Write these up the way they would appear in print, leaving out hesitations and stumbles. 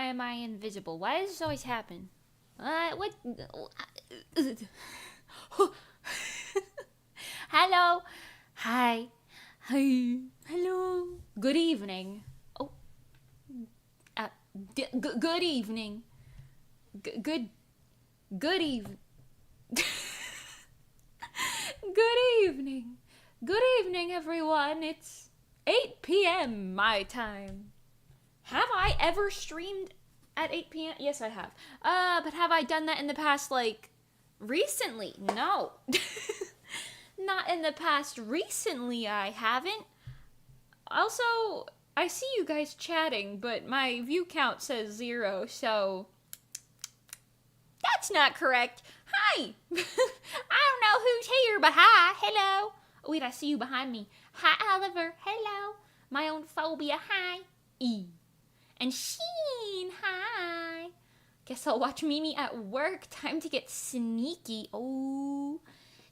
am I invisible? Why does this always happen? What? Hello. Hi. Hi. Hello. Good evening. Oh. Good evening. Good evening. Good evening. Good evening, everyone. It's 8 p.m. my time. Have I ever streamed at 8 p.m.? Yes, I have. But have I done that in the past, like, recently? No. Not in the past recently, I haven't. Also, I see you guys chatting, but my view count says 0, so that's not correct. Hi! I don't know who's here, but hi, hello. Oh, wait, I see you behind me. Hi, Oliver, hello. My own phobia, hi. E. And Sheen, hi. Guess I'll watch Mimi at work. Time to get sneaky. Oh.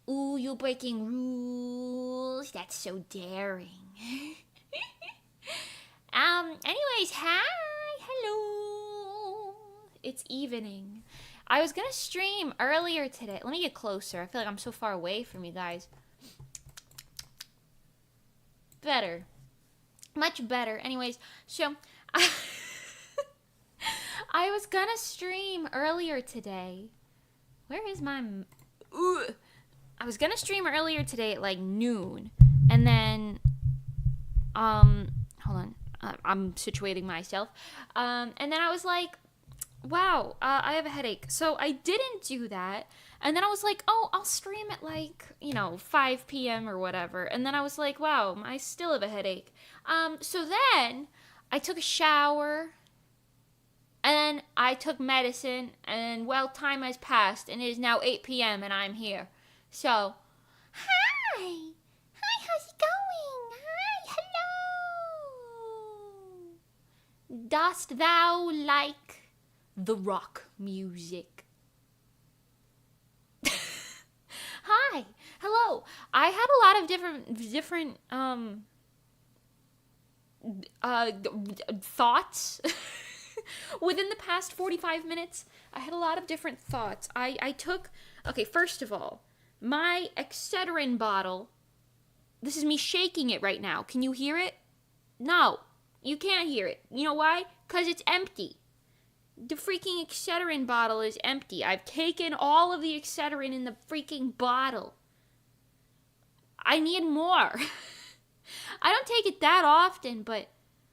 Ooh, you're breaking rules. That's so daring. Anyways, hi. Hello. It's evening. I was gonna stream earlier today. Let me get closer. I feel like I'm so far away from you guys. Better. Much better. Anyways, so I was gonna stream earlier today. Where is my... I was gonna stream earlier today at like noon. And then... hold on. I'm situating myself. And then I was like, wow, I have a headache. So I didn't do that. And then I was like, oh, I'll stream at like, 5 p.m. or whatever. And then I was like, wow, I still have a headache. So then I took a shower. And then I took medicine. And, well, time has passed. And it is now 8 p.m. and I'm here. So, hi. Hi, how's it going? Hi, hello. Dost thou like the rock music? Hi, hello. I had a lot of different thoughts within the past 45 minutes. I had a lot of different thoughts. I took, okay, first of all, my Excedrin bottle. This is me shaking it right now. Can you hear it? No, you can't hear it. You know why? Because it's empty. The freaking Excedrin bottle is empty. I've taken all of the Excedrin in the freaking bottle. I need more. I don't take it that often, but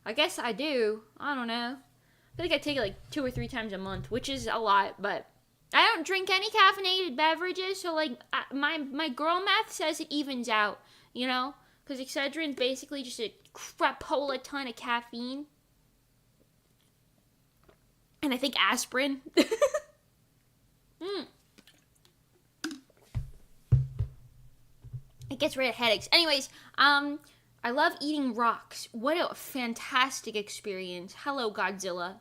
I guess I do. I don't know. I feel like I take it like 2 or 3 times a month, which is a lot, but I don't drink any caffeinated beverages, so like my girl math says it evens out, because Excedrin's basically just a crapola ton of caffeine. And I think aspirin. It gets rid of headaches. Anyways, I love eating rocks. What a fantastic experience. Hello, Godzilla.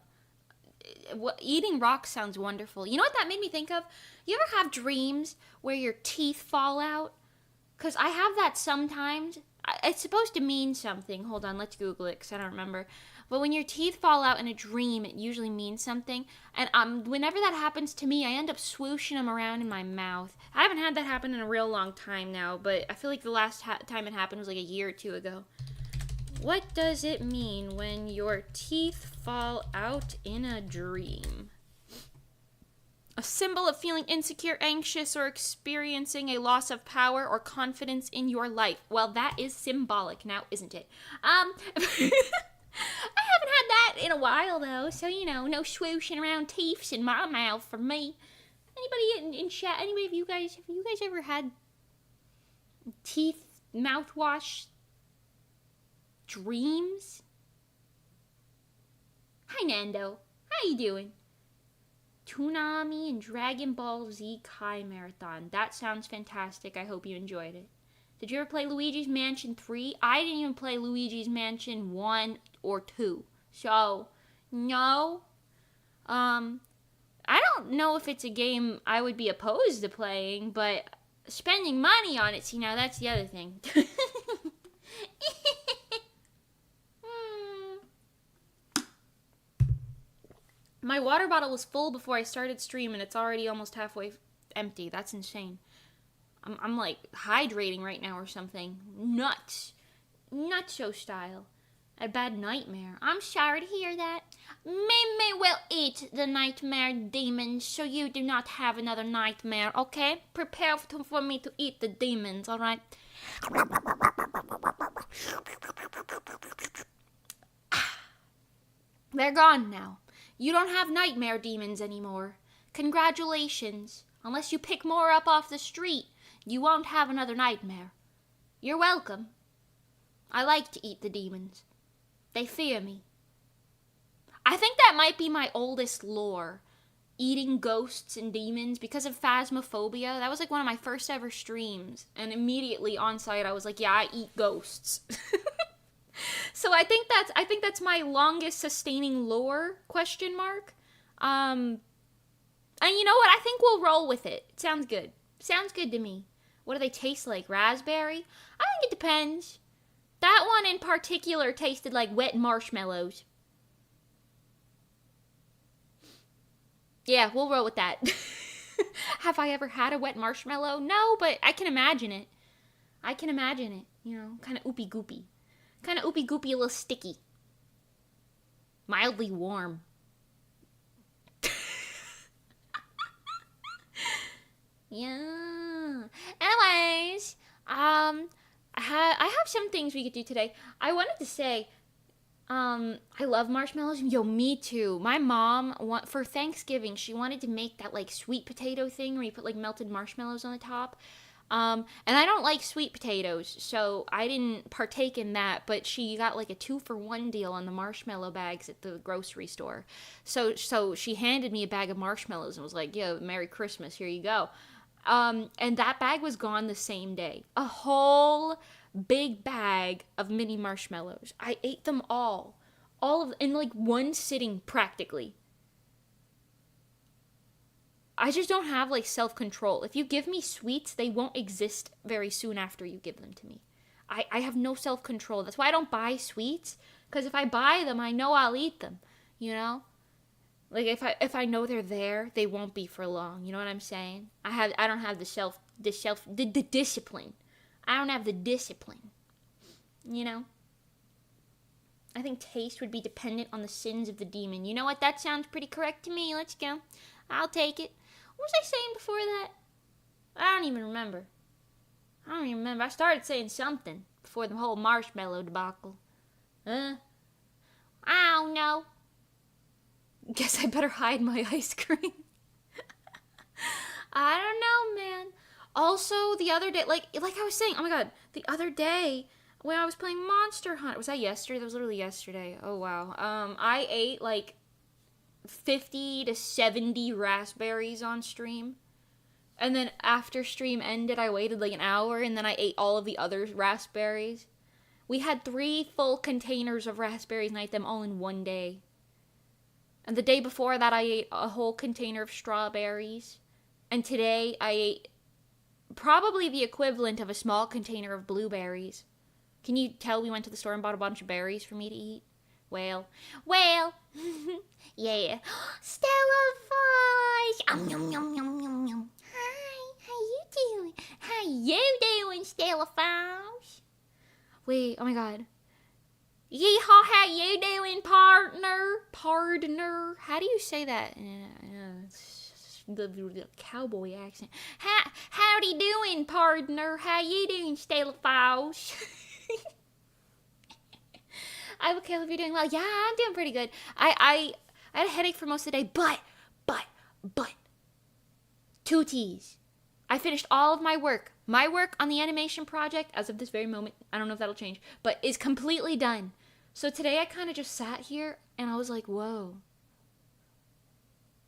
Eating rocks sounds wonderful. You know what that made me think of? You ever have dreams where your teeth fall out? Because I have that sometimes. It's supposed to mean something. Hold on, let's Google it because I don't remember. But when your teeth fall out in a dream, it usually means something. And whenever that happens to me, I end up swooshing them around in my mouth. I haven't had that happen in a real long time now, but I feel like the last time it happened was like a year or 2 ago. What does it mean when your teeth fall out in a dream? A symbol of feeling insecure, anxious, or experiencing a loss of power or confidence in your life. Well, that is symbolic now, isn't it? I haven't had that in a while, though, so, no swooshing around teeths in my mouth for me. Anybody in chat, anybody of you guys, have you guys ever had teeth mouthwash dreams? Hi, Nando. How you doing? Toonami and Dragon Ball Z Kai Marathon. That sounds fantastic. I hope you enjoyed it. Did you ever play Luigi's Mansion 3? I didn't even play Luigi's Mansion 1 or 2. So, no. I don't know if it's a game I would be opposed to playing, but spending money on it, see, now that's the other thing. My water bottle was full before I started stream, and it's already almost halfway empty. That's insane. I'm like hydrating right now or something. Nuts. Nutso style. A bad nightmare. I'm sorry to hear that. Mimi will eat the nightmare demons so you do not have another nightmare, okay? Prepare for me to eat the demons, alright? They're gone now. You don't have nightmare demons anymore. Congratulations. Unless you pick more up off the street, you won't have another nightmare. You're welcome. I like to eat the demons. They fear me. I think that might be my oldest lore. Eating ghosts and demons because of phasmophobia. That was like one of my first ever streams. And immediately on site I was like, yeah, I eat ghosts. So I think that's my longest sustaining lore, question mark. And you know what? I think we'll roll with it. It sounds good. Sounds good to me. What do they taste like? Raspberry? I think it depends. That one in particular tasted like wet marshmallows. Yeah, we'll roll with that. Have I ever had a wet marshmallow? No, but I can imagine it. You know, kind of oopy goopy. Kind of oopy goopy, a little sticky. Mildly warm. Yeah. Anyways, I have some things we could do today. I wanted to say, I love marshmallows. Yo, me too. My mom, for Thanksgiving, she wanted to make that, like, sweet potato thing where you put, like, melted marshmallows on the top. And I don't like sweet potatoes, so I didn't partake in that, but she got, like, a 2-for-1 deal on the marshmallow bags at the grocery store. So she handed me a bag of marshmallows and was like, yo, Merry Christmas, here you go. And that bag was gone the same day. A whole big bag of mini marshmallows. I ate them all in like one sitting practically. I just don't have like self-control. If you give me sweets, they won't exist very soon after you give them to me. I have no self-control. That's why I don't buy sweets, because if I buy them, I know I'll eat them, you know? Like if I know they're there, they won't be for long. You know what I'm saying? I don't have the discipline. I don't have the discipline. You know? I think taste would be dependent on the sins of the demon. You know what? That sounds pretty correct to me. Let's go. I'll take it. What was I saying before that? I don't even remember. I started saying something before the whole marshmallow debacle. I don't know. Guess I better hide my ice cream. I don't know, man. Also, the other day, like I was saying, oh my god, the other day when I was playing Monster Hunt, was that yesterday? That was literally yesterday. Oh wow. I ate like 50 to 70 raspberries on stream. And then after stream ended, I waited like an hour and then I ate all of the other raspberries. We had 3 full containers of raspberries and I ate them all in one day. And the day before that, I ate a whole container of strawberries. And today, I ate probably the equivalent of a small container of blueberries. Can you tell we went to the store and bought a bunch of berries for me to eat? Well, yeah. Stella Fosh! Yum, yum, yum, yum, yum. Hi, how you doing? How you doing, Stella Fosh? Wait, oh my god. Yeehaw, how you doing, partner? Partner. How do you say that? The cowboy accent. Howdy doing, partner? How you doing, Stella Fosh? I hope you're doing well. Yeah, I'm doing pretty good. I had a headache for most of the day, but 2 T's. I finished all of my work. My work on the animation project, as of this very moment, I don't know if that'll change, but is completely done. So today I kind of just sat here and I was like, whoa.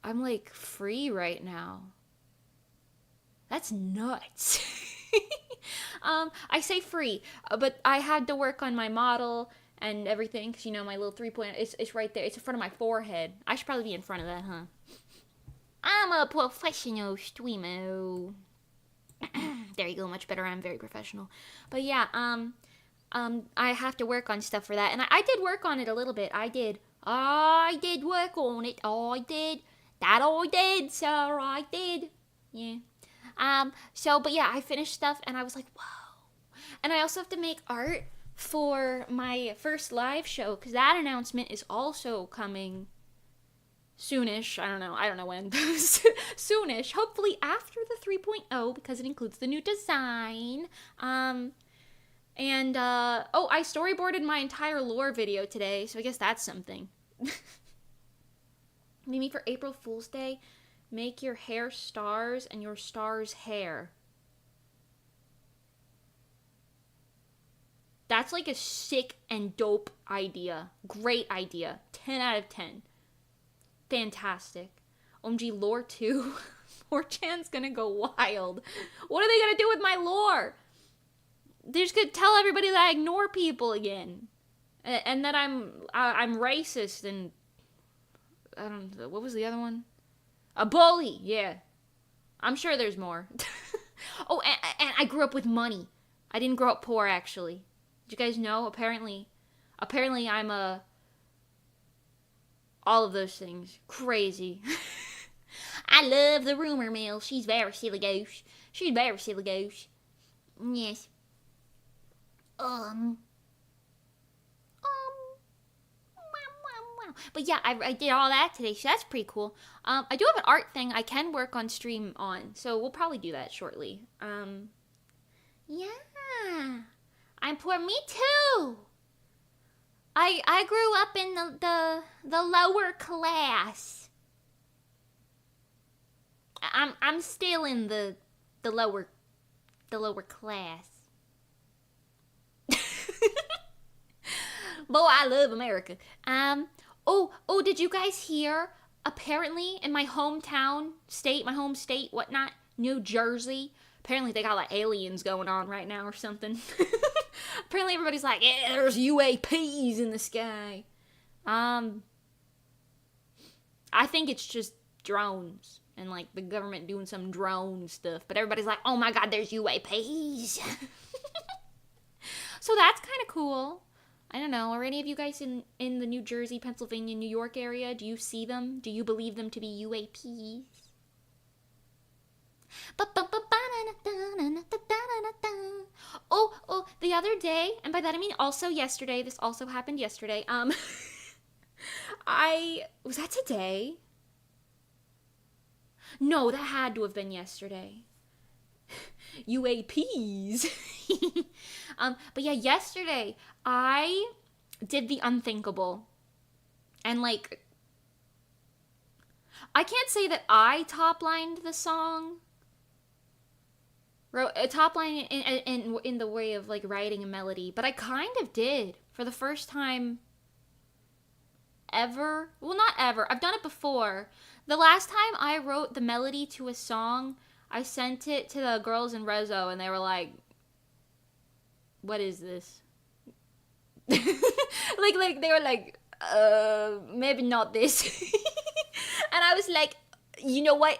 I'm like free right now. That's nuts. I say free, but I had to work on my model and everything because, you know, my little 3-point, it's right there. It's in front of my forehead. I should probably be in front of that, huh? I'm a professional streamer. There you go, much better. I'm very professional. But yeah, I have to work on stuff for that. And I did work on it a little bit. I did I did work on it. I did. That I did, sir. I did. Yeah. But yeah, I finished stuff and I was like, whoa. And I also have to make art for my first live show because that announcement is also coming soonish. I don't know when. Soonish. Hopefully after the 3.0 because it includes the new design. I storyboarded my entire lore video today, so I guess that's something. Maybe for April Fool's Day, make your hair stars and your stars hair. That's like a sick and dope idea. Great idea. 10 out of 10. Fantastic. OMG, lore 2. 4chan's gonna go wild. What are they gonna do with my lore? They're just gonna tell everybody that I ignore people again. And that I'm racist and... I don't know. What was the other one? A bully. Yeah. I'm sure there's more. Oh, and I grew up with money. I didn't grow up poor, actually. Did you guys know? Apparently I'm a... all of those things. Crazy. I love the rumor mill. She's very silly goose. She's very silly goose. Yes. But yeah, I did all that today, so that's pretty cool. I do have an art thing I can work on stream on, so we'll probably do that shortly. Yeah. I'm poor. Me too. I grew up in the lower class. I'm still in the lower class. Boy, I love America. Oh, did you guys hear? Apparently, in my home state, whatnot, New Jersey, apparently they got like aliens going on right now or something. Apparently everybody's like, yeah, there's UAPs in the sky. I think it's just drones and like the government doing some drone stuff, but everybody's like, oh my god, there's UAPs. So that's kind of cool. I don't know, are any of you guys in the New Jersey, Pennsylvania, New York area? Do you see them? Do you believe them to be UAPs? Oh, the other day, and by that I mean also yesterday, this also happened yesterday, was that today? No, that had to have been yesterday. UAPs. But yeah, yesterday I did the unthinkable. And like, I can't say that I top-lined the song. Wrote a top line in the way of like writing a melody, but I kind of did for the first time ever. Well, not ever. I've done it before. The last time I wrote the melody to a song, I sent it to the girls in Rezo, and they were like, "What is this?" like they were like, maybe not this." And I was like, you know what?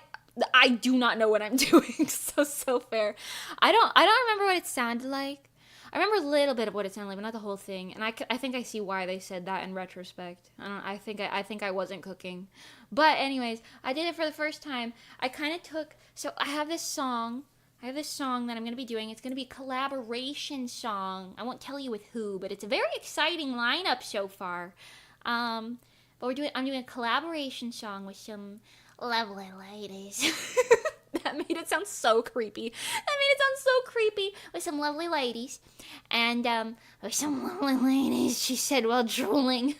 I do not know what I'm doing. So fair. I don't remember what it sounded like. I remember a little bit of what it sounded like, but not the whole thing. And I think I see why they said that in retrospect. I think I wasn't cooking. But anyways, I did it for the first time. I kind of took, so I have this song that I'm going to be doing. It's going to be a collaboration song. I won't tell you with who, but it's a very exciting lineup so far. But I'm doing a collaboration song with some lovely ladies. That made it sound so creepy. With some lovely ladies. And, with some lovely ladies, she said while drooling.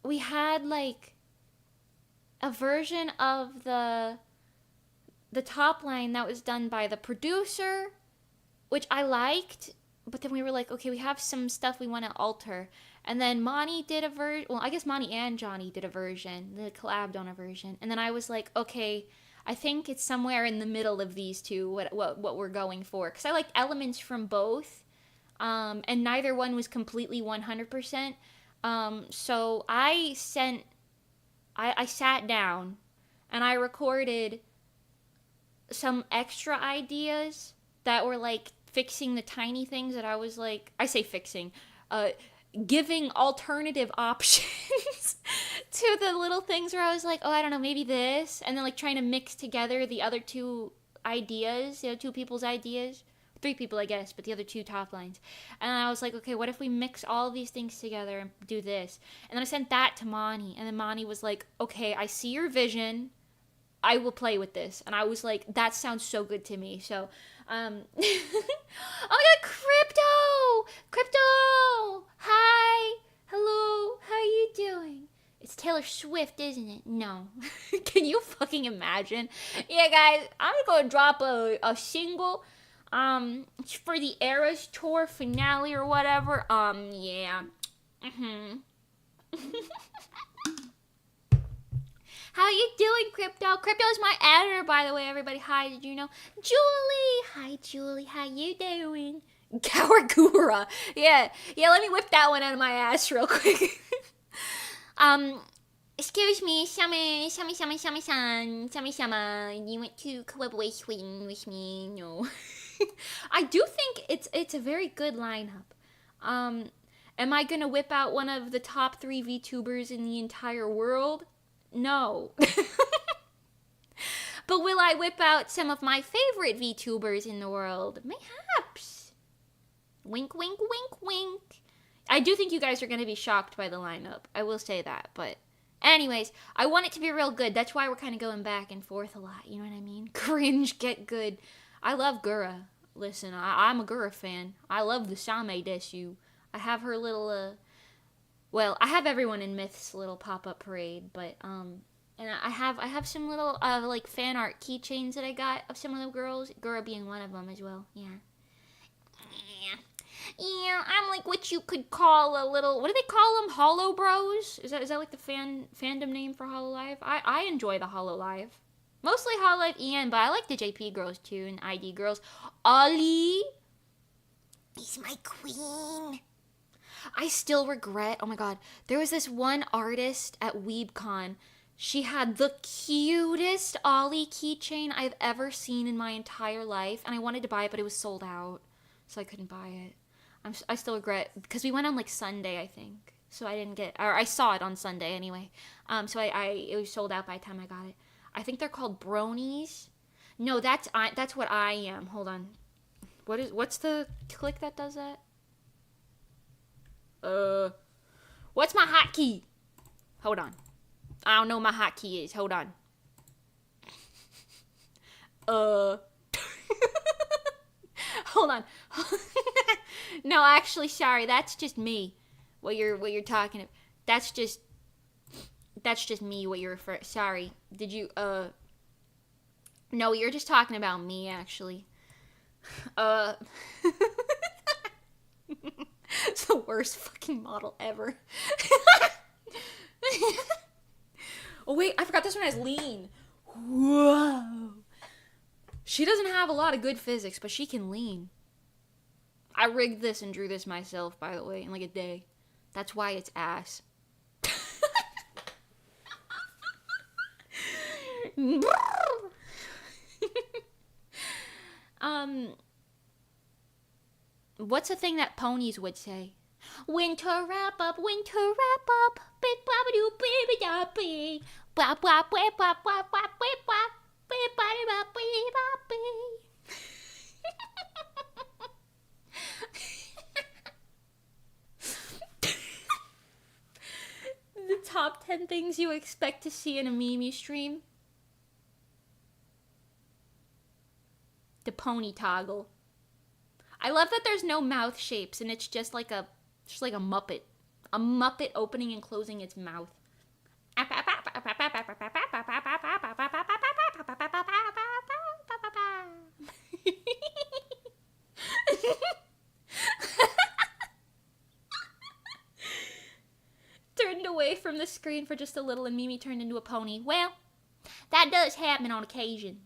We had, like, a version of the top line that was done by the producer, which I liked, but then we were like, okay, we have some stuff we want to alter. And then Monty did a version. Well, I guess Monty and Johnny did a version. They collabed on a version. And then I was like, okay, I think it's somewhere in the middle of these two, what we're going for. Because I liked elements from both. And neither one was completely 100%. So I sat down and I recorded some extra ideas that were like fixing the tiny things that I was like, I say fixing, giving alternative options to the little things where I was like, oh, I don't know, maybe this, and then like trying to mix together the other two ideas, the other two people's ideas. 3 people, I guess, but the other 2 top lines. And I was like, okay, what if we mix all of these things together and do this? And then I sent that to Mani, and then Mani was like, okay, I see your vision. I will play with this. And I was like, that sounds so good to me. So, oh my god, Crypto! Hi! Hello! How are you doing? It's Taylor Swift, isn't it? No. Can you fucking imagine? Yeah, guys, I'm gonna drop a single, for the Eras Tour finale or whatever. Yeah. How you doing, Crypto? Crypto is my editor, by the way, everybody. Hi, did you know? Julie! Hi, Julie. How you doing? Kawagura. Yeah, let me whip that one out of my ass real quick. Excuse me, Sama, you went to collaboration with me? No. I do think it's a very good lineup. Am I gonna whip out one of the top 3 VTubers in the entire world? No. But will I whip out some of my favorite VTubers in the world? Mayhaps. Wink, wink, wink, wink. I do think you guys are going to be shocked by the lineup. I will say that. But anyways, I want it to be real good. That's why we're kind of going back and forth a lot. You know what I mean? Cringe, get good. I love Gura. Listen, I'm a Gura fan. I love the Same Desu. I have her little, well, I have everyone in Myth's little pop-up parade, but, and I have some little, like, fan art keychains that I got of some of the girls, Gura being one of them as well, yeah. Yeah, I'm like what you could call a little, what do they call them, Hollow Bros? Is that like the fandom name for Hololive? I enjoy the Hololive. Mostly Hololive EN, but I like the JP girls too, and ID girls. Ollie is my queen. I still regret, oh my god, there was this one artist at WeebCon. She had the cutest Ollie keychain I've ever seen in my entire life, and I wanted to buy it, but it was sold out, so I couldn't buy it. I still regret, because we went on like Sunday, I think, so I didn't get, or I saw it on Sunday anyway, so it was sold out by the time I got it. I think they're called bronies. No, that's what I am. Hold on. What's the click that does that? What's my hotkey? Hold on. I don't know what my hotkey is. Hold on. Hold on. No, actually, sorry. That's just me. What you're talking about. That's just me. What you're referring. Sorry. Did you No, you're just talking about me, actually. It's the worst fucking model ever. Oh wait, I forgot this one has lean. Whoa. She doesn't have a lot of good physics, but she can lean. I rigged this and drew this myself, by the way, in like a day. That's why it's ass. What's a thing that ponies would say? Winter wrap up, big baba doo baby da bee, bop bop bop bop bop bop bop, big body bop bop The top 10 things you expect to see in a Mimi stream. The pony toggle. I love that there's no mouth shapes and it's just like a Muppet. A Muppet opening and closing its mouth. Turned away from the screen for just a little and Mimi turned into a pony. Well, that does happen on occasion.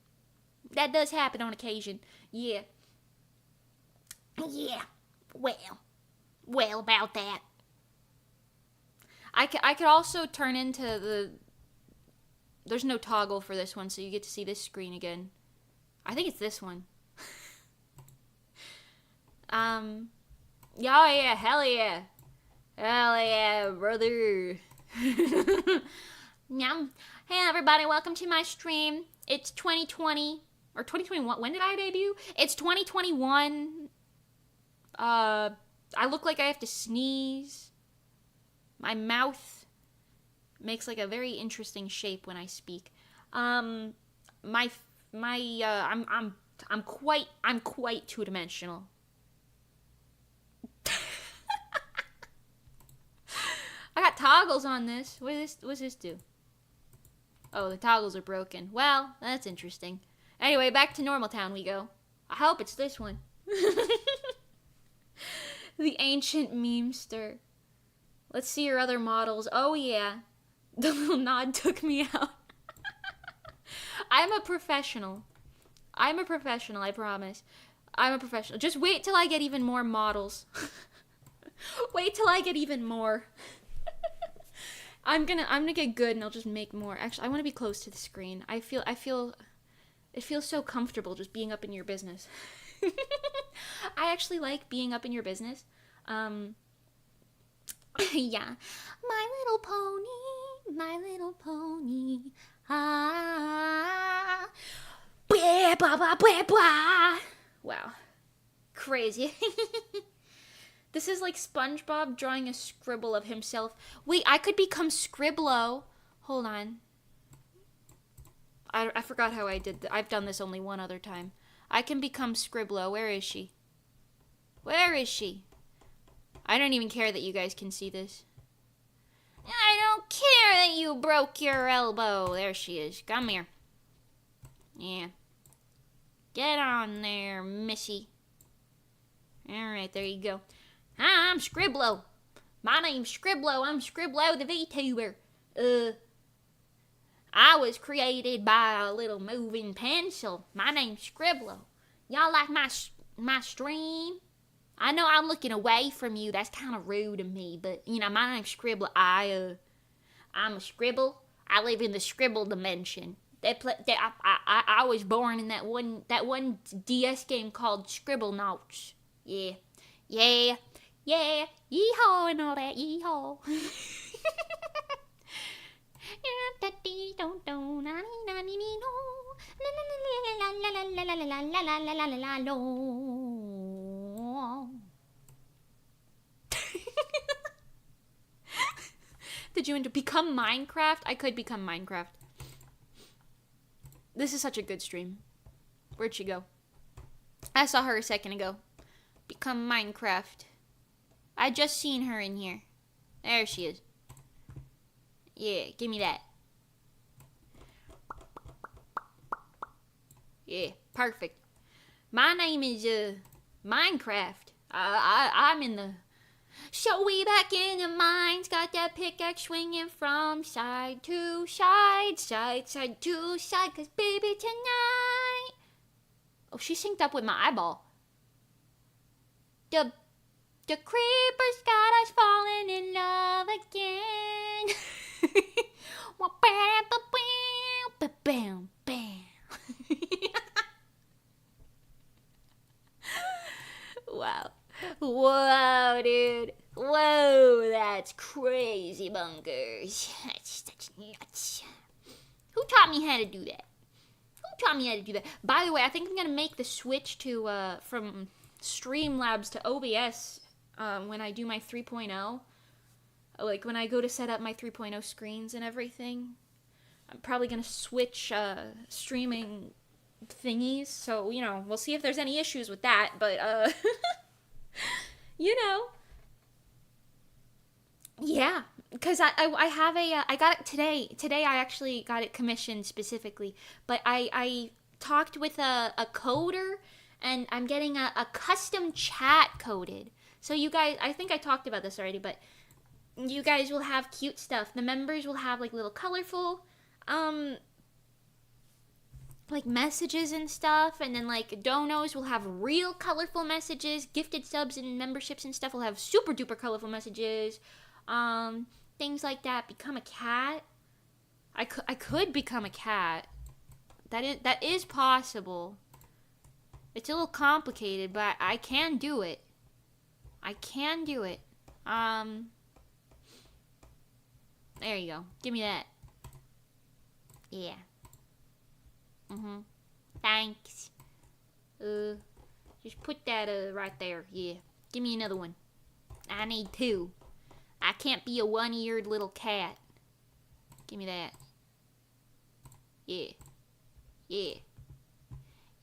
Yeah. Yeah. Well, about that. I could also turn into the... There's no toggle for this one, so you get to see this screen again. I think it's this one. Yeah, hell yeah. Hell yeah, brother. Yum. Hey everybody, welcome to my stream. It's 2020 or 2021. When did I debut? It's 2021. I look like I have to sneeze. My mouth makes like a very interesting shape when I speak. I'm quite two-dimensional. I got toggles on this. What's this do? Oh, the toggles are broken. Well, that's interesting. Anyway, back to Normal Town we go. I hope it's this one. The ancient memester. Let's see your other models. Oh yeah. The little nod took me out. I'm a professional, I promise. I'm a professional. Just wait till I get even more models. Wait till I get even more. I'm gonna get good and I'll just make more. Actually, I want to be close to the screen. I feel it feels so comfortable just being up in your business. I actually like being up in your business. Yeah. My little pony. Ah. Blah, blah, blah, blah, blah. Wow. Crazy. This is like SpongeBob drawing a scribble of himself. Wait, I could become Scribblo. Hold on. I forgot how I did that. I've done this only one other time. I can become Scribblo. Where is she? Where is she? I don't even care that you guys can see this. I don't care that you broke your elbow. There she is. Come here. Yeah. Get on there, missy. Alright, there you go. Hi, I'm Scribblo. My name's Scribblo. I'm Scribblo the VTuber. I was created by a little moving pencil. My name's Scribblo. Y'all like my stream? I know I'm looking away from you. That's kind of rude of me, but you know, my name's Scribblo. I'm a Scribble. I live in the Scribble dimension. I was born in that one DS game called Scribble Notes. Yeah. Yeehaw and all that. Yeehaw. Did you become Minecraft? I could become Minecraft. This is such a good stream. Where'd she go? I saw her a second ago. Become Minecraft. I just seen her in here. There she is. Yeah, give me that. Yeah, perfect. My name is Minecraft. I'm in the. So we back in the mines, got that pickaxe swinging from side to side, side to side, 'cause baby tonight. Oh, she synced up with my eyeball. The creepers got us falling in love again. Bam, bam. Wow. Whoa, dude. Whoa, that's crazy bunkers. That's nuts. Who taught me how to do that? By the way, I think I'm going to make the switch to from Streamlabs to OBS when I do my 3.0. Like when I go to set up my 3.0 screens and everything. I'm probably going to switch streaming thingies. So, you know, we'll see if there's any issues with that. But, you know. Yeah. Because I have a, I got it today. Today I actually got it commissioned specifically. But I talked with a coder. And I'm getting a custom chat coded. So you guys, I think I talked about this already, but you guys will have cute stuff. The members will have like little colorful, like messages and stuff. And then like donos will have real colorful messages. Gifted subs and memberships and stuff will have super duper colorful messages. Things like that. Become a cat. I could become a cat. That is possible. It's a little complicated, but I can do it. There you go. Give me that. Yeah. Thanks. Just put that right there. Yeah. Give me another one. I need two. I can't be a one-eared little cat. Give me that. Yeah. Yeah.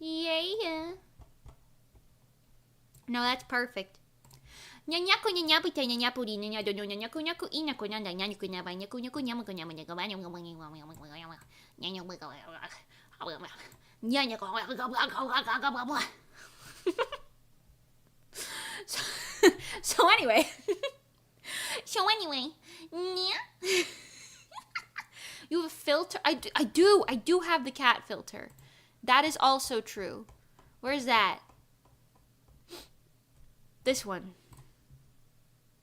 Yeah. No, that's perfect. Nyanyaku nyanyapu te nyanyapu di nyanyado nyanyaku nyaku inaku nyanda nyanyaku nyaba nyaku nyaku nyamu nyamu nyaku nyanyaku. So anyway. Yeah. You have a filter? I do have the cat filter. That is also true. Where's that? This one.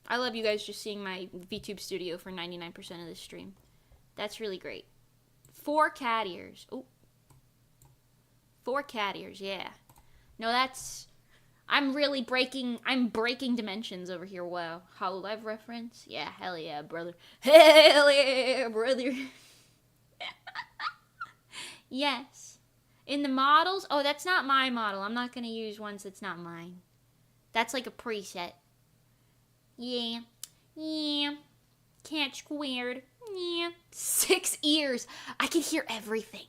I love you guys just seeing my VTube studio for 99% of this stream. That's really great. 4 cat ears. Oh. 4 cat ears, yeah. No, that's... I'm breaking dimensions over here. Wow. HoloLive reference? Yeah, hell yeah, brother. Hell yeah, brother. Yes. In the models? Oh, that's not my model. I'm not going to use ones that's not mine. That's like a preset. Yeah. Yeah. Cat squared. Yeah. 6 ears. I can hear everything.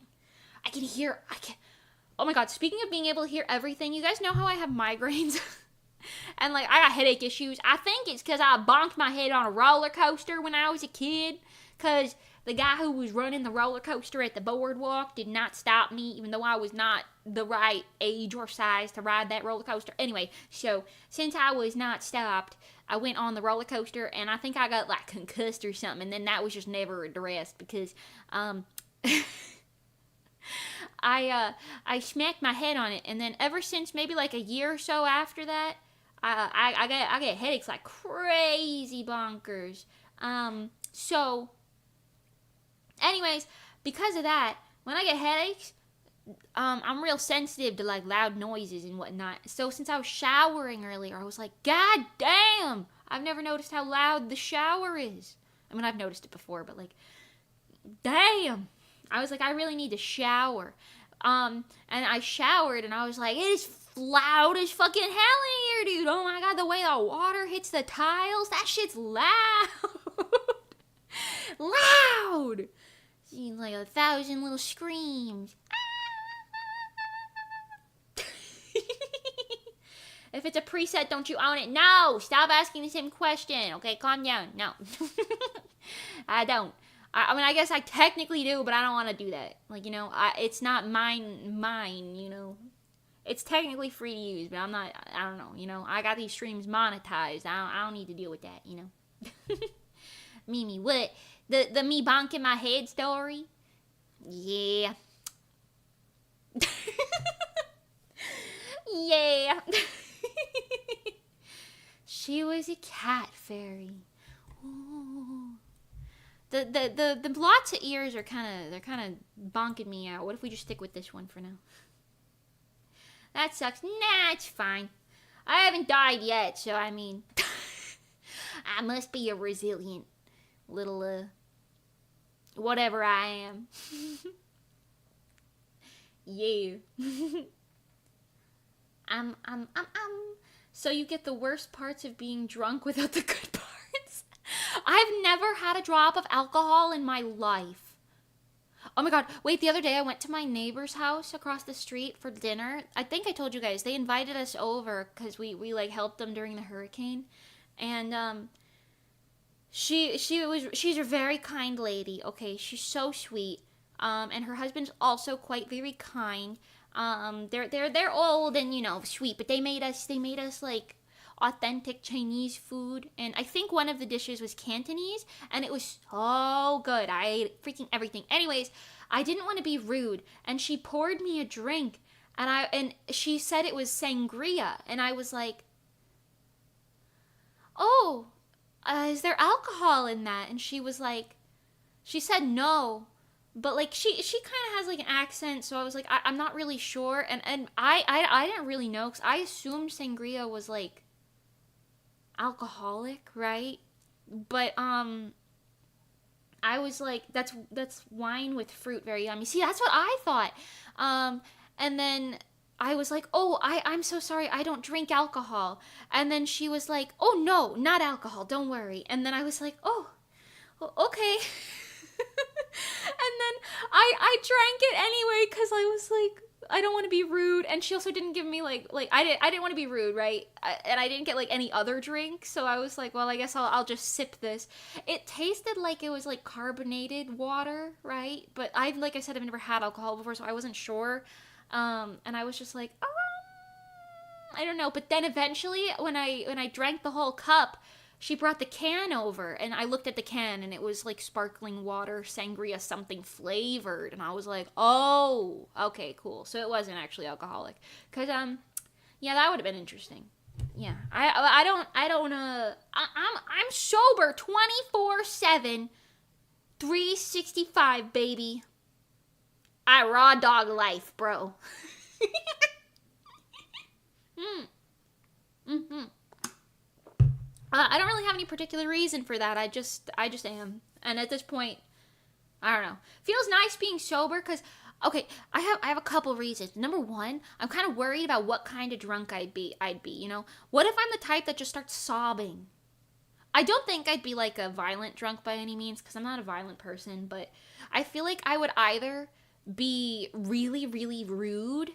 Oh my god, speaking of being able to hear everything, you guys know how I have migraines? And like, I got headache issues. I think it's because I bonked my head on a roller coaster when I was a kid. Because the guy who was running the roller coaster at the boardwalk did not stop me, even though I was not the right age or size to ride that roller coaster. Anyway, so since I was not stopped, I went on the roller coaster, and I think I got like concussed or something, and then that was just never addressed because I smacked my head on it, and then ever since maybe like a year or so after that, I get headaches like crazy bonkers. So anyways, because of that, when I get headaches, I'm real sensitive to like loud noises and whatnot. So since I was showering earlier, I was like, God damn! I've never noticed how loud the shower is. I mean, I've noticed it before, but like, damn! I was like, I really need to shower. And I showered, and I was like, it is loud as fucking hell in here, dude. Oh my god, the way the water hits the tiles, that shit's loud. Loud! Seems like 1,000 little screams. If it's a preset, don't you own it? No! Stop asking the same question. Okay, calm down. No. I don't. I mean, I guess I technically do, but I don't want to do that. Like, you know, it's not mine, you know. It's technically free to use, but I don't know, you know. I got these streams monetized. I don't need to deal with that, you know. Mimi, what? The me bonking my head story? Yeah. Yeah. She was a cat fairy. Ooh. The lots of ears are kind of bonking me out. What if we just stick with this one for now? That sucks. Nah, it's fine. I haven't died yet, so I mean, I must be a resilient little whatever I am. Yeah. So you get the worst parts of being drunk without the good parts. I've never had a drop of alcohol in my life. Oh my god, wait, the other day I went to my neighbor's house across the street for dinner. I think I told you guys, they invited us over because we like helped them during the hurricane. And she's a very kind lady, okay? She's so sweet. And her husband's also quite very kind. They're old and, you know, sweet, but they made us like authentic Chinese food, and I think one of the dishes was Cantonese, and it was so good. I ate freaking everything. Anyways, I didn't want to be rude, and she poured me a drink, and she said it was sangria, and I was like, oh, is there alcohol in that? And she was like, she said no. But, like, she kind of has, like, an accent, so I was like, I'm not really sure. And I didn't really know, because I assumed sangria was, like, alcoholic, right? But, I was like, that's wine with fruit, very yummy. See, that's what I thought. And then I was like, oh, I'm so sorry, I don't drink alcohol. And then she was like, oh no, not alcohol, don't worry. And then I was like, oh, okay. And then I drank it anyway because I was like, I don't want to be rude, and she also didn't give me like I didn't want to be rude, right? And I didn't get like any other drink, so I was like, well, I guess I'll just sip this. It tasted like it was like carbonated water, right? But like I said, I've never had alcohol before, so I wasn't sure. And I was just like, I don't know. But then eventually, when I drank the whole cup, she brought the can over, and I looked at the can, and it was like sparkling water, sangria, something flavored, and I was like, oh, okay, cool. So it wasn't actually alcoholic, cause yeah, that would have been interesting. Yeah, I'm sober 24/7, 365, baby. I raw dog life, bro. Mm-hmm. I don't really have any particular reason for that. I just am. And at this point, I don't know. Feels nice being sober because, okay, I have a couple reasons. Number one, I'm kind of worried about what kind of drunk I'd be. You know, what if I'm the type that just starts sobbing? I don't think I'd be like a violent drunk by any means because I'm not a violent person. But I feel like I would either be really, really rude,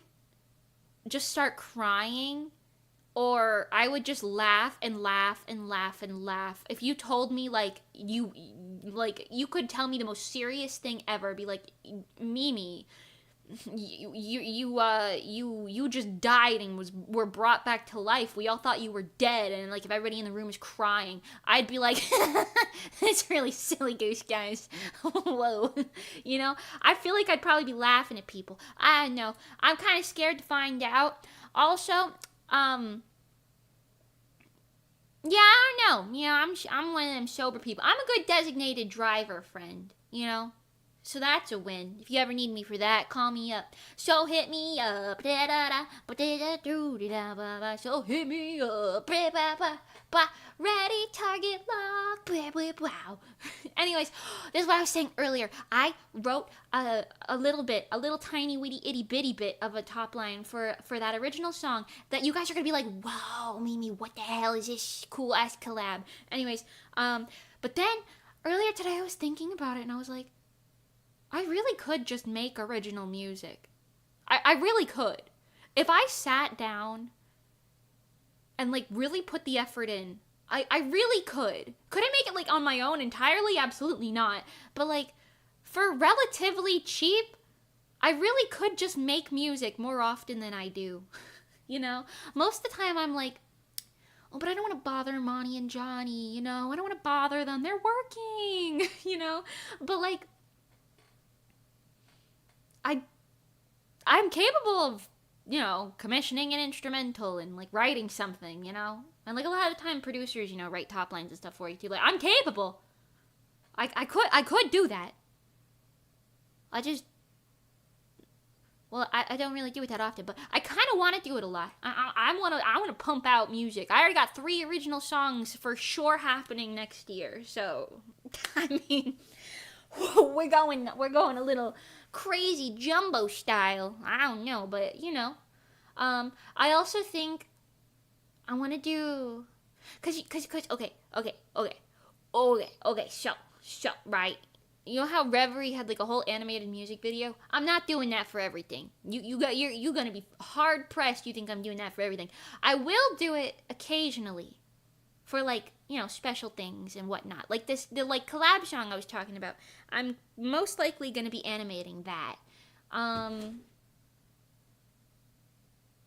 just start crying, or I would just laugh and laugh and laugh and laugh. If you told me like you could tell me the most serious thing ever, be like, Mimi, you just died and were brought back to life. We all thought you were dead, and like if everybody in the room is crying, I'd be like, it's really silly goose, guys. Whoa. You know, I feel like I'd probably be laughing at people. I don't know. I'm kind of scared to find out. Also, yeah, I don't know. You know, I'm one of them sober people. I'm a good designated driver, friend. You know, so that's a win. If you ever need me for that, call me up. So hit me up. So hit me up. Ready, target lock. Wow. Anyways, this is what I was saying earlier. I wrote a little tiny witty itty bitty bit of a top line for that original song that you guys are gonna be like, wow, Mimi, what the hell is this cool ass collab? Anyways, but then earlier today I was thinking about it and I was like, I really could just make original music. I really could. If I sat down and like really put the effort in, I really could. Could I make it like on my own entirely? Absolutely not. But like for relatively cheap, I really could just make music more often than I do. You know? Most of the time I'm like, oh, but I don't want to bother Monty and Johnny, you know? I don't want to bother them. They're working, you know? But like, I'm capable of, you know, commissioning an instrumental and like writing something, you know? And like a lot of the time producers, you know, write top lines and stuff for you too. Like I'm capable. I could do that. I don't really do it that often, but I kind of want to do it a lot. I want to pump out music. I already got 3 original songs for sure happening next year. So, I mean, we're going a little crazy jumbo style. I don't know, but you know. I also think I want to do okay. So right. You know how Reverie had like a whole animated music video? I'm not doing that for everything. You're gonna be hard pressed. You think I'm doing that for everything? I will do it occasionally, for like, you know, special things and whatnot. Like the like collab song I was talking about. I'm most likely gonna be animating that.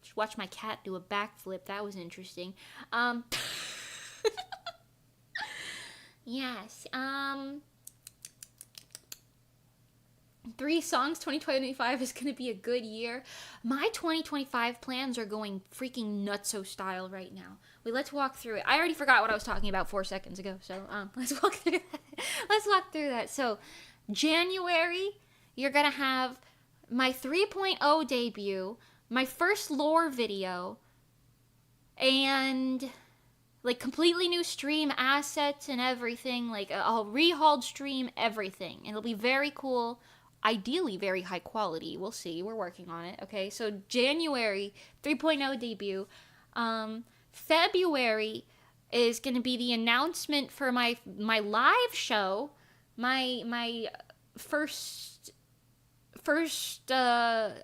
Just watch my cat do a backflip. That was interesting. Yes. 3 songs, 2025 is going to be a good year. My 2025 plans are going freaking nutso style right now. Wait, let's walk through it. I already forgot what I was talking about 4 seconds ago, so let's walk through that. So, January, you're going to have my 3.0 debut, my first lore video, and like completely new stream assets and everything, like a rehauled stream, everything. It'll be very cool. Ideally very high quality. We'll see. We're working on it. Okay, so January 3.0 debut. February is going to be the announcement for my live show, my first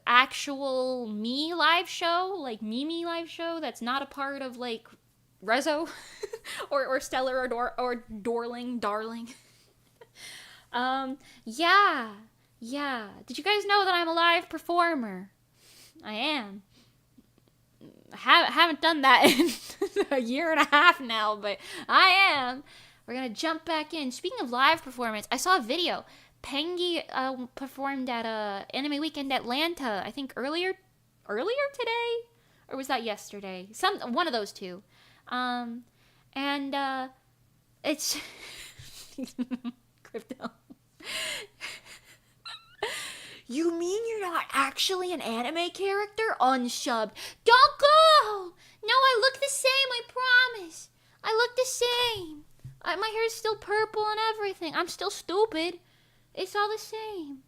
actual me live show, like me live show that's not a part of like Rezo or Stellar or Darling. Yeah. Did you guys know that I'm a live performer? I am. I haven't done that in a year and a half now, but I am. We're gonna jump back in. Speaking of live performance, I saw a video. Pengy performed at Anime Weekend Atlanta. I think earlier today, or was that yesterday? One of those two. It's Crypto. You mean you're not actually an anime character? Unsubbed. Don't go! No, I look the same, I promise. I look the same. My hair is still purple and everything. I'm still stupid. It's all the same.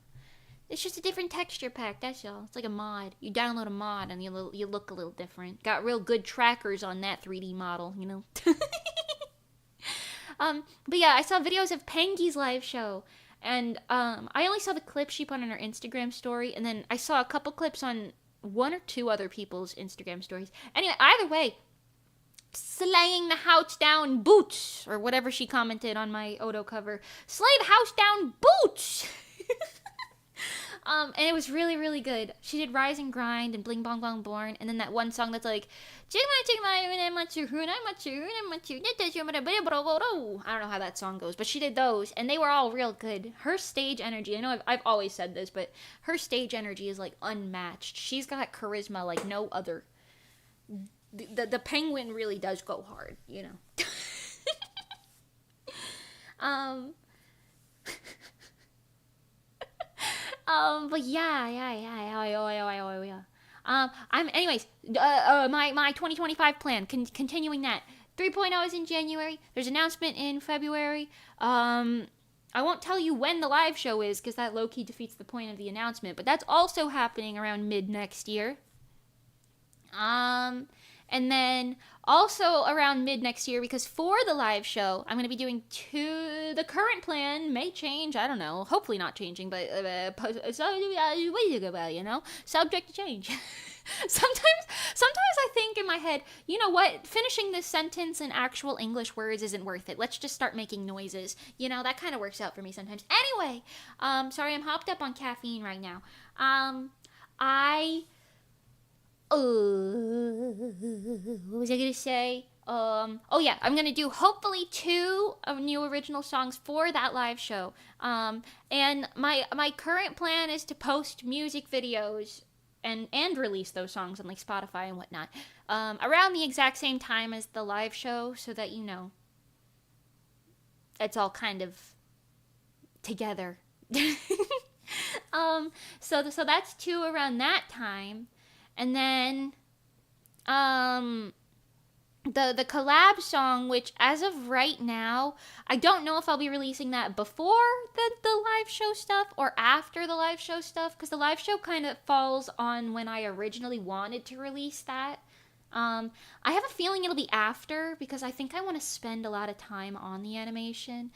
It's just a different texture pack, that's all. It's like a mod. You download a mod and you look a little different. Got real good trackers on that 3D model, you know? But yeah, I saw videos of Pengy's live show. And I only saw the clip she put on her Instagram story, and then I saw a couple clips on one or two other people's Instagram stories. Anyway, either way, slaying the house down boots, or whatever she commented on my Odo cover. Slay the house down boots! And it was really, really good. She did Rise and Grind and Bling Bong Bong Born, and then that one song that's like, I don't know how that song goes, but she did those, and they were all real good. Her stage energy, I know I've always said this, but her stage energy is like unmatched. She's got charisma like no other. The penguin really does go hard, you know. But yeah. Anyways, my 2025 plan, continuing that. 3.0 is in January. There's an announcement in February. I won't tell you when the live show is, because that low-key defeats the point of the announcement, but that's also happening around mid-next year. And then also around mid-next year, because for the live show, I'm going to be doing the current plan may change, I don't know, hopefully not changing, but, you know, subject to change. Sometimes I think in my head, you know what, finishing this sentence in actual English words isn't worth it. Let's just start making noises. You know, that kind of works out for me sometimes. Anyway, sorry, I'm hopped up on caffeine right now. What was I gonna say? Oh yeah, I'm gonna do hopefully 2 new original songs for that live show. And my current plan is to post music videos and release those songs on like Spotify and whatnot, around the exact same time as the live show, so that, you know, it's all kind of together. So that's 2 around that time. And then, the collab song, which as of right now, I don't know if I'll be releasing that before the live show stuff or after the live show stuff, because the live show kind of falls on when I originally wanted to release that. I have a feeling it'll be after, because I think I want to spend a lot of time on the animation.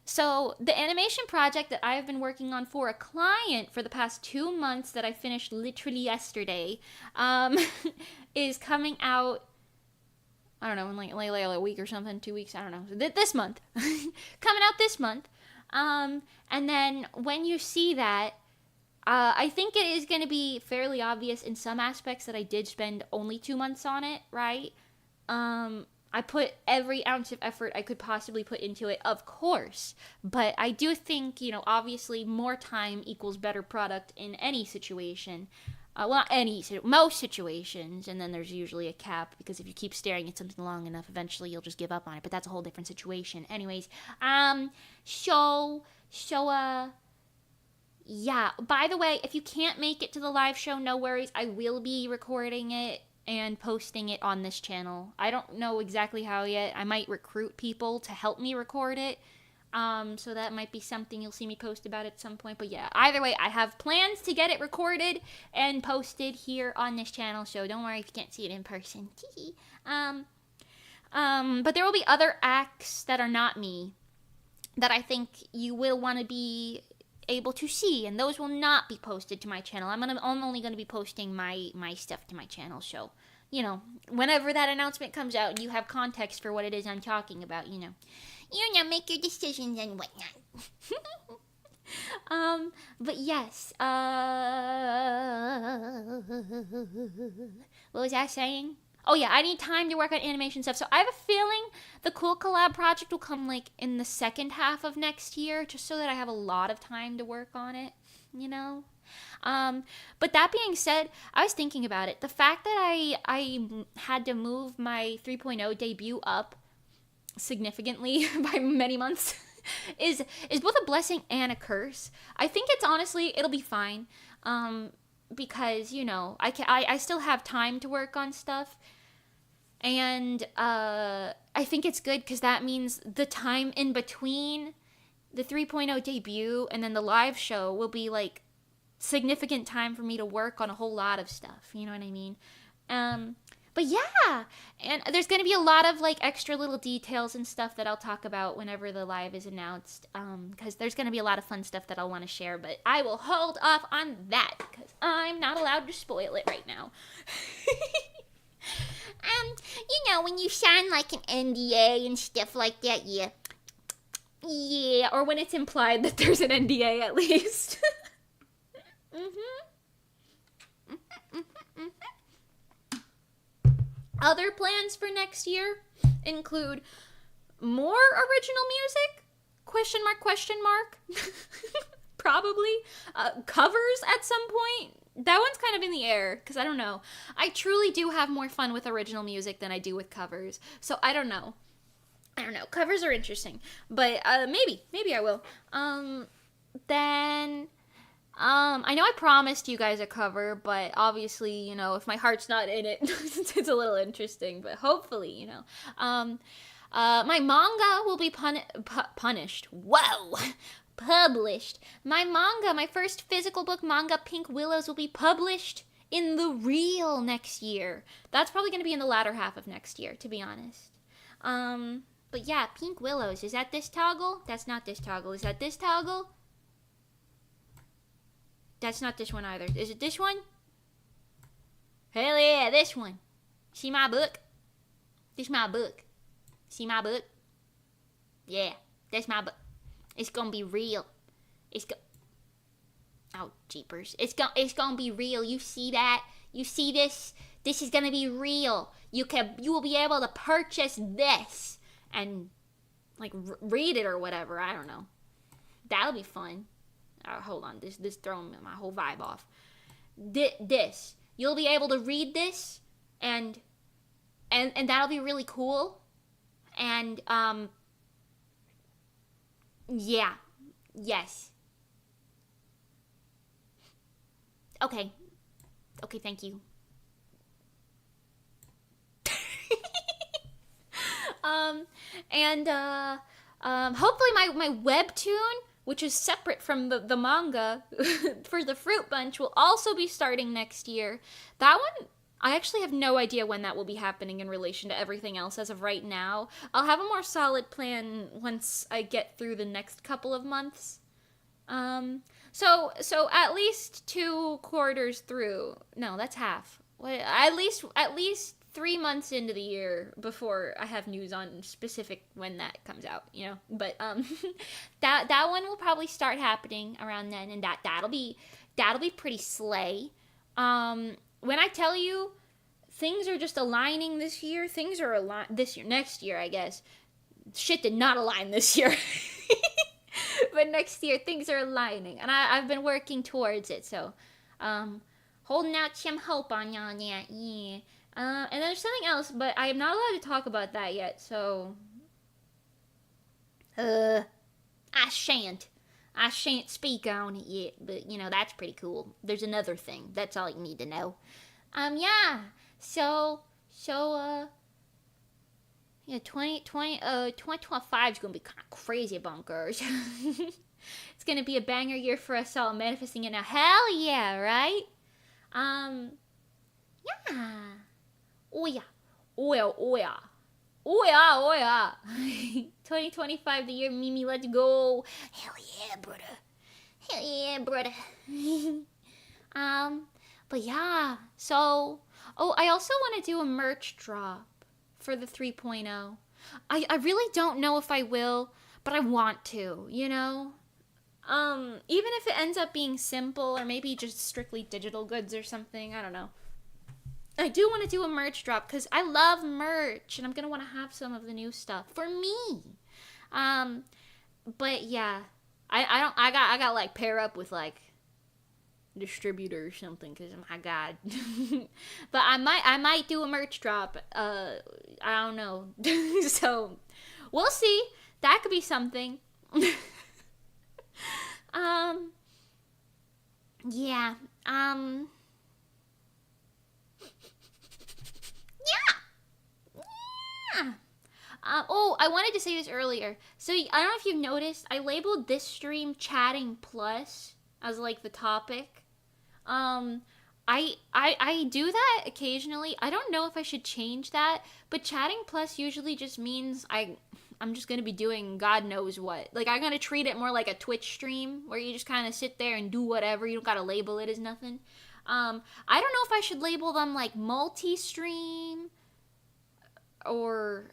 So the animation project that I've been working on for a client for the past 2 months, that I finished literally yesterday, is coming out, I don't know, in like a week or something, 2 weeks, I don't know, this month. Coming out this month. And then when you see that, I think it is going to be fairly obvious in some aspects that I did spend only 2 months on it, right? I put every ounce of effort I could possibly put into it, of course. But I do think, you know, obviously more time equals better product in any situation. Well, not any, most situations. And then there's usually a cap, because if you keep staring at something long enough, eventually you'll just give up on it. But that's a whole different situation. Anyways, yeah, by the way, if you can't make it to the live show, no worries. I will be recording it and posting it on this channel. I don't know exactly how yet. I might recruit people to help me record it. So that might be something you'll see me post about at some point. But yeah, either way, I have plans to get it recorded and posted here on this channel. So don't worry if you can't see it in person. But there will be other acts that are not me that I think you will want to be able to see, and those will not be posted to my channel. I'm only going to be posting my stuff to my channel. So, whenever that announcement comes out, you have context for what it is I'm talking about. Make your decisions and whatnot. But yes, what was I saying? Oh yeah, I need time to work on animation stuff. So I have a feeling the Cool Collab project will come like in the second half of next year, just so that I have a lot of time to work on it, But that being said, I was thinking about it. The fact that I had to move my 3.0 debut up significantly by many months is both a blessing and a curse. I think it'll be fine. Because I still have time to work on stuff, and I think it's good because that means the time in between the 3.0 debut and then the live show will be like significant time for me to work on a whole lot of stuff. You know what I mean? But yeah, and there's going to be a lot of like extra little details and stuff that I'll talk about whenever the live is announced, because there's going to be a lot of fun stuff that I'll want to share, but I will hold off on that because I'm not allowed to spoil it right now. When you sign like an NDA and stuff like that, yeah, or when it's implied that there's an NDA at least. Other plans for next year include more original music? Question mark. Probably. Covers at some point? That one's kind of in the air, because I don't know. I truly do have more fun with original music than I do with covers. So I don't know. Covers are interesting. But maybe I will. Then I know I promised you guys a cover, but obviously, if my heart's not in it, it's a little interesting, but hopefully, my manga will be punished. Whoa! Published. My first physical book manga, Pink Willows, will be published in the real next year. That's probably going to be in the latter half of next year, to be honest. But yeah, Pink Willows. Is that this toggle? That's not this toggle. Is that this toggle? That's not this one either. Is it this one? Hell yeah, this one. See my book? This my book. See my book? Yeah, that's my book. It's gonna be real. Oh, jeepers. It's gonna be real. You see that? You see this? This is gonna be real. You will be able to purchase this and like read it or whatever. I don't know. That'll be fun. Hold on, this throwing my whole vibe off. This, you'll be able to read this, and that'll be really cool. And yeah, yes. Okay, thank you. Hopefully my webtoon, which is separate from the manga for the Fruit Bunch, will also be starting next year. That one, I actually have no idea when that will be happening in relation to everything else as of right now. I'll have a more solid plan once I get through the next couple of months. So at least 2 quarters through. No, that's half. At least 3 months into the year before I have news on specific when that comes out, But that one will probably start happening around then, and that'll be pretty slay. When I tell you things are just aligning this year, things are next year, I guess. Shit did not align this year. But next year things are aligning, and I've been working towards it, so holding out some hope on y'all, yeah. And then there's something else, but I am not allowed to talk about that yet, so I shan't speak on it yet, but that's pretty cool. There's another thing. That's all you need to know. Yeah. So, yeah, 2025 is gonna be kind of crazy bonkers. It's gonna be a banger year for us all, manifesting it now. Hell yeah, right? Um, yeah. Oh yeah. Oh yeah, oh yeah. Oh yeah, oh yeah. 2025, the year Mimi, let's go. Hell yeah, brother. Hell yeah, brother. um, but yeah, so, oh, I also want to do a merch drop for the 3.0. I really don't know if I will, but I want to, you know? Even if it ends up being simple or maybe just strictly digital goods or something, I don't know. I do want to do a merch drop because I love merch and I'm gonna want to have some of the new stuff for me. Um, but yeah, I got like pair up with like distributor or something because my god. But I might do a merch drop. I don't know. So we'll see. That could be something. um, yeah. Yeah. Oh, I wanted to say this earlier. So I don't know if you've noticed, I labeled this stream Chatting Plus as like the topic. Um, I do that occasionally. I don't know if I should change that, but Chatting Plus usually just means I'm just gonna be doing God knows what. Like I'm gonna treat it more like a Twitch stream where you just kind of sit there and do whatever. You don't gotta label it as nothing. I don't know if I should label them like multi-stream or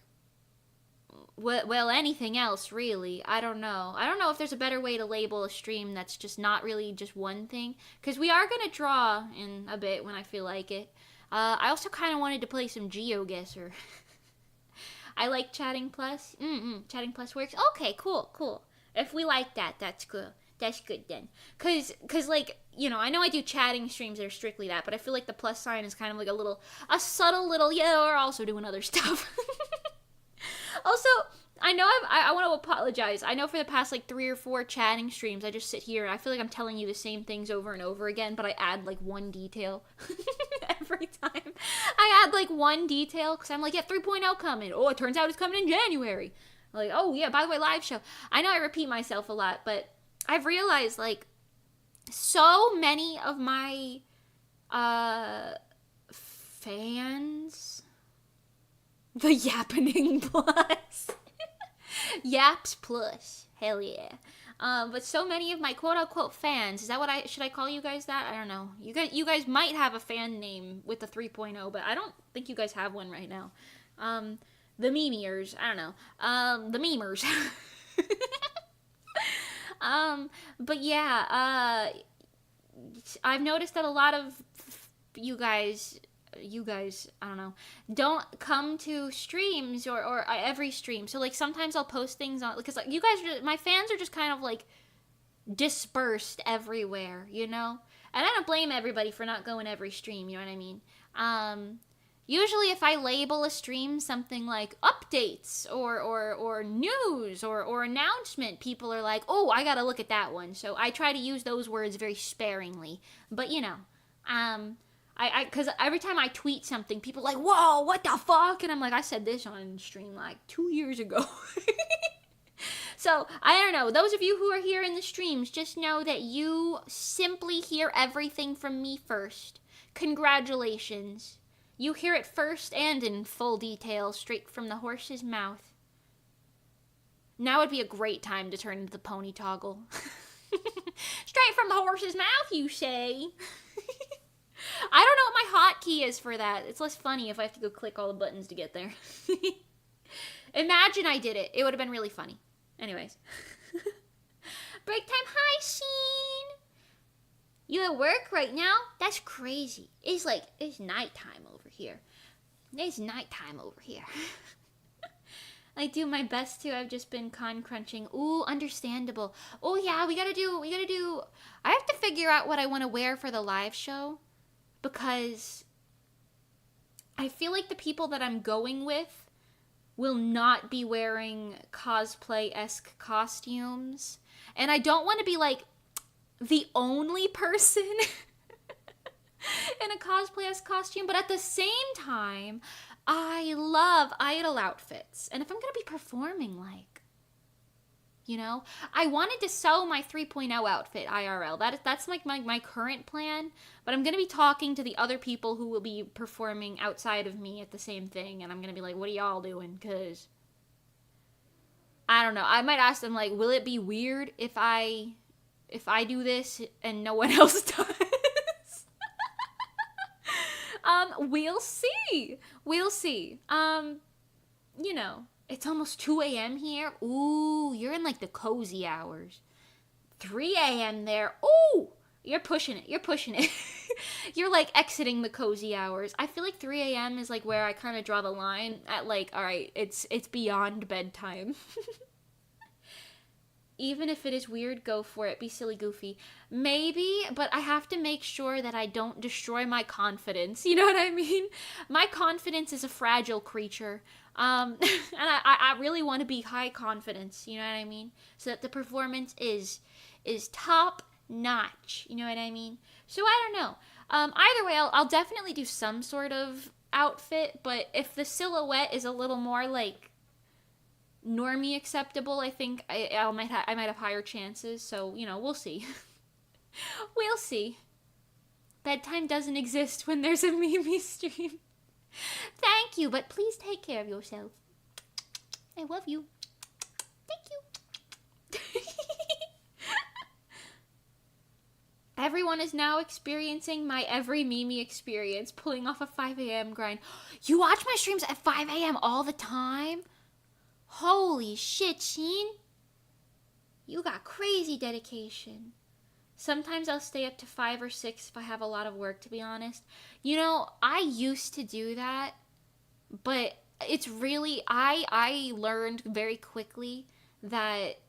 well, anything else really. I don't know. I don't know if there's a better way to label a stream that's just not really just one thing, because we are gonna draw in a bit when I feel like it. I also kind of wanted to play some GeoGuessr. I like Chatting Plus. Chatting Plus works. Okay, cool. If we like that, that's cool. That's good then. Cause like, you know, I know I do chatting streams that are strictly that, but I feel like the plus sign is kind of like a subtle little, yeah, we're also doing other stuff. Also, I know I want to apologize. I know for the past like 3 or 4 chatting streams, I just sit here and I feel like I'm telling you the same things over and over again, but I add like one detail every time. I add like one detail because I'm like, yeah, 3.0 coming. Oh, it turns out it's coming in January. Like, oh yeah, by the way, live show. I know I repeat myself a lot, but I've realized like so many of my fans, the Yappening Plus. Yaps Plus. Hell yeah. But so many of my quote unquote fans, is that what should I call you guys that? I don't know. You guys might have a fan name with the 3.0, but I don't think you guys have one right now. The memers, I don't know. The memers. But yeah, I've noticed that a lot of you guys, I don't know, don't come to streams or every stream. So like sometimes I'll post things on, because like you guys, my fans are just kind of like dispersed everywhere, you know. And I don't blame everybody for not going every stream. You know what I mean? Usually if I label a stream something like updates or news or announcement, people are like, oh, I gotta look at that one. So I try to use those words very sparingly. But you know, because every time I tweet something, people are like, whoa, what the fuck? And I'm like, I said this on stream like 2 years ago. So, I don't know. Those of you who are here in the streams, just know that you simply hear everything from me first. Congratulations. You hear it first and in full detail, straight from the horse's mouth. Now would be a great time to turn into the pony toggle. Straight from the horse's mouth, you say? I don't know what my hotkey is for that. It's less funny if I have to go click all the buttons to get there. Imagine I did it. It would have been really funny. Anyways. Break time. Hi, Sheen. You at work right now? That's crazy. It's nighttime over here. It's nighttime over here. I do my best to. I've just been con crunching. Ooh, understandable. Oh yeah, we gotta do. I have to figure out what I want to wear for the live show, because I feel like the people that I'm going with will not be wearing cosplay-esque costumes. And I don't want to be like the only person in a cosplay costume, but at the same time, I love idol outfits. And if I'm going to be performing, like, you know, I wanted to sew my 3.0 outfit IRL. That's like my current plan, but I'm going to be talking to the other people who will be performing outside of me at the same thing, and I'm going to be like, what are y'all doing? Because I don't know. I might ask them, like, will it be weird if I do this and no one else does? We'll see. We'll see. You know, it's almost 2 a.m. here. Ooh, you're in like the cozy hours. 3 a.m. there. Ooh, you're pushing it. You're pushing it. You're like exiting the cozy hours. I feel like 3 a.m. is like where I kind of draw the line at, like, all right, it's beyond bedtime. Even if it is weird, go for it. Be silly, goofy. Maybe, but I have to make sure that I don't destroy my confidence. You know what I mean? My confidence is a fragile creature. And I really want to be high confidence. You know what I mean? So that the performance is top notch. You know what I mean? So I don't know. Either way, I'll definitely do some sort of outfit. But if the silhouette is a little more like normie acceptable, I think I might have higher chances. So, you know, we'll see. We'll see. Bedtime doesn't exist when there's a Mimi stream. Thank you, but please take care of yourself. I love you. Thank you. Everyone is now experiencing my every Mimi experience, pulling off a 5 a.m. grind. You watch my streams at 5 a.m. all the time? Holy shit, Sheen. You got crazy dedication. Sometimes I'll stay up to 5 or 6 if I have a lot of work, to be honest. You know, I used to do that, but it's really, I learned very quickly that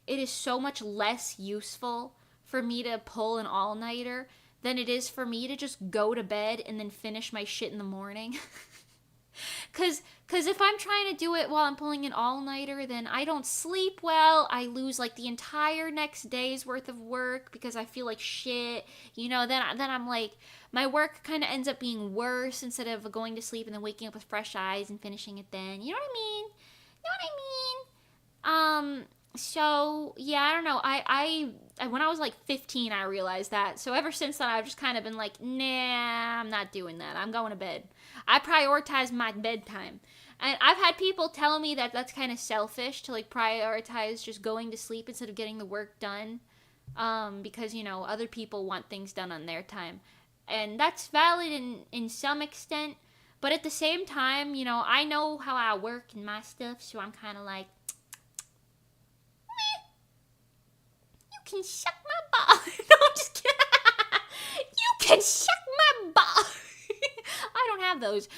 it is so much less useful for me to pull an all-nighter than it is for me to just go to bed and then finish my shit in the morning. Cause if I'm trying to do it while I'm pulling an all-nighter, then I don't sleep well. I lose like the entire next day's worth of work because I feel like shit. You know, then I'm like, my work kind of ends up being worse instead of going to sleep and then waking up with fresh eyes and finishing it then. You know what I mean? You know what I mean? So yeah, I don't know. I when I was like 15, I realized that. So ever since then, I've just kind of been like, nah, I'm not doing that. I'm going to bed. I prioritize my bedtime. And I've had people tell me that that's kind of selfish to like prioritize just going to sleep instead of getting the work done. Because, you know, other people want things done on their time. And that's valid in some extent. But at the same time, you know, I know how I work and my stuff. So I'm kind of like, you can suck my ball. No, I'm just kidding. You can suck my ball. I don't have those.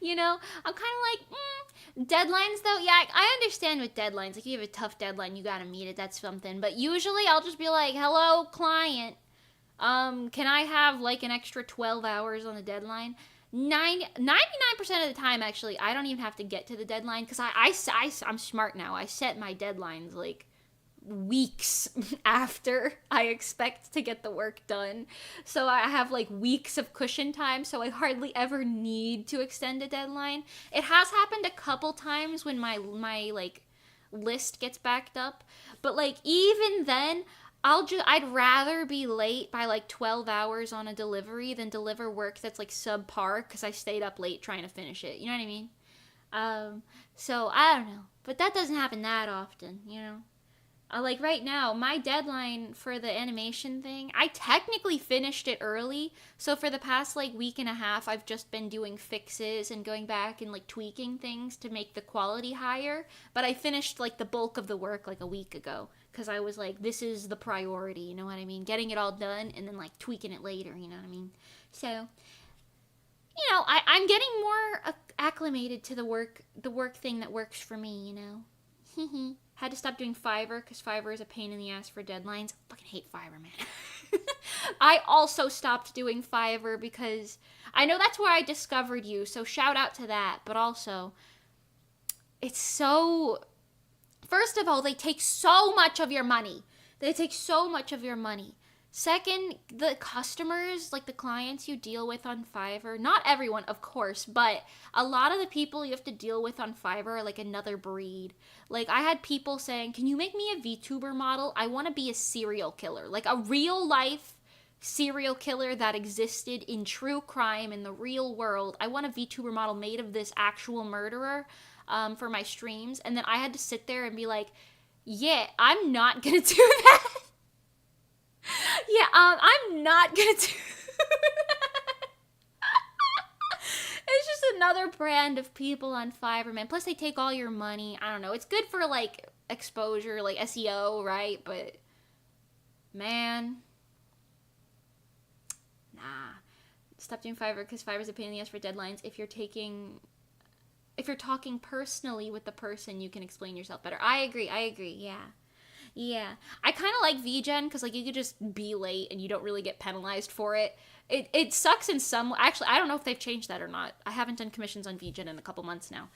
You know, I'm kind of like, deadlines though. Yeah, I understand with deadlines. Like, you have a tough deadline, you gotta meet it. That's something. But usually I'll just be like, hello, client. Can I have like an extra 12 hours on the deadline? 99% of the time, actually, I don't even have to get to the deadline because I'm smart now. I set my deadlines like weeks after I expect to get the work done. So I have like weeks of cushion time, so I hardly ever need to extend a deadline. It has happened a couple times when my like list gets backed up, but like even then, I'd rather be late by like 12 hours on a delivery than deliver work that's like subpar because I stayed up late trying to finish it. You know what I mean? So I don't know, but that doesn't happen that often, you know? Like right now, my deadline for the animation thing, I technically finished it early. So for the past like week and a half, I've just been doing fixes and going back and like tweaking things to make the quality higher. But I finished like the bulk of the work like a week ago because I was like, this is the priority, you know what I mean? Getting it all done and then like tweaking it later, you know what I mean? So, you know, I'm getting more acclimated to the work thing that works for me, you know? Had to stop doing Fiverr because Fiverr is a pain in the ass for deadlines. I fucking hate Fiverr, man. I also stopped doing Fiverr because I know that's where I discovered you, so shout out to that. But also, it's so... First of all, they take so much of your money. Second, the customers, like the clients you deal with on Fiverr, not everyone, of course, but a lot of the people you have to deal with on Fiverr are like another breed. Like, I had people saying, can you make me a VTuber model? I want to be a serial killer. Like, a real life serial killer that existed in true crime in the real world. I want a VTuber model made of this actual murderer for my streams. And then I had to sit there and be like, yeah, I'm not going to do that. Yeah, I'm not gonna do It's just another brand of people on Fiverr, man. Plus, they take all your money. I don't know. It's good for, like, exposure, like SEO, right? But, man. Nah. Stop doing Fiverr because Fiverr's a pain in the ass for deadlines. If you're talking personally with the person, you can explain yourself better. I agree, yeah. Yeah. I kind of like VGen because, like, you could just be late and you don't really get penalized for it. It sucks in some... Actually, I don't know if they've changed that or not. I haven't done commissions on VGen in a couple months now.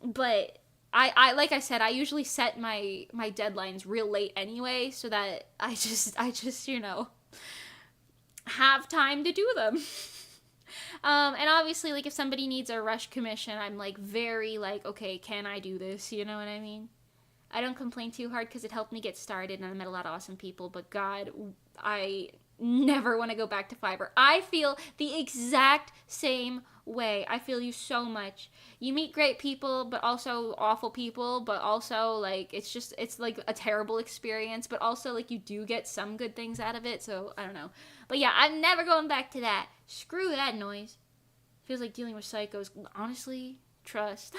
But I like I said, I usually set my deadlines real late anyway so that I just, you know, have time to do them. And obviously, like, if somebody needs a rush commission, I'm, like, very, like, okay, can I do this? You know what I mean? I don't complain too hard because it helped me get started and I met a lot of awesome people, but God, I never want to go back to Fiverr. I feel the exact same way. I feel you so much. You meet great people, but also awful people, but also, like, it's like a terrible experience, but also, like, you do get some good things out of it, so I don't know. But yeah, I'm never going back to that. Screw that noise. Feels like dealing with psychos. Honestly, trust.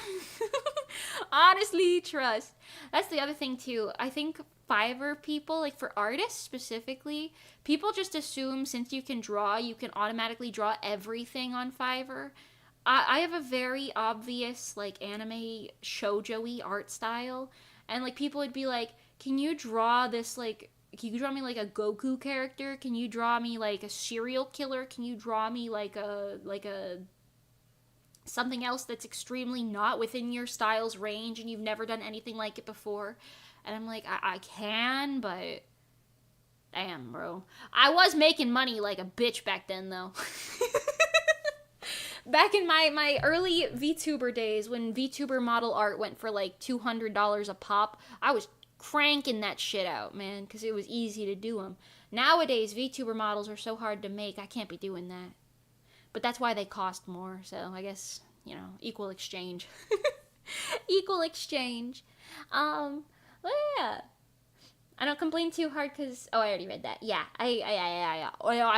Honestly, trust. That's the other thing too. I think Fiverr people, like for artists specifically, people just assume since you can draw, you can automatically draw everything on Fiverr. I have a very obvious like anime shoujo-y art style, and like people would be like, "Can you draw this like? Can you draw me like a Goku character? Can you draw me like a serial killer? Can you draw me like a something else that's extremely not within your style's range and you've never done anything like it before?" And I'm like, I can, but damn, bro. I was making money like a bitch back then, though. Back in my early VTuber days, when VTuber model art went for like $200 a pop, I was cranking that shit out, man, because it was easy to do them. Nowadays, VTuber models are so hard to make, I can't be doing that. But that's why they cost more, so I guess, you know, equal exchange. Equal exchange. Well, yeah. I don't complain too hard because... Oh, I already read that. Yeah. Yeah. Oh, yeah.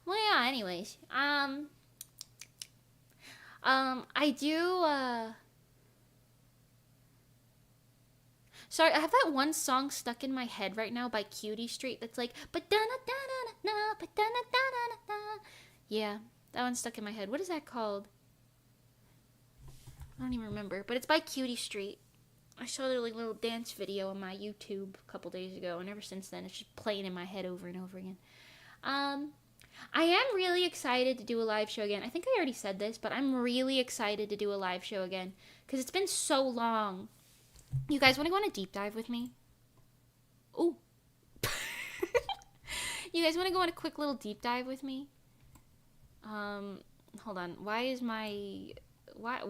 Well, yeah, anyways. I do, Sorry, I have that one song stuck in my head right now by Cutie Street that's like... Yeah, that one's stuck in my head. What is that called? I don't even remember, but it's by Cutie Street. I saw their like little dance video on my YouTube a couple days ago, and ever since then, it's just playing in my head over and over again. I am really excited to do a live show again. I think I already said this, but I'm really excited to do a live show again because it's been so long. You guys want to go on a deep dive with me? Ooh. You guys want to go on a quick little deep dive with me? Hold on. Why is my... Why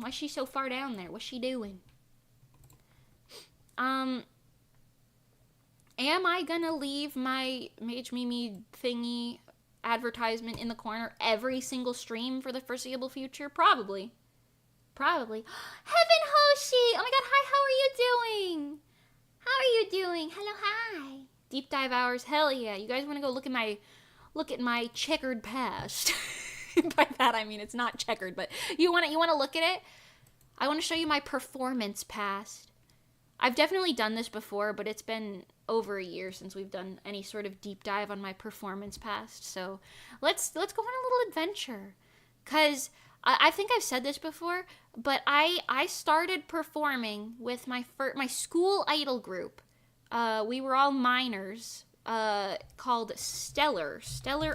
is she so far down there? What's she doing? Am I gonna leave my Mage Mimi thingy advertisement in the corner every single stream for the foreseeable future? Probably. Heaven Hoshi! Oh my god, hi, how are you doing? How are you doing? Hello, hi. Deep dive hours, hell yeah. You guys wanna go look at my checkered past? By that I mean it's not checkered, but you wanna look at it? I wanna show you my performance past. I've definitely done this before, but it's been over a year since we've done any sort of deep dive on my performance past. So let's go on a little adventure. 'Cause I think I've said this before, but I started performing with my school idol group. We were all minors, called Stellar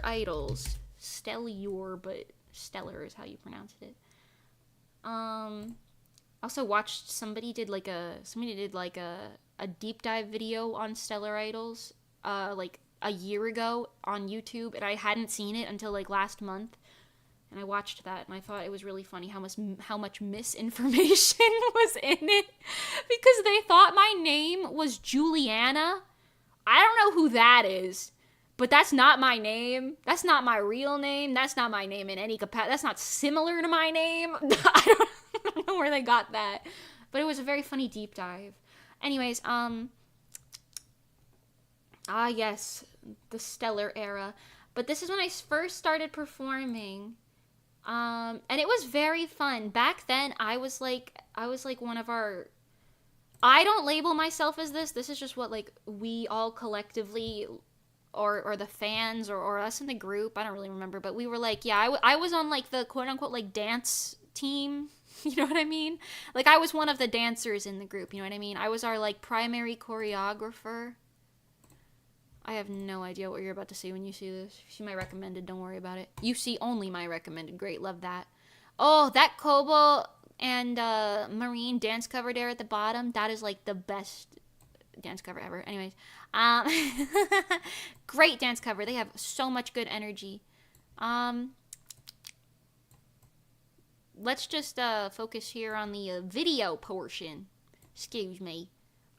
Idols. Stellar, but Stellar is how you pronounce it. Also watched somebody did like a deep dive video on Stellar Idols like a year ago on YouTube, and I hadn't seen it until like last month. And I watched that, and I thought it was really funny how much misinformation was in it, because they thought my name was Juliana. I don't know who that is, but that's not my name. That's not my real name. That's not my name in any capacity. That's not similar to my name. I don't know where they got that, but it was a very funny deep dive. Anyways, yes, the Stellar era. But this is when I first started performing. And it was very fun. Back then, I was like one of our. I don't label myself as this. This is just what like we all collectively, or the fans, or us in the group. I don't really remember, but we were like, yeah, I was on like the quote unquote like dance team. You know what I mean? Like I was one of the dancers in the group. You know what I mean? I was our like primary choreographer. I have no idea what you're about to see when you see this. If you see my recommended, don't worry about it. You see only my recommended. Great, love that. Oh, that Kobo and Marine dance cover there at the bottom, that is like the best dance cover ever. Anyways, great dance cover. They have so much good energy. Let's just focus here on the video portion. Excuse me.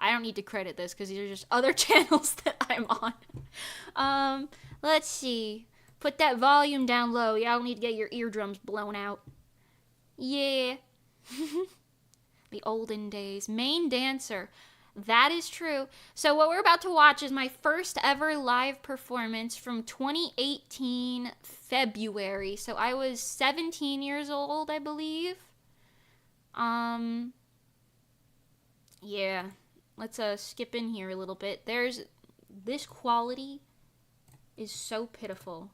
I don't need to credit this because these are just other channels that I'm on. Let's see. Put that volume down low. Y'all need to get your eardrums blown out. Yeah. The olden days. Main dancer. That is true. So what we're about to watch is my first ever live performance from 2018 February. So I was 17 years old, I believe. Yeah. Let's skip in here a little bit. This quality is so pitiful.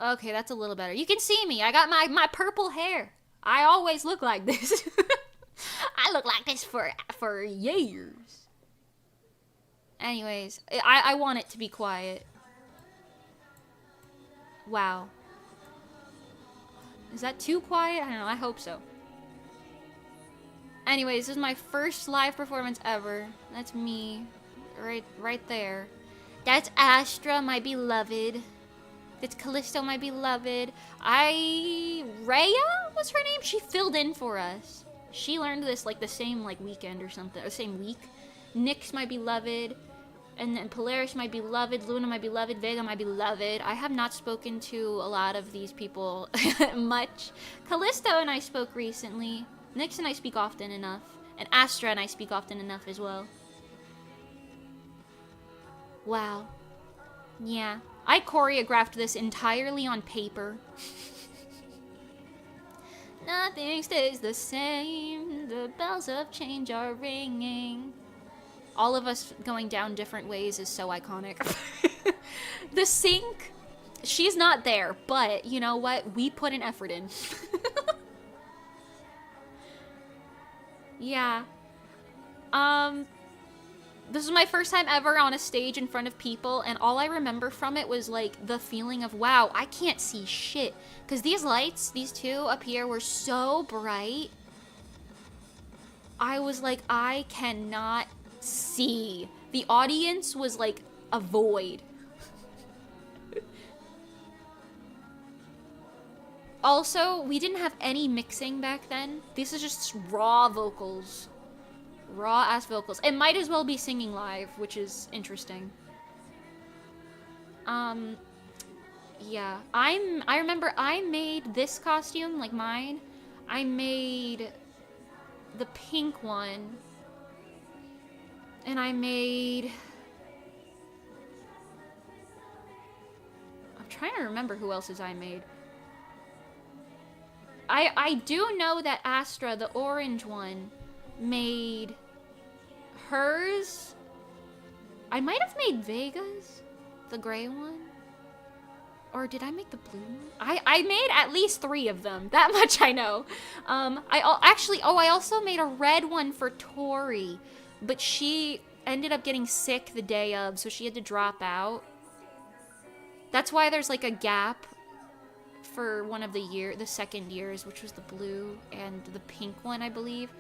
Okay, that's a little better. You can see me. I got my purple hair. I always look like this. I look like this for years. Anyways, I want it to be quiet. Wow. Is that too quiet? I don't know. I hope so. Anyways, this is my first live performance ever. That's me. Right there. That's Astra, my beloved. That's Callisto, my beloved. Rhea was her name? She filled in for us. She learned this like the same like weekend or something. Or same week. Nyx, my beloved. And then Polaris, my beloved. Luna, my beloved. Vega, my beloved. I have not spoken to a lot of these people much. Callisto and I spoke recently. Nyx and I speak often enough. And Astra and I speak often enough as well. Wow. Yeah. I choreographed this entirely on paper. Nothing stays the same. The bells of change are ringing. All of us going down different ways is so iconic. The sink, she's not there, but you know what? We put an effort in. Yeah. This was my first time ever on a stage in front of people, and all I remember from it was like the feeling of, wow, I can't see shit. Because these lights, these two up here, were so bright. I was like, I cannot see. The audience was like a void. Also, we didn't have any mixing back then. This is just raw vocals. Raw ass vocals. It might as well be singing live, which is interesting. Yeah. I remember I made this costume, like mine. I made the pink one. And I made... I'm trying to remember who else's I made. I do know that Astra, the orange one, made hers. I might have made Vega's, the gray one. Or did I make the blue one? I made at least 3 of them. That much I know. I also made a red one for Tori. But she ended up getting sick the day of, so she had to drop out. That's why there's like a gap for one of the second years, which was the blue and the pink one, I believe.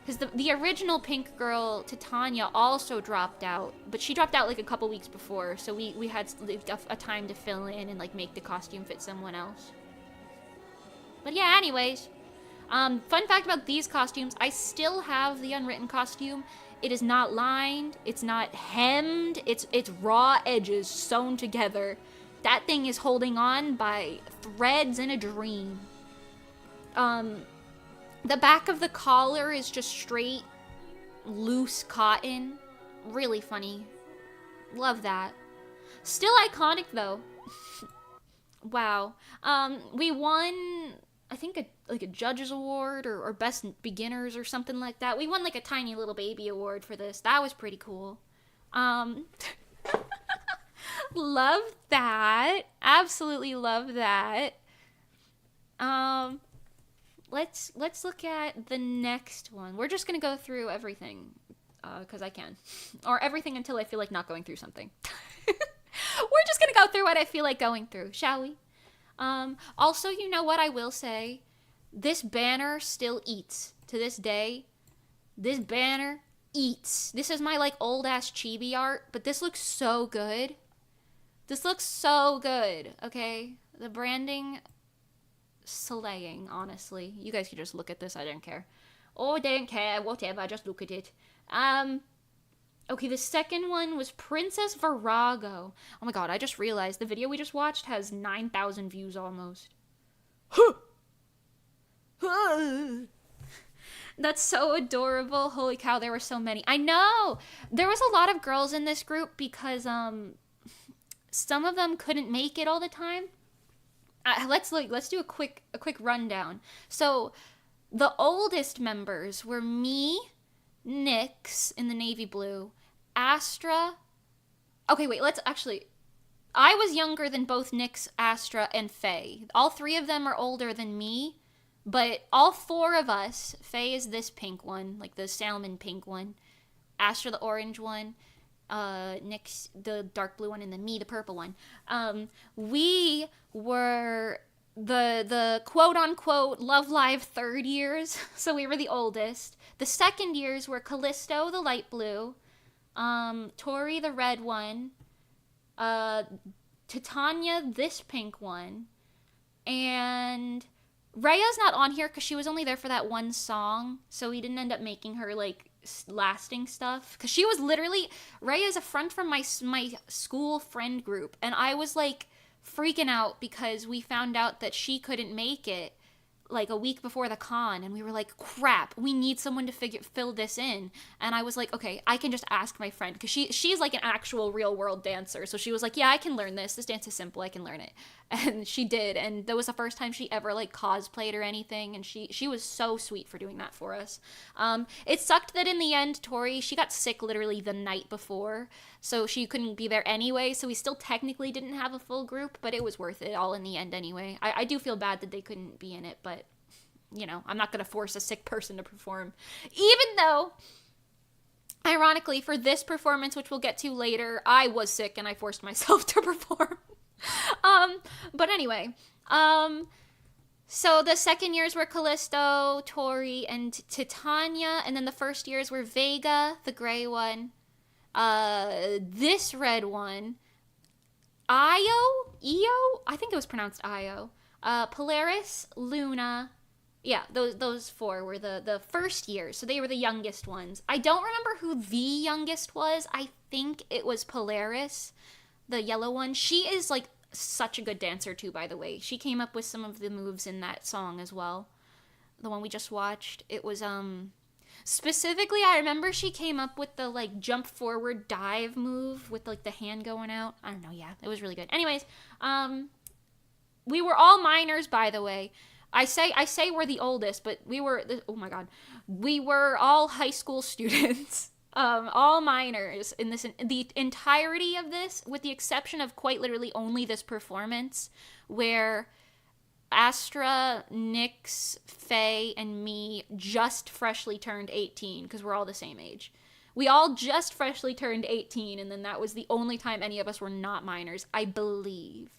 Because the original pink girl, Titania, also dropped out. But she dropped out like a couple weeks before. So we had a time to fill in and like make the costume fit someone else. But yeah, anyways. Fun fact about these costumes. I still have the unwritten costume. It is not lined. It's not hemmed. It's raw edges sewn together. That thing is holding on by threads in a dream. The back of the collar is just straight, loose cotton. Really funny. Love that. Still iconic, though. Wow. We won, I think, a judge's award or best beginners or something like that. We won, like, a tiny little baby award for this. That was pretty cool. Love that. Absolutely love that. Let's look at the next one. We're just gonna go through everything, because I can. Or everything until I feel like not going through something. We're just gonna go through what I feel like going through, shall we? Also, you know what I will say? This banner still eats. To this day, this banner eats. This is my, like, old-ass chibi art, but this looks so good. This looks so good, okay? The branding... slaying, honestly. You guys can just look at this. I don't care. Oh, I don't care. Whatever. Just look at it. Okay, the second one was Princess Virago. Oh my god, I just realized the video we just watched has 9,000 views almost. That's so adorable. Holy cow, there were so many. I know! There was a lot of girls in this group because, some of them couldn't make it all the time. Let's do a quick rundown. So, the oldest members were me, Nyx in the navy blue, Astra. Okay, wait, I was younger than both Nyx, Astra, and Faye. All three of them are older than me, but all four of us, Faye is this pink one, like the salmon pink one, Astra the orange one, Nyx the dark blue one, and then me the purple one. We were the quote-unquote Love Live third years, so we were the oldest. The second years were Callisto the light blue, Tori the red one, Titania this pink one, and Rhea's not on here because she was only there for that one song, so we didn't end up making her, like, lasting stuff. Because she was literally... Rhea is a friend from my school friend group, and I was, like, freaking out because we found out that she couldn't make it, like, a week before the con, and we were like, crap, we need someone to fill this in. And I was like, okay, I can just ask my friend, because she's like an actual real world dancer, so she was like, yeah, I can learn this dance is simple, I can learn it. And she did, and that was the first time she ever, like, cosplayed or anything, and she was so sweet for doing that for us. It sucked that in the end, Tori, she got sick literally the night before, so she couldn't be there anyway, so we still technically didn't have a full group, but it was worth it all in the end anyway. I do feel bad that they couldn't be in it, but, you know, I'm not gonna force a sick person to perform. Even though, ironically, for this performance, which we'll get to later, I was sick and I forced myself to perform. But anyway, so the second years were Callisto, Tori, and Titania, and then the first years were Vega, the gray one, this red one, Io, I think it was pronounced Io, Polaris, Luna. Yeah, those four were the first years, so they were the youngest ones. I don't remember who the youngest was. I think it was Polaris, the yellow one. She is, like, such a good dancer, too, by the way. She came up with some of the moves in that song as well. The one we just watched. It was, specifically, I remember she came up with the, like, jump forward dive move with, like, the hand going out. I don't know, yeah, it was really good. Anyways, we were all minors, by the way. I say we're the oldest, but we were all high school students, all minors in the entirety of this, with the exception of quite literally only this performance, where Astra, Nyx, Faye, and me just freshly turned 18, because we're all the same age. We all just freshly turned 18, and then that was the only time any of us were not minors, I believe.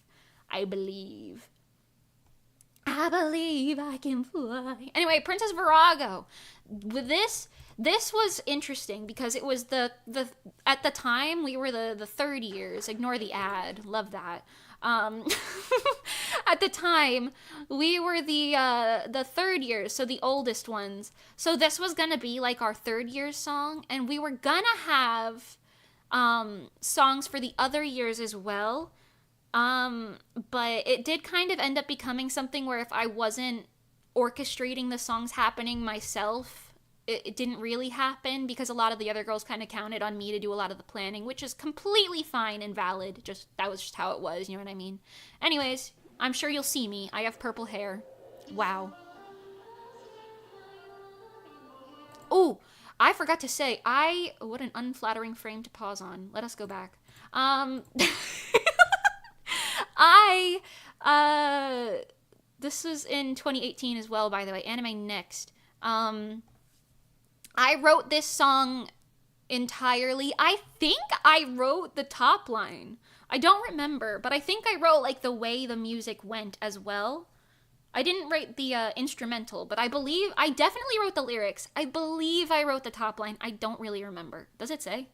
I believe I can fly. Anyway, Princess Virago. With this was interesting because it was the at the time we were the third years. Ignore the ad. Love that. Um, at the time we were the third years, so the oldest ones. So this was gonna be like our third year's song, and we were gonna have songs for the other years as well. But it did kind of end up becoming something where if I wasn't orchestrating the songs happening myself, it didn't really happen because a lot of the other girls kind of counted on me to do a lot of the planning, which is completely fine and valid. Just that was just how it was, you know what I mean? Anyways, I'm sure you'll see me. I have purple hair. Wow. Oh, I forgot to say, what an unflattering frame to pause on. Let us go back. I this was in 2018 as well, by the way. Anime Next. I wrote this song entirely. I think I wrote the top line. I don't remember, but I think I wrote like the way the music went as well. I didn't write the instrumental, but I definitely wrote the lyrics. I believe I wrote the top line. I don't really remember. Does it say?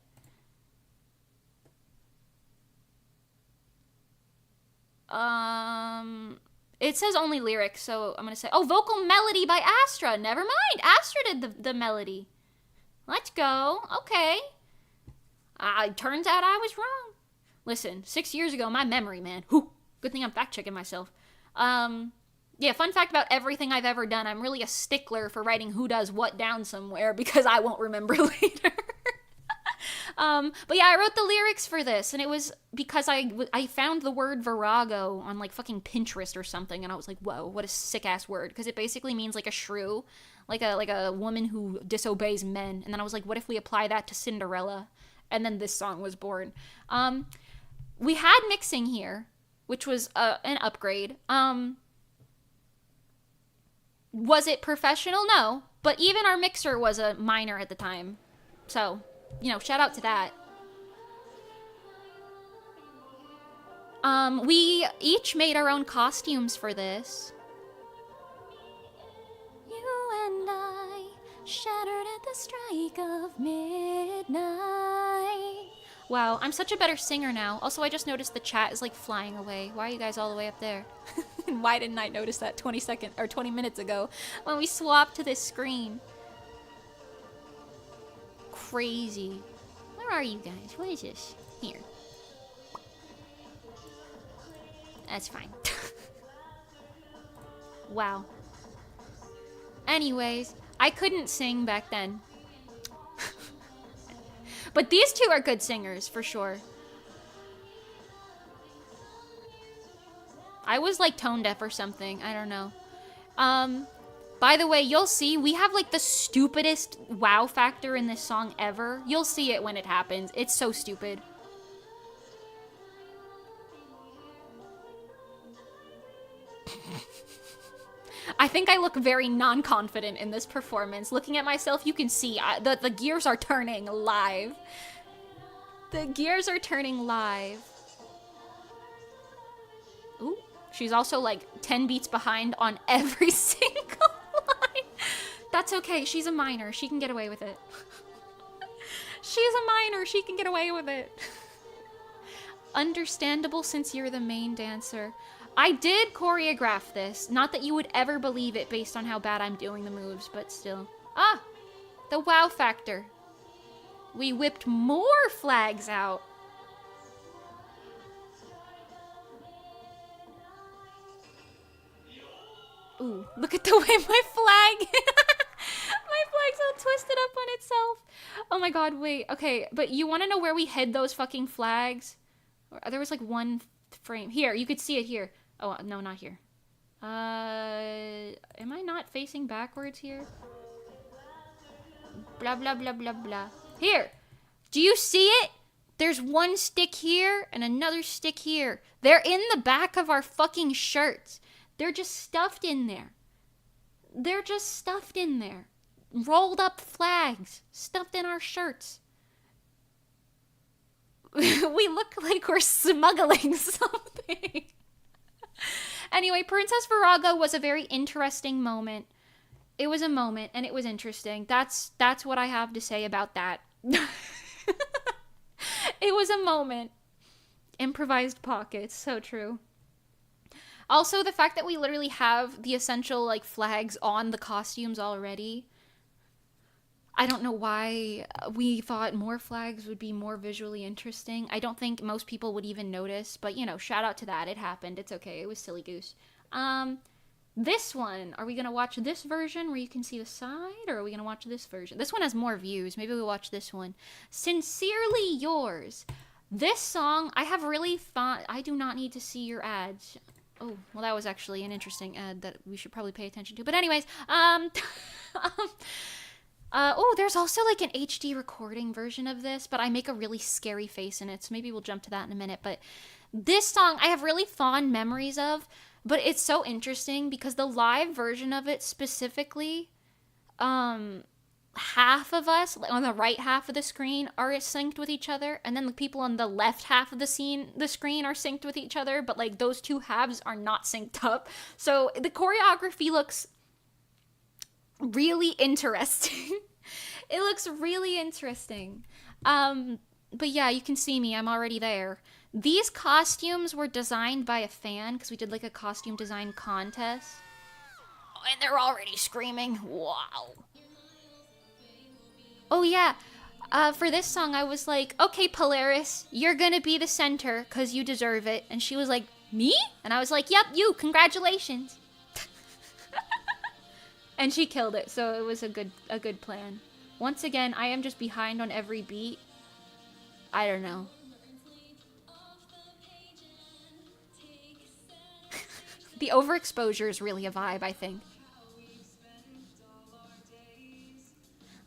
It says only lyrics, so I'm gonna say, oh, vocal melody by Astra. Never mind. Astra did the melody. Let's go. Okay. Turns out I was wrong. Listen, 6 years ago, my memory, man. Whew. Good thing I'm fact checking myself. Yeah, fun fact about everything I've ever done. I'm really a stickler for writing who does what down somewhere because I won't remember later. But yeah, I wrote the lyrics for this, and it was because I found the word virago on like fucking Pinterest or something, and I was like, whoa, what a sick ass word, because it basically means like a shrew, like a woman who disobeys men. And then I was like, what if we apply that to Cinderella? And then this song was born. We had mixing here, which was an upgrade. Was it professional? No, but even our mixer was a minor at the time, so. You know, shout out to that. We each made our own costumes for this. You and I shattered at the strike of midnight. Wow, I'm such a better singer now. Also, I just noticed the chat is like flying away. Why are you guys all the way up there? And why didn't I notice that 20 minutes ago when we swapped to this screen? Crazy. Where are you guys? What is this? Here. That's fine. Wow. Anyways, I couldn't sing back then. But these two are good singers, for sure. I was like tone deaf or something. I don't know. By the way, you'll see, we have like the stupidest wow factor in this song ever. You'll see it when it happens. It's so stupid. I think I look very non-confident in this performance. Looking at myself, you can see the gears are turning live. The gears are turning live. Ooh, she's also like 10 beats behind on every single line. That's okay, she's a minor. She can get away with it. She's a minor. She can get away with it. Understandable since you're the main dancer. I did choreograph this. Not that you would ever believe it based on how bad I'm doing the moves, but still. Ah! The wow factor. We whipped more flags out. Ooh, look at the way my flag... My flag's all twisted up on itself. Oh my god, wait. Okay, but you want to know where we hid those fucking flags? There was like one frame. Here, you could see it here. Oh, no, not here. Am I not facing backwards here? Blah, blah, blah, blah, blah. Here! Do you see it? There's one stick here and another stick here. They're in the back of our fucking shirts. They're just stuffed in there. They're just stuffed in there. Rolled up flags. Stuffed in our shirts. We look like we're smuggling something. Anyway, Princess Virago was a very interesting moment. It was a moment, and it was interesting. That's what I have to say about that. It was a moment. Improvised pockets, so true. Also, the fact that we literally have the essential, like, flags on the costumes already. I don't know why we thought more flags would be more visually interesting. I don't think most people would even notice, but, you know, shout out to that. It happened. It's okay. It was silly goose. This one, are we going to watch this version where you can see the side, or are we going to watch this version? This one has more views. Maybe we'll watch this one. Sincerely Yours. This song, I have really thought, I do not need to see your ads. Oh, well, that was actually an interesting ad that we should probably pay attention to. But anyways, oh, there's also like an HD recording version of this, but I make a really scary face in it, so maybe we'll jump to that in a minute. But this song I have really fond memories of, but it's so interesting because the live version of it specifically, half of us on the right half of the screen are synced with each other, and then the people on the left half of the screen are synced with each other, but like those two halves are not synced up. So the choreography looks really interesting. It looks really interesting. But yeah, you can see me. I'm already there. These costumes were designed by a fan because we did like a costume design contest. Oh, and they're already screaming. Wow. Oh yeah. For this song, I was like, okay, Polaris, you're gonna be the center because you deserve it. And she was like, me? And I was like, yep, you. Congratulations. And she killed it, so it was a good plan. Once again, I am just behind on every beat. I don't know. The overexposure is really a vibe, I think.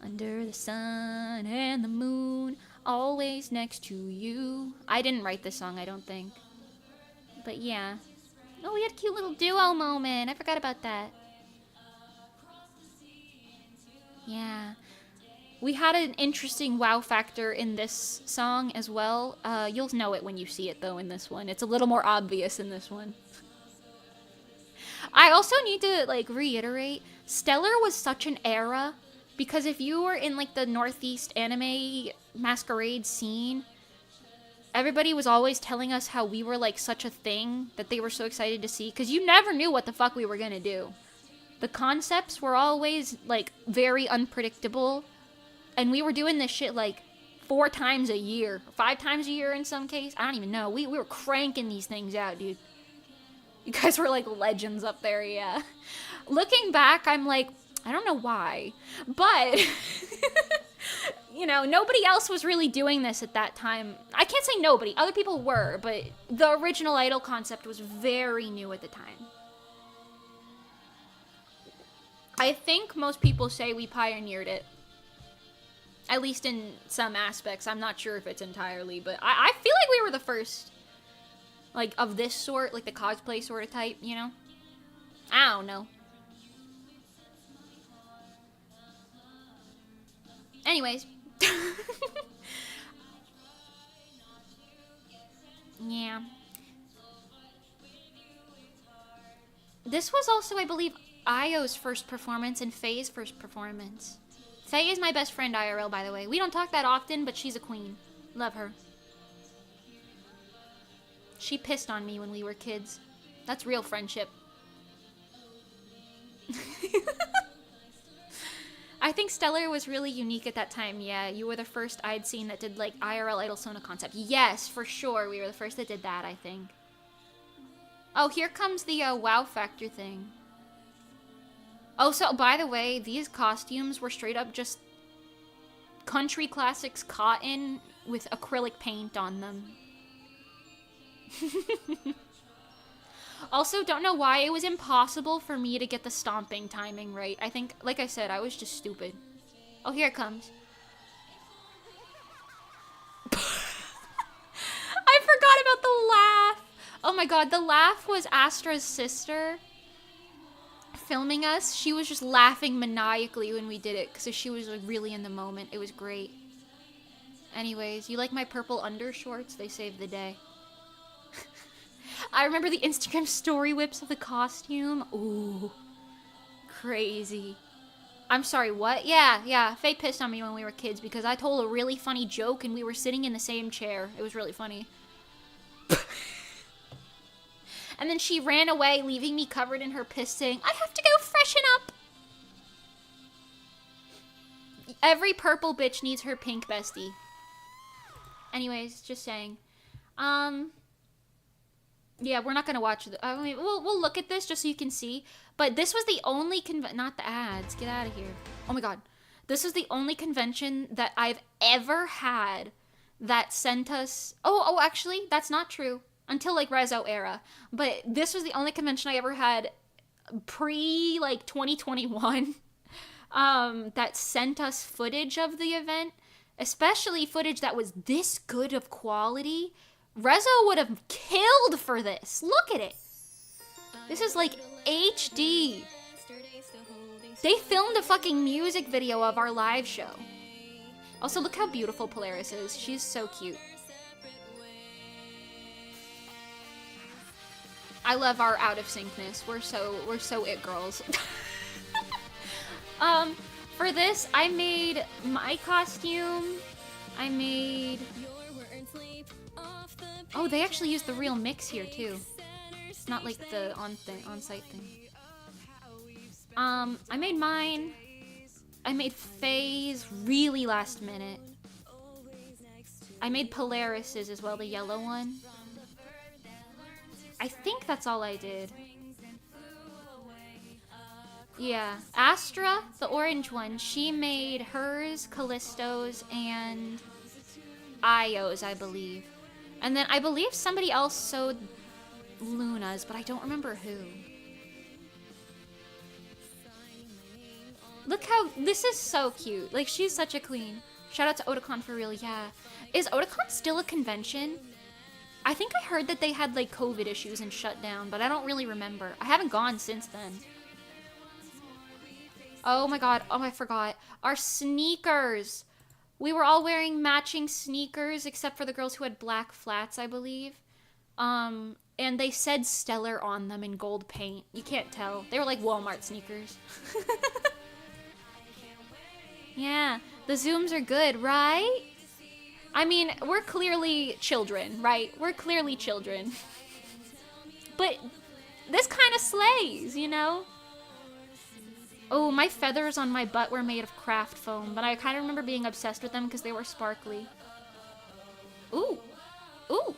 Under the sun and the moon, always next to you. I didn't write this song, I don't think. But yeah. Oh, we had a cute little duo moment. I forgot about that. Yeah. We had an interesting wow factor in this song as well. You'll know it when you see it, though, in this one. It's a little more obvious in this one. I also need to, like, reiterate, Stellar was such an era, because if you were in, like, the Northeast anime masquerade scene, everybody was always telling us how we were, like, such a thing that they were so excited to see, because you never knew what the fuck we were gonna do. The concepts were always, like, very unpredictable, and we were doing this shit, like, 4 times a year, 5 times a year in some case. I don't even know. We were cranking these things out, dude. You guys were, like, legends up there, yeah. Looking back, I'm like, I don't know why, but, you know, nobody else was really doing this at that time. I can't say nobody. Other people were, but the original idol concept was very new at the time. I think most people say we pioneered it. At least in some aspects. I'm not sure if it's entirely, but I feel like we were the first, like, of this sort, like the cosplay sort of type, you know? I don't know. Anyways. Yeah. This was also, I believe, Io's first performance and Faye's first performance. Faye is my best friend IRL, by the way. We don't talk that often, but she's a queen. Love her. She pissed on me when we were kids. That's real friendship. I think Stellar was really unique at that time. Yeah, you were the first I'd seen that did, like, IRL Idol Sona concept. Yes, for sure. We were the first that did that, I think. Oh, here comes the wow factor thing. Oh, so, by the way, these costumes were straight up just country classics cotton with acrylic paint on them. Also, don't know why it was impossible for me to get the stomping timing right. I think, like I said, I was just stupid. Oh, here it comes. I forgot about the laugh. Oh my god, the laugh was Astra's sister filming us. She was just laughing maniacally when we did it because she was, like, really in the moment. It was great. Anyways, you like my purple undershorts? They saved the day. I remember the Instagram story whips of the costume. Ooh. Crazy. I'm sorry, what? Yeah. Faye pissed on me when we were kids because I told a really funny joke and we were sitting in the same chair. It was really funny. And then she ran away, leaving me covered in her piss, saying, I have to go freshen up. Every purple bitch needs her pink bestie. Anyways, just saying. Yeah, we're not gonna watch the. I mean, we'll look at this just so you can see. But this was the only not the ads. Get out of here. Oh my god, this is the only convention that I've ever had that sent us. Oh, actually, that's not true. Until like Rezo era, but this was the only convention I ever had pre like 2021 that sent us footage of the event, especially footage that was this good of quality. Rezo would have killed for this. Look at it. This is like HD. They filmed a fucking music video of our live show. Also, look how beautiful Polaris is. She's so cute. I love our out of syncness. We're so it girls. For this, I made my costume. I made. Oh, they actually used the real mix here too. It's not like the on-site thing. I made mine. I made Faye's really last minute. I made Polaris's as well, the yellow one. I think that's all I did. Yeah. Astra, the orange one, she made hers, Callisto's, and Io's, I believe. And then I believe somebody else sewed Luna's, but I don't remember who. Look how, this is so cute. Like, she's such a queen. Shout out to Otakon for real, yeah. Is Otakon still a convention? I think I heard that they had, like, COVID issues and shut down, but I don't really remember. I haven't gone since then. Oh my god, oh, I forgot. Our sneakers! We were all wearing matching sneakers, except for the girls who had black flats, I believe. And they said Stellar on them in gold paint. You can't tell. They were like Walmart sneakers. Yeah, the zooms are good, right? I mean, we're clearly children, right? We're clearly children. But this kind of slays, you know? Oh, my feathers on my butt were made of craft foam, but I kind of remember being obsessed with them because they were sparkly. Ooh. Ooh.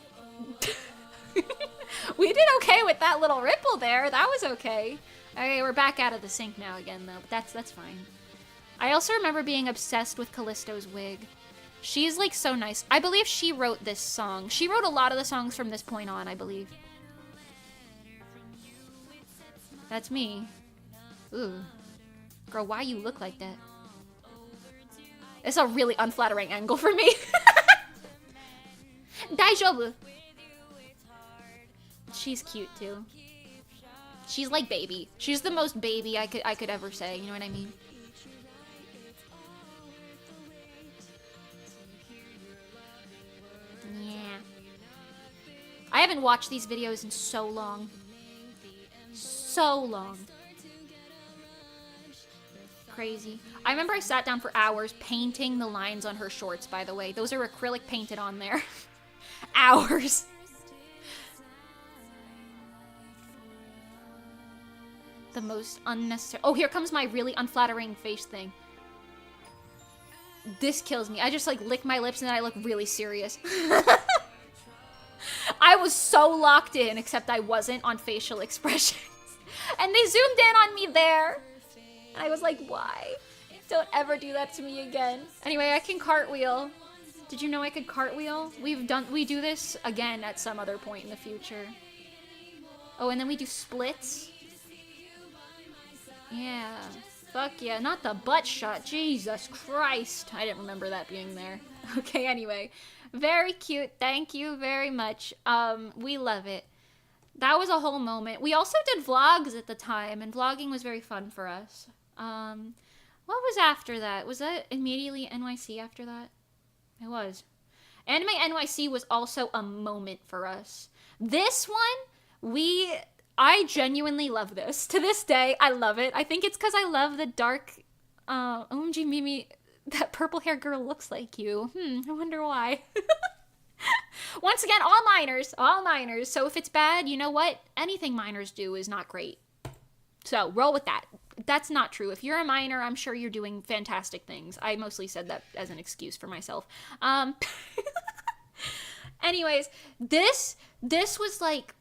We did okay with that little ripple there. That was okay. Okay, we're back out of the sink now again, though. But that's fine. I also remember being obsessed with Callisto's wig. She's, like, so nice. I believe she wrote this song. She wrote a lot of the songs from this point on, I believe. That's me. Ooh. Girl, why you look like that? It's a really unflattering angle for me. Daijoubu. She's cute, too. She's like baby. She's the most baby I could ever say, you know what I mean? Yeah. I haven't watched these videos in so long. So long. Crazy. I remember I sat down for hours painting the lines on her shorts, by the way. Those are acrylic painted on there. Hours. The most unnecessary. Oh, here comes my really unflattering face thing. This kills me. I just like lick my lips and then I look really serious. I was so locked in, except I wasn't on facial expressions. And they zoomed in on me there. And I was like, why? Don't ever do that to me again. Anyway, I can cartwheel. Did you know I could cartwheel? We do this again at some other point in the future. Oh, and then we do splits. Yeah. Fuck yeah. Not the butt shot. Jesus Christ. I didn't remember that being there. Okay, anyway. Very cute. Thank you very much. We love it. That was a whole moment. We also did vlogs at the time, and vlogging was very fun for us. What was after that? Was that immediately NYC after that? It was. Anime NYC was also a moment for us. This one I genuinely love this. To this day, I love it. I think it's because I love the dark, OMG Mimi, that purple hair girl looks like you. I wonder why. Once again, all minors, all minors. So if it's bad, you know what? Anything minors do is not great. So roll with that. That's not true. If you're a minor, I'm sure you're doing fantastic things. I mostly said that as an excuse for myself. Anyways, this was like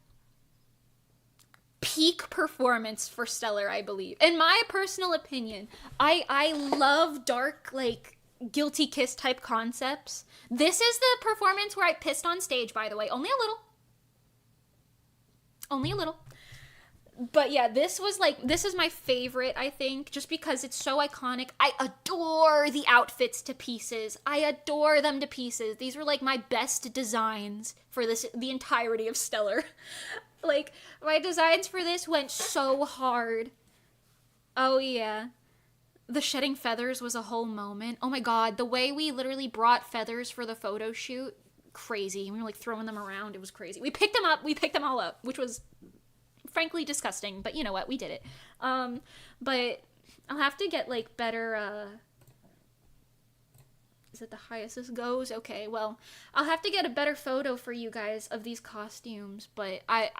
peak performance for Stellar, I believe. In my personal opinion, I love dark, like, guilty kiss type concepts. This is the performance where I pissed on stage, by the way. Only a little. Only a little. But yeah, this is my favorite, I think, just because it's so iconic. I adore the outfits to pieces. I adore them to pieces. These were like my best designs for the entirety of Stellar. Like, my designs for this went so hard. Oh yeah. The shedding feathers was a whole moment. Oh my god, the way we literally brought feathers for the photo shoot, crazy. We were like throwing them around, it was crazy. We picked them all up, which was frankly disgusting, but you know what, we did it. But I'll have to get like better, is it the highest this goes? Okay, well, I'll have to get a better photo for you guys of these costumes, but I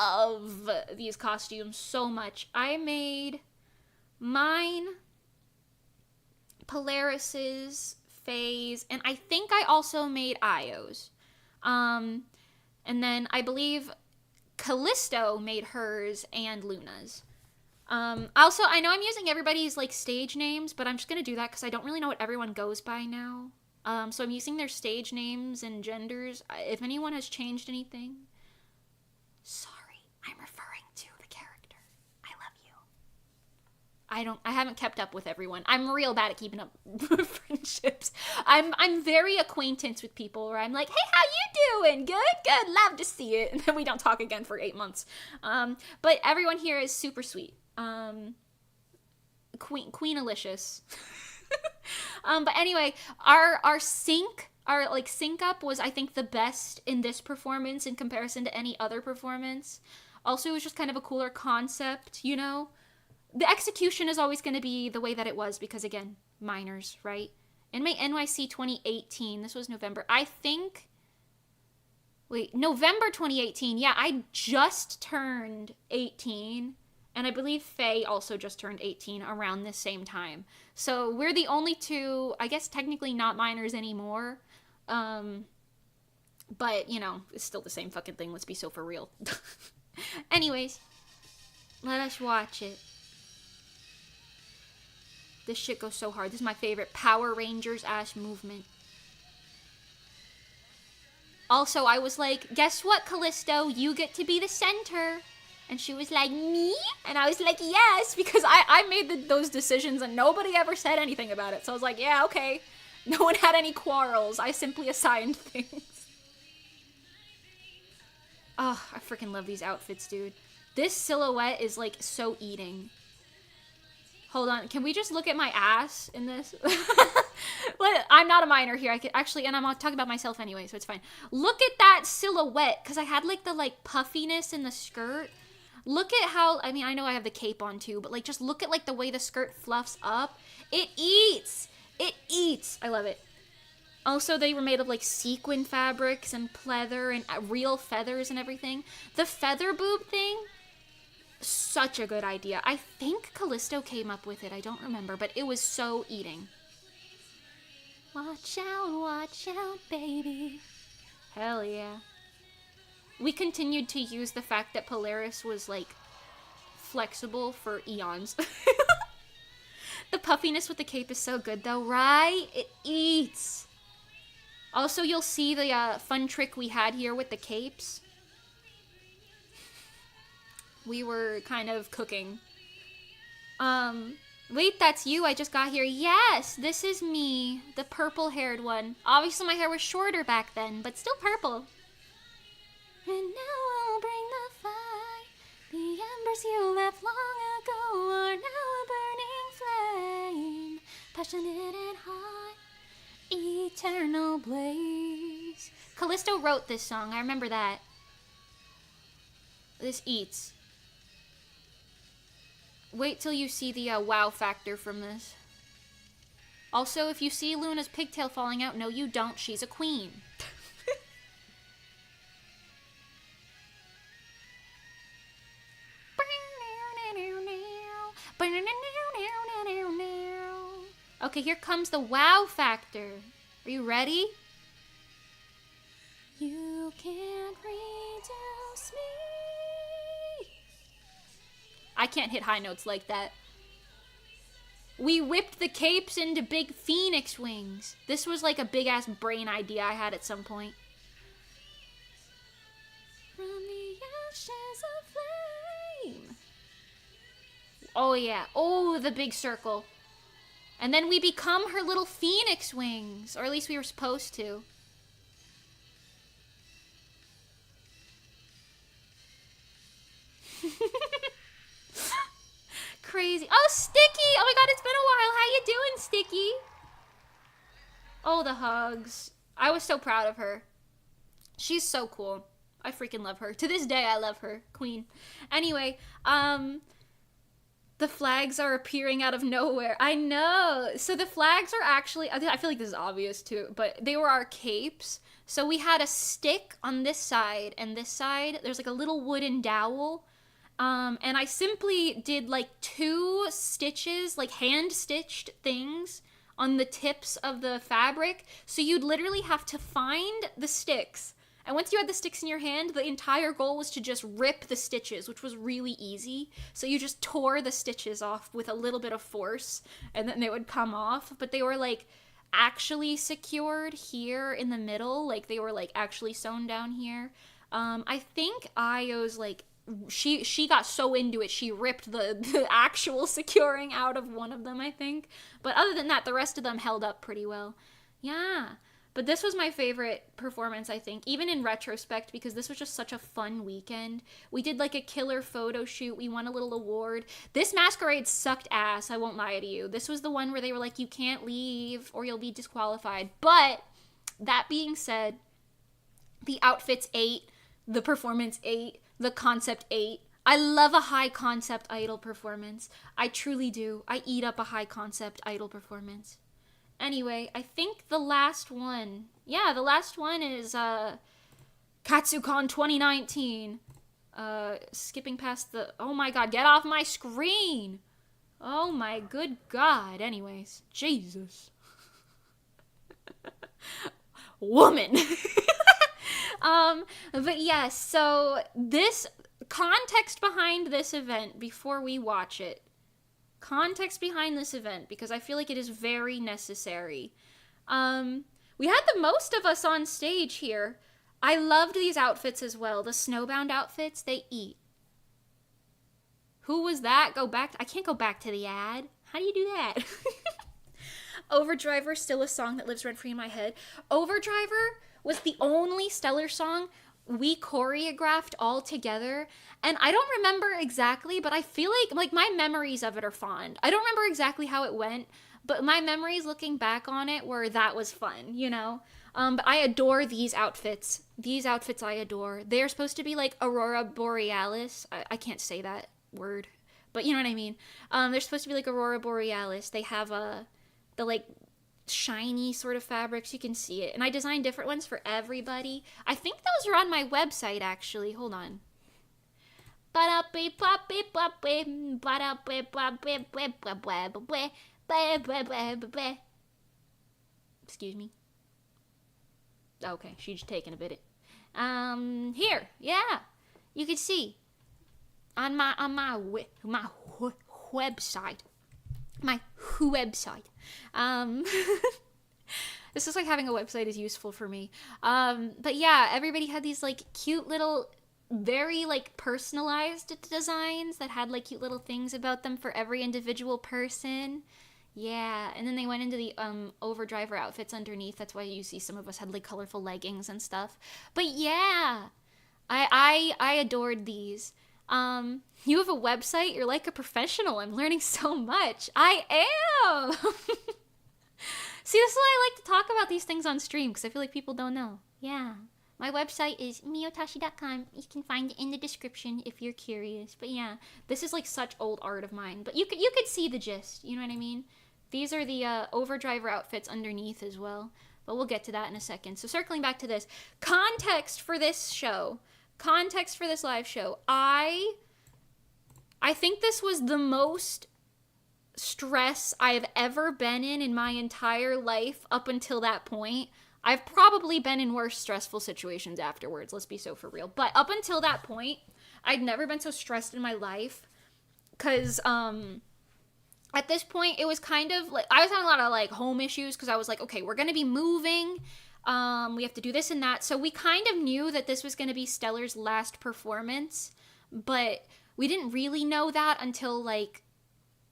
love these costumes so much. I made mine, Polaris's, Faye's, and I think I also made Io's. And then I believe Callisto made hers and Luna's. Also, I know I'm using everybody's, like, stage names, but I'm just gonna do that because I don't really know what everyone goes by now. So I'm using their stage names and genders. If anyone has changed anything, sorry, I'm referring to the character. I love you. I haven't kept up with everyone. I'm real bad at keeping up friendships. I'm very acquaintance with people where I'm like, hey, how you doing? Good, love to see it. And then we don't talk again for 8 months. But everyone here is super sweet. Queen Alicious. But anyway, our sync up was, I think, the best in this performance in comparison to any other performance. Also, it was just kind of a cooler concept, you know? The execution is always going to be the way that it was because, again, minors, right? In my NYC 2018, this was November, I think... Wait, November 2018, yeah, I just turned 18, and I believe Faye also just turned 18 around this same time. So we're the only two, I guess technically not minors anymore, but, you know, it's still the same fucking thing, let's be so for real. Anyways, let us watch it. This shit goes so hard. This is my favorite Power Rangers ass movement. Also, I was like, guess what, Callisto? You get to be the center. And she was like, me? And I was like, yes, because I made those decisions and nobody ever said anything about it. So I was like, yeah, okay. No one had any quarrels. I simply assigned things. Oh, I freaking love these outfits, dude. This silhouette is, like, so eating. Hold on, can we just look at my ass in this? I'm not a minor here. I could actually, and I'm talking about myself anyway, so it's fine. Look at that silhouette, because I had like the like puffiness in the skirt. Look at how, I mean, I know I have the cape on too, but like just look at like the way the skirt fluffs up. It eats. It eats. I love it. Also, they were made of like sequin fabrics and pleather and real feathers and everything. The feather boob thing, such a good idea. I think Callisto came up with it. I don't remember, but it was so eating. Watch out, baby. Hell yeah. We continued to use the fact that Polaris was, like, flexible for eons. The puffiness with the cape is so good, though, right? It eats. Also, you'll see the fun trick we had here with the capes. We were kind of cooking. Wait, that's you. I just got here. Yes, this is me. The purple-haired one. Obviously, my hair was shorter back then, but still purple. And now I'll bring the fire. The embers you left long ago are now a burning flame. Passionate and hot. Eternal blaze. Callisto wrote this song. I remember that. This eats. Wait till you see the wow factor from this. Also, if you see Luna's pigtail falling out, no you don't. She's a queen. Okay, here comes the wow factor. Are you ready? You can't reduce me. I can't hit high notes like that. We whipped the capes into big phoenix wings. This was like a big ass brain idea I had at some point. From the ashes of flame. Oh yeah. Oh, the big circle. And then we become her little phoenix wings. Or at least we were supposed to. Crazy. Oh, Sticky! Oh my god, it's been a while. How you doing, Sticky? Oh, the hugs. I was so proud of her. She's so cool. I freaking love her. To this day, I love her. Queen. Anyway, the flags are appearing out of nowhere. I know. So the flags are actually, I feel like this is obvious too, but they were our capes. So we had a stick on this side, and this side, there's like a little wooden dowel. And I simply did like 2 stitches, like hand-stitched things on the tips of the fabric. So you'd literally have to find the sticks. And once you had the sticks in your hand, the entire goal was to just rip the stitches, which was really easy. So you just tore the stitches off with a little bit of force, and then they would come off. But they were like actually secured here in the middle. Like they were like actually sewn down here. I think Ayo's like, she got so into it, she ripped the actual securing out of one of them, I think. But other than that, the rest of them held up pretty well. Yeah. But this was my favorite performance, I think, even in retrospect, because this was just such a fun weekend. We did like a killer photo shoot. We won a little award. This masquerade sucked ass, I won't lie to you. This was the one where they were like, you can't leave or you'll be disqualified. But that being said, the outfits ate, the performance ate, the concept ate. I love a high concept idol performance. I truly do. I eat up a high concept idol performance. Anyway, I think the last one. Yeah, the last one is KatsuCon 2019. Skipping past the... Oh my god, get off my screen! Oh my good god. Anyways, Jesus. Woman! But yes, so this context behind this event before we watch it. Context behind this event, because I feel like it is very necessary. We had the most of us on stage here. I loved these outfits as well. The snowbound outfits, they eat. Who was that? I can't go back to the ad. How do you do that? Overdriver, still a song that lives rent-free in my head. Overdriver was the only Stellar song we choreographed all together, and I don't remember exactly, but I feel like my memories of it are fond. I don't remember exactly how it went, but my memories looking back on it were that was fun, you know? But I adore these outfits. These outfits I adore. They're supposed to be like Aurora Borealis. I can't say that word, but you know what I mean. They're supposed to be like Aurora Borealis. They have the like shiny sort of fabrics. You can see it. And I designed different ones for everybody. I think those are on my website, actually. Hold on. Excuse me. Okay, she's taking a bit. Here, yeah. You can see on my website. My website. This is like having a website is useful for me. But yeah, everybody had these like cute little, very like personalized designs that had like cute little things about them for every individual person. Yeah, and then they went into the overdriver outfits underneath. That's why you see some of us had like colorful leggings and stuff. But yeah, I adored these. You have a website? You're like a professional. I'm learning so much. I am! See, this is why I like to talk about these things on stream, because I feel like people don't know. Yeah. My website is miyotashi.com. You can find it in the description if you're curious. But yeah, this is like such old art of mine. But you could see the gist, you know what I mean? These are the Overdriver outfits underneath as well. But we'll get to that in a second. So circling back to this. Context for this show. Context for this live show. I think this was the most stress I've ever been in my entire life up until that point. I've probably been in worse stressful situations afterwards, let's be so for real. But up until that point, I'd never been so stressed in my life. Because, at this point, it was kind of, like, I was having a lot of, like, home issues, because I was like, okay, we're going to be moving, we have to do this and that. So we kind of knew that this was going to be Stellar's last performance, but we didn't really know that until, like,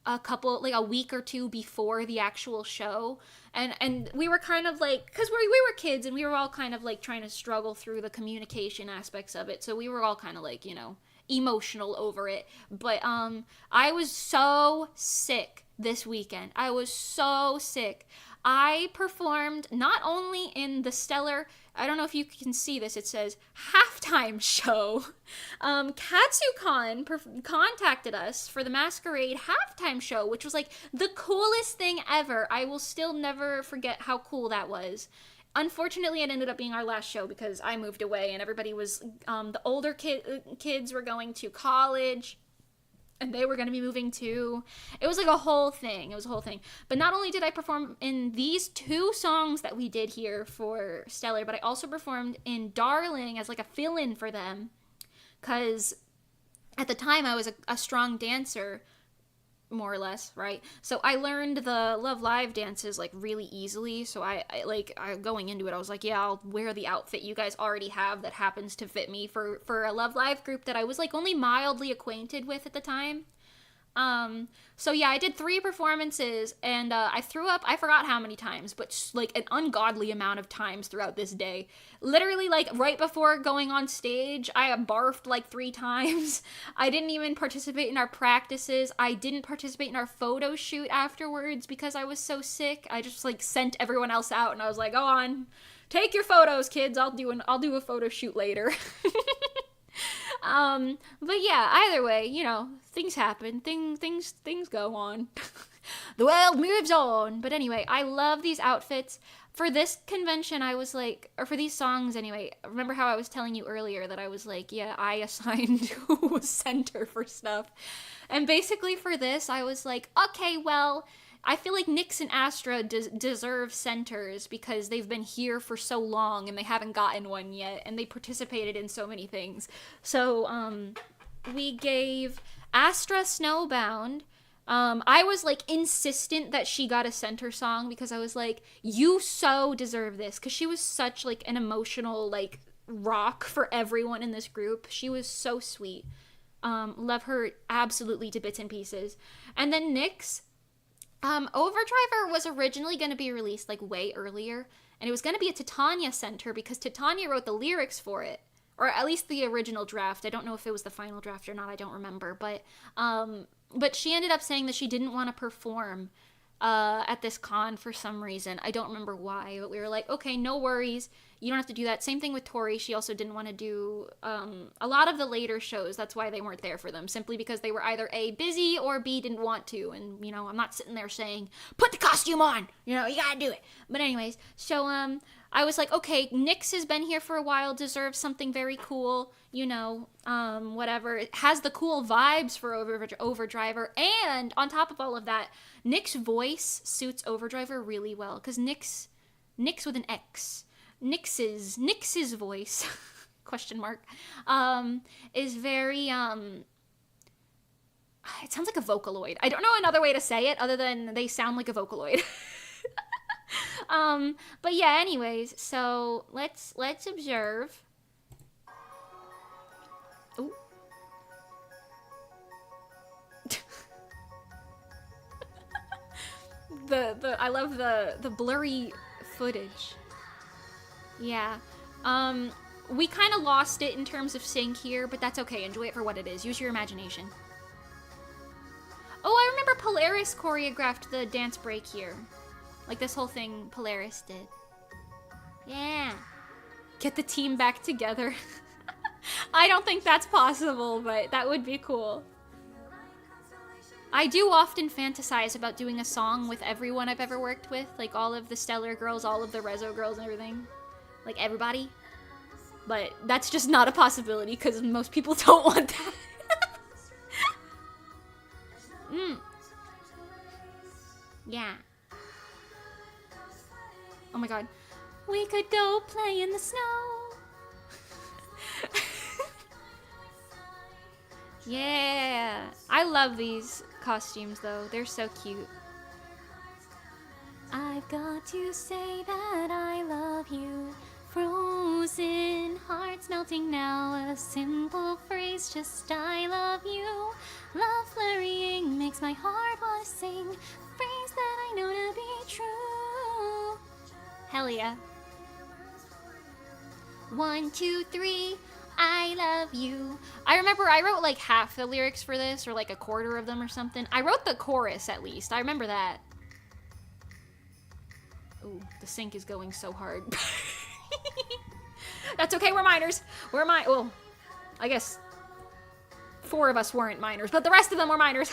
a week or two before the actual show. And we were kind of like, because we were kids and we were all kind of like trying to struggle through the communication aspects of it. So we were all kind of like, you know, emotional over it. But I was so sick this weekend. I was so sick. I performed not only in the Stellar, I don't know if you can see this, it says halftime show. Katsucon contacted us for the Masquerade halftime show, which was like the coolest thing ever. I will still never forget how cool that was. Unfortunately, it ended up being our last show because I moved away and everybody was, the older kids were going to college. And they were going to be moving too. It was like a whole thing. It was a whole thing. But not only did I perform in these 2 songs that we did here for Stellar, but I also performed in Darling as like a fill-in for them. Because at the time I was a strong dancer, more or less, right? So I learned the Love Live dances like really easily. So I going into it, I was like, yeah, I'll wear the outfit you guys already have that happens to fit me for a Love Live group that I was like only mildly acquainted with at the time. So yeah, I did 3 performances and I threw up, I forgot how many times, but like an ungodly amount of times throughout this day. Literally, like right before going on stage, I barfed like 3 times. I didn't even participate in our practices. I didn't participate in our photo shoot afterwards because I was so sick. I just like sent everyone else out and I was like, go on, take your photos, kids. I'll do a photo shoot later. But yeah, either way, you know, things happen, things go on. The world moves on. But anyway, I love these outfits. For this convention, I was like, or for these songs anyway, remember how I was telling you earlier that I was like, yeah, I assigned who was center for stuff. And basically for this, I was like, okay, well, I feel like Nyx and Astra deserve centers because they've been here for so long and they haven't gotten one yet, and they participated in so many things. So, we gave Astra Snowbound. I was like insistent that she got a center song because I was like, you so deserve this, because she was such like an emotional like rock for everyone in this group. She was so sweet. Love her absolutely to bits and pieces. And then Nyx, Overdriver was originally going to be released like way earlier, and it was going to be a Titania center because Titania wrote the lyrics for it, or at least the original draft. I don't know if it was the final draft or not, I don't remember, but she ended up saying that she didn't want to perform at this con for some reason. I don't remember why, but we were like, okay, no worries, you don't have to do that. Same thing with Tori. She also didn't want to do a lot of the later shows. That's why they weren't there for them, simply because they were either A, busy, or B, didn't want to. And, you know, I'm not sitting there saying, put the costume on, you know, you gotta do it. But anyways, so I was like, okay, Nyx has been here for a while, deserves something very cool, you know, whatever. It has the cool vibes for Overdriver, and on top of all of that, Nyx's voice suits Overdriver really well, because Nyx with an X, Nyx's voice, question mark, is very, it sounds like a Vocaloid. I don't know another way to say it other than they sound like a Vocaloid. But yeah, anyways, so let's observe. Ooh. I love the blurry footage. Yeah. We kind of lost it in terms of sync here, but that's okay. Enjoy it for what it is. Use your imagination. Oh, I remember Polaris choreographed the dance break here. Like this whole thing Polaris did. Yeah. Get the team back together. I don't think that's possible, but that would be cool. I do often fantasize about doing a song with everyone I've ever worked with, like all of the Stellar girls, all of the Rezo girls and everything. Like everybody. But that's just not a possibility because most people don't want that. Yeah. Oh my god. We could go play in the snow. Yeah. I love these costumes though. They're so cute. I've got to say that I love you. Frozen hearts melting now. A simple phrase, just I love you. Love flurrying makes my heart want to sing. Phrase that I know to be true. Hell yeah. 1, 2, 3, I love you. I remember I wrote like half the lyrics for this, or like a quarter of them or something. I wrote the chorus at least. I remember that. Ooh, the sync is going so hard. That's okay, we're minors. Well, I guess 4 of us weren't minors, but the rest of them were minors.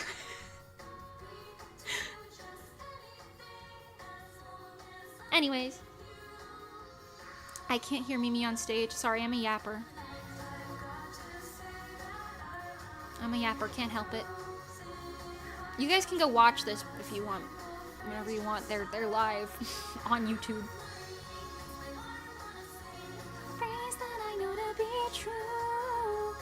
Anyways. I can't hear Mimi on stage. Sorry, I'm a yapper. I'm a yapper, can't help it. You guys can go watch this if you want. Whenever you want. They're live on YouTube. Phrase that I know to be true.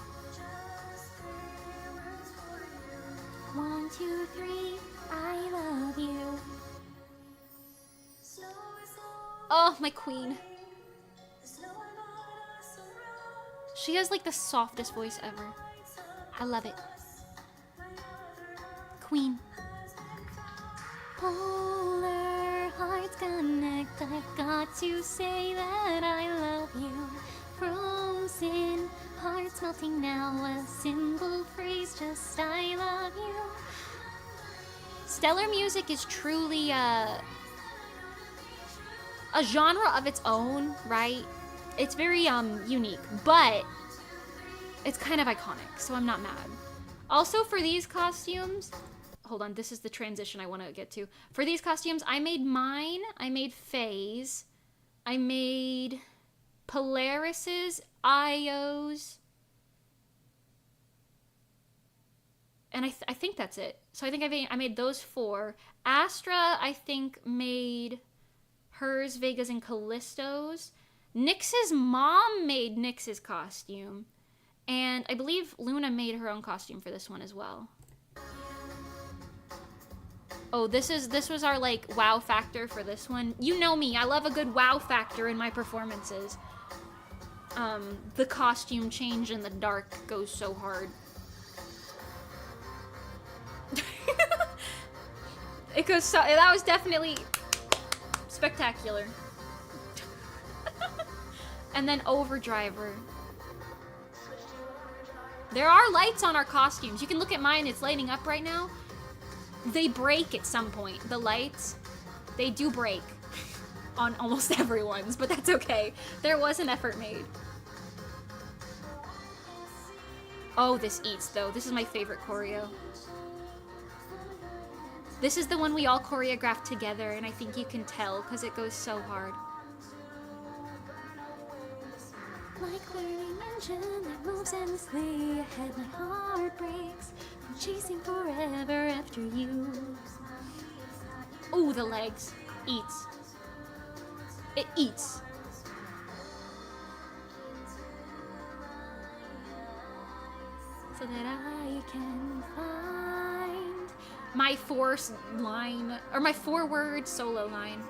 1, 2, 3, I love you. Oh, my queen. She has like the softest voice ever. I love it. Queen. Polar hearts connect. I've got to say that I love you. Frozen hearts melting now. A simple phrase, just I love you. Stellar music is truly a genre of its own, right? It's very unique, but it's kind of iconic, so I'm not mad. Also, for these costumes, hold on, this is the transition I want to get to. For these costumes, I made mine, I made Faye's, I made Polaris's, Io's, and I think that's it. So I think I made those 4. Astra, I think, made hers, Vega's, and Callisto's. Nyx's mom made Nyx's costume. And I believe Luna made her own costume for this one as well. Oh, this was our like wow factor for this one. You know me, I love a good wow factor in my performances. The costume change in the dark goes so hard. It goes so, that was definitely spectacular. And then Overdriver. There are lights on our costumes. You can look at mine, it's lighting up right now. They break at some point. The lights, they do break on almost everyone's, but that's okay. There was an effort made. Oh, this eats though. This is my favorite choreo. This is the one we all choreographed together, and I think you can tell because it goes so hard. Like whirling engine that moves endlessly ahead, my heart breaks from chasing forever after you. Oh, the legs. Eats. It eats. So that I can find my 4-word solo line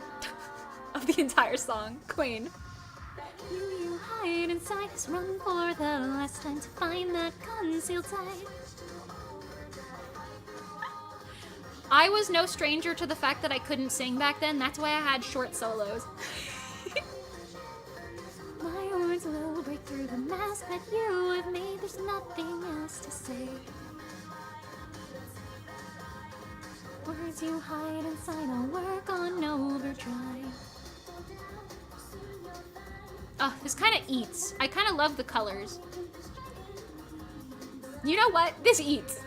of the entire song. Queen. You hide inside this run for the last time to find that concealed side. I was no stranger to the fact that I couldn't sing back then. That's why I had short solos. My words will break through the mask that you have made. There's nothing else to say. Words Words you hide inside will work on overdrive. Oh, this kind of eats. I kind of love the colors. You know what? This eats.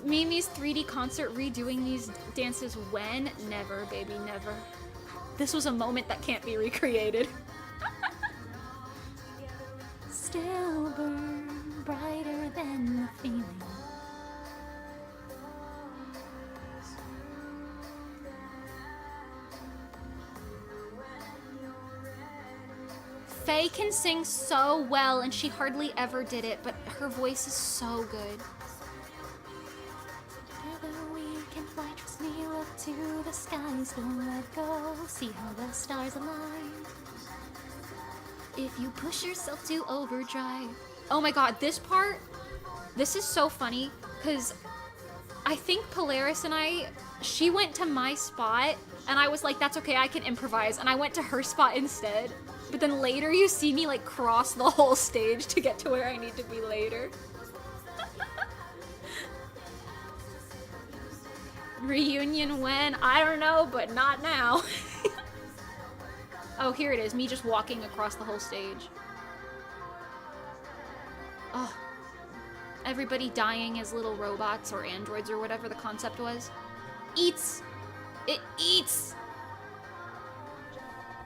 Mimi's 3D concert redoing these dances when? Never, baby, never. This was a moment that can't be recreated. Still burn brighter than the feeling. Faye can sing so well, and she hardly ever did it, but her voice is so good. Together we can fly, trust me, look to the skies, don't let go, see how the stars align. If you push yourself to overdrive. Oh my god, this part, this is so funny, because I think Polaris and she went to my spot, and I was like, that's okay, I can improvise, and I went to her spot instead. But then later you see me like cross the whole stage to get to where I need to be later. Reunion when? I don't know, but not now. Oh, here it is, me just walking across the whole stage. Oh. Everybody dying as little robots or androids or whatever the concept was. Eats! It eats!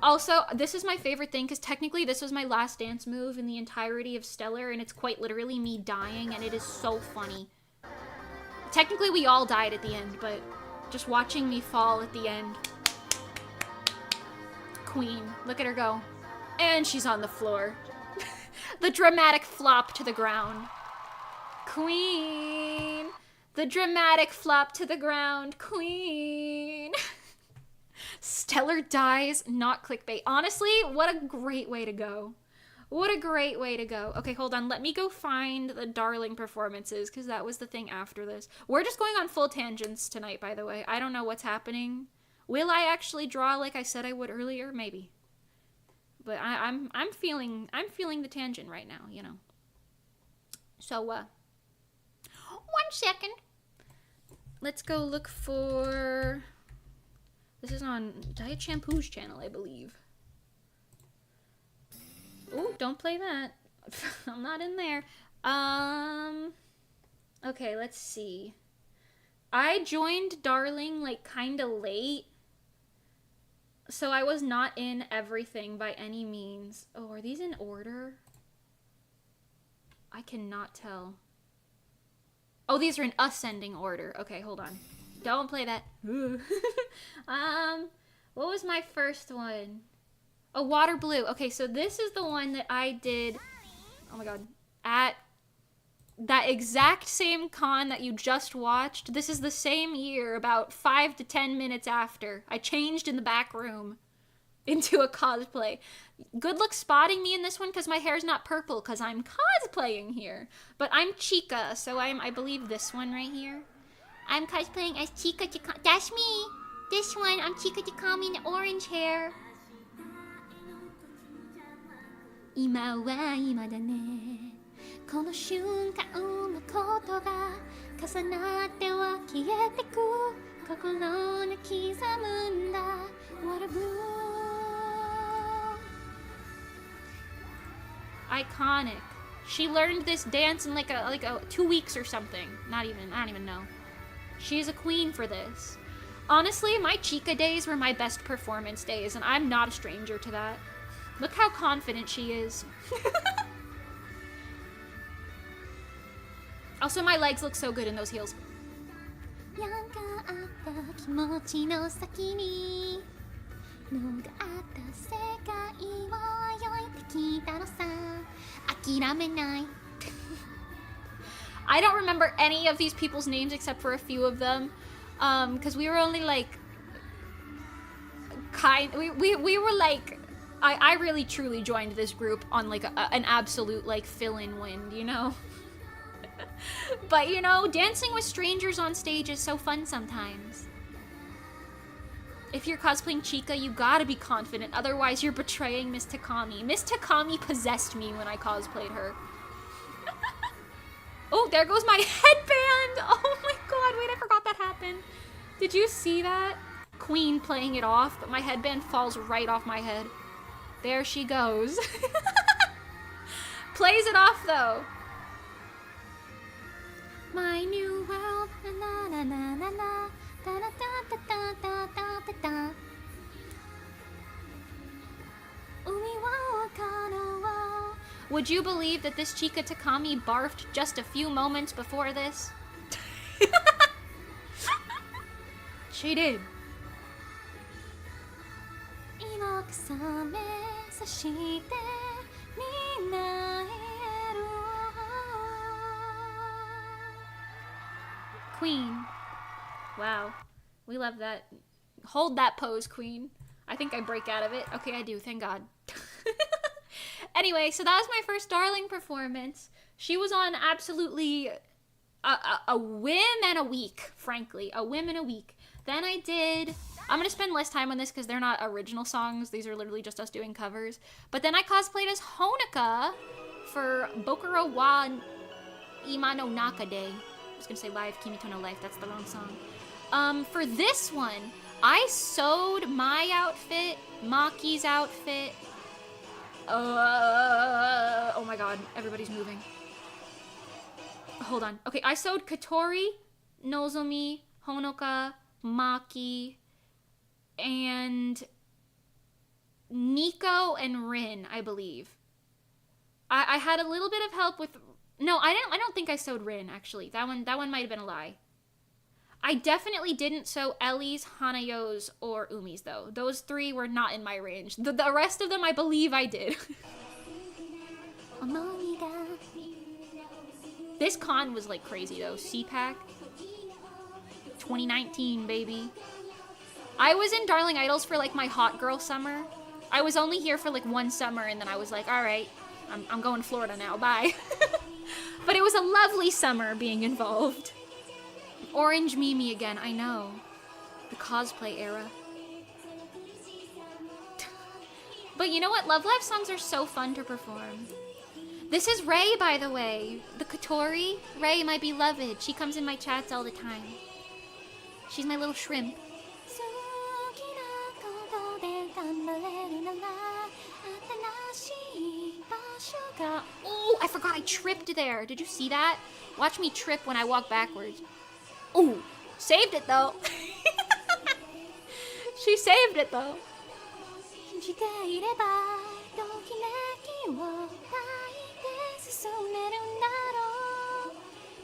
Also, this is my favorite thing, because technically this was my last dance move in the entirety of Stellar, and it's quite literally me dying, and it is so funny. Technically we all died at the end, but just watching me fall at the end. Queen. Look at her go. And she's on the floor. The dramatic flop to the ground. Queen. The dramatic flop to the ground. Queen. Stellar dies, not clickbait. Honestly, what a great way to go. What a great way to go. Okay, hold on. Let me go find the darling performances, because that was the thing after this. We're just going on full tangents tonight, by the way. I don't know what's happening. Will I actually draw like I said I would earlier? Maybe. But I'm feeling the tangent right now, you know. So, 1 second. Let's go look for... This is on Diet Shampoo's channel, I believe. Ooh, don't play that. I'm not in there. Okay, let's see. I joined Darling, like, kinda late. So I was not in everything by any means. Oh, are these in order? I cannot tell. Oh, these are in ascending order. Okay, hold on. Don't play that. What was my first one? Oh, Water Blue. Okay, so this is the one that I did, oh my god, at that exact same con that you just watched. This is the same year, about 5 to 10 minutes after. I changed in the back room into a cosplay. Good luck spotting me in this one, because my hair's not purple, because I'm cosplaying here. But I'm Chica, so I believe this one right here. I'm cosplaying as Chica Chikami. That's me! This one, I'm Chica Chikami in the orange hair. 今は今だねこの瞬間のことが重なっては消えてく心に刻むんだ What a blue Iconic. She learned this dance in like a 2 weeks or something. I don't even know. She's a queen for this. Honestly, my Chica days were my best performance days, and I'm not a stranger to that. Look how confident she is. Also, my legs look so good in those heels. I don't remember any of these people's names except for a few of them, because we were only like we were like I really truly joined this group on like an absolute like fill-in wind, you know. But you know, dancing with strangers on stage is so fun sometimes. If you're cosplaying Chica, you gotta be confident, otherwise you're betraying Miss Takami. Miss Takami possessed me when I cosplayed her. Oh, Oh, there goes my headband. Oh my god, wait, I forgot that happened. Did you see that? Queen playing it off, but my headband falls right off my head. There she goes. Plays it off though. My new world. Na, na, na, na, na, da, da, da, da, da, da, da, da. Would you believe that this Chika Takami barfed just a few moments before this? She did. Queen. Wow. We love that. Hold that pose, Queen. I think I break out of it. Okay, I do. Thank God. Anyway, so that was my first Darling performance. She was on absolutely a whim and a week, frankly. A whim and a week. Then I did... I'm gonna spend less time on this because they're not original songs. These are literally just us doing covers. But then I cosplayed as Honoka for Bokuro wa Ima no Naka Day. I was gonna say Live Kimito no Life. That's the wrong song. For this one, I sewed my outfit, Maki's outfit. Oh my god, everybody's moving. Hold on. Okay, I sewed Katori, Nozomi, Honoka, Maki, and Nico and Rin, I believe. I had a little bit of help with... No, I don't think I sewed Rin, actually. That one might have been a lie. I definitely didn't sew Ellie's, Hanayo's, or Umi's, though. Those three were not in my range. The rest of them, I believe I did. This con was, like, crazy, though. CPAC. 2019, baby. I was in Darling Idols for, like, my hot girl summer. I was only here for, like, one summer, and then I was like, alright, I'm going to Florida now, bye. But it was a lovely summer being involved. Orange Mimi again, I know. The cosplay era. But you know what? Love Live songs are so fun to perform. This is Ray, by the way. The Katori. Ray, my beloved. She comes in my chats all the time. She's my little shrimp. Oh, I forgot I tripped there. Did you see that? Watch me trip when I walk backwards. Ooh, saved it though. She saved it though.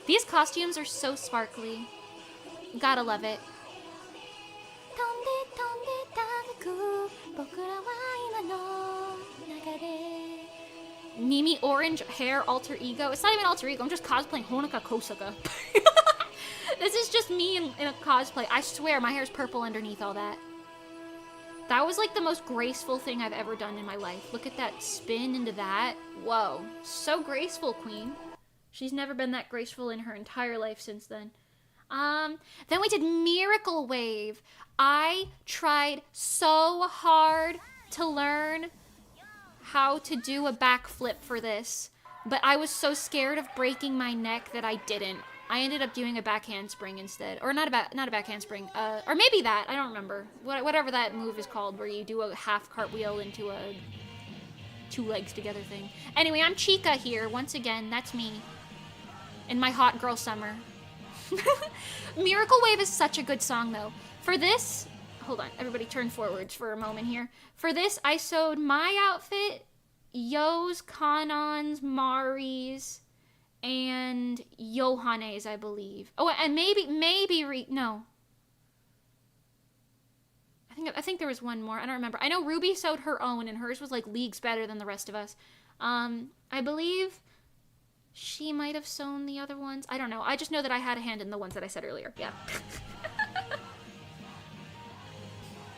These costumes are so sparkly. Gotta love it. Mimi orange hair alter ego. It's not even alter ego. I'm just cosplaying Honoka Kosaka. This is just me in a cosplay. I swear my hair's purple underneath all that. That was like the most graceful thing I've ever done in my life. Look at that spin into that. Whoa. So graceful, Queen. She's never been that graceful in her entire life since then. Then we did Miracle Wave. I tried so hard to learn how to do a backflip for this, but I was so scared of breaking my neck that I didn't. I ended up doing a back handspring instead. Or not a back handspring. Or maybe that. I don't remember. Whatever that move is called where you do a half cartwheel into a two legs together thing. Anyway, I'm Chika here. Once again, that's me. In my hot girl summer. Miracle Wave is such a good song, though. For this... Hold on. Everybody turn forwards for a moment here. For this, I sewed my outfit, Yo's, Kanon's, Mari's, and Yohane's, I believe. Oh, and maybe no. I think there was one more. I don't remember. I know Ruby sewed her own, and hers was like leagues better than the rest of us. I believe she might have sewn the other ones. I don't know. I just know that I had a hand in the ones that I said earlier. Yeah.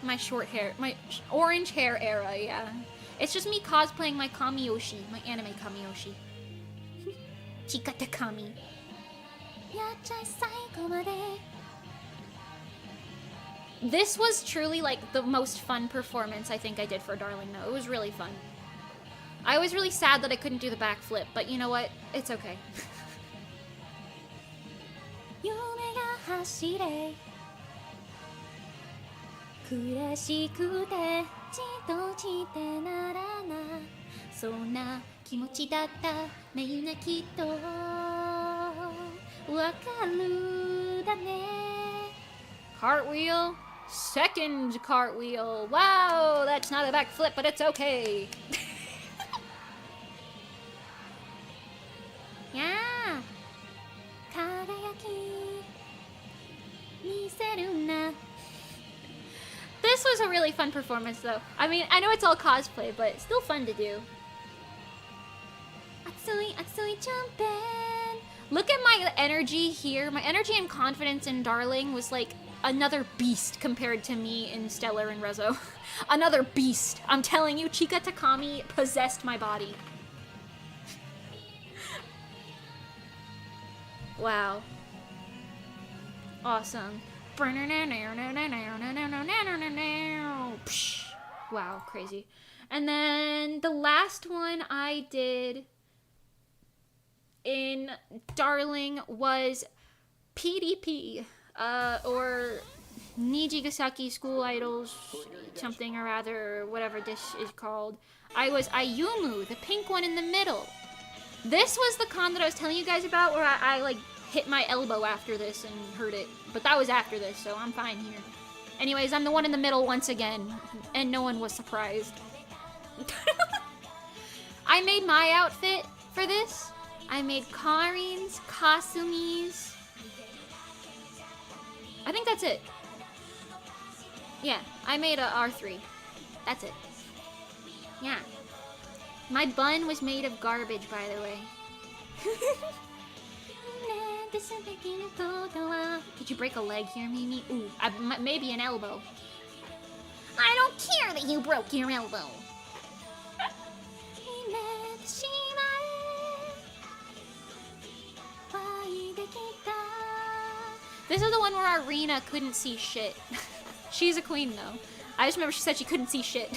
My short hair, my orange hair era, yeah. It's just me cosplaying my Kamiyoshi, my anime Kamiyoshi. Chika Takami. This was truly like the most fun performance I think I did for Darling, though. It was really fun. I was really sad that I couldn't do the backflip, but you know what? It's okay. 夢が走れ苦しくてじとしてならなそんな気持ちだったみんなきっとわかるだね Cartwheel Second cartwheel Wow that's not a backflip but it's okay Yeah 輝き見せるな This was a really fun performance though. I mean, I know it's all cosplay, but it's still fun to do. Atsui jumpin'. Look at my energy here. My energy and confidence in Darling was like another beast compared to me in Stellar and Rezo. Another beast. I'm telling you, Chika Takami possessed my body. Wow. Awesome. Wow, crazy. And then the last one I did in Darling was PDP, or Nijigasaki School Idols, something or other, or whatever this is called. I was Ayumu, the pink one in the middle. This was the con that I was telling you guys about where I like hit my elbow after this and hurt it. But that was after this, so I'm fine here. Anyways, I'm the one in the middle once again, and no one was surprised. I made my outfit for this. I made Karin's, Kasumi's. I think that's it. Yeah, I made a R3. That's it. Yeah. My bun was made of garbage, by the way. Did you break a leg here, Mimi? Ooh, maybe an elbow. I don't care that you broke your elbow. This is the one where Arena couldn't see shit. She's a queen, though. I just remember she said she couldn't see shit.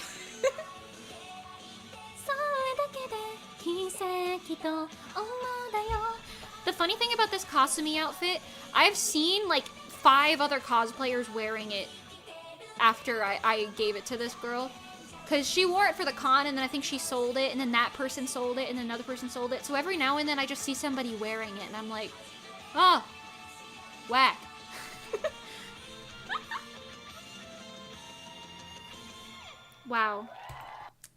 The funny thing about this Kasumi outfit, I've seen like 5 other cosplayers wearing it after I gave it to this girl. Because she wore it for the con, and then I think she sold it, and then that person sold it, and then another person sold it. So every now and then I just see somebody wearing it, and I'm like, oh, whack. Wow.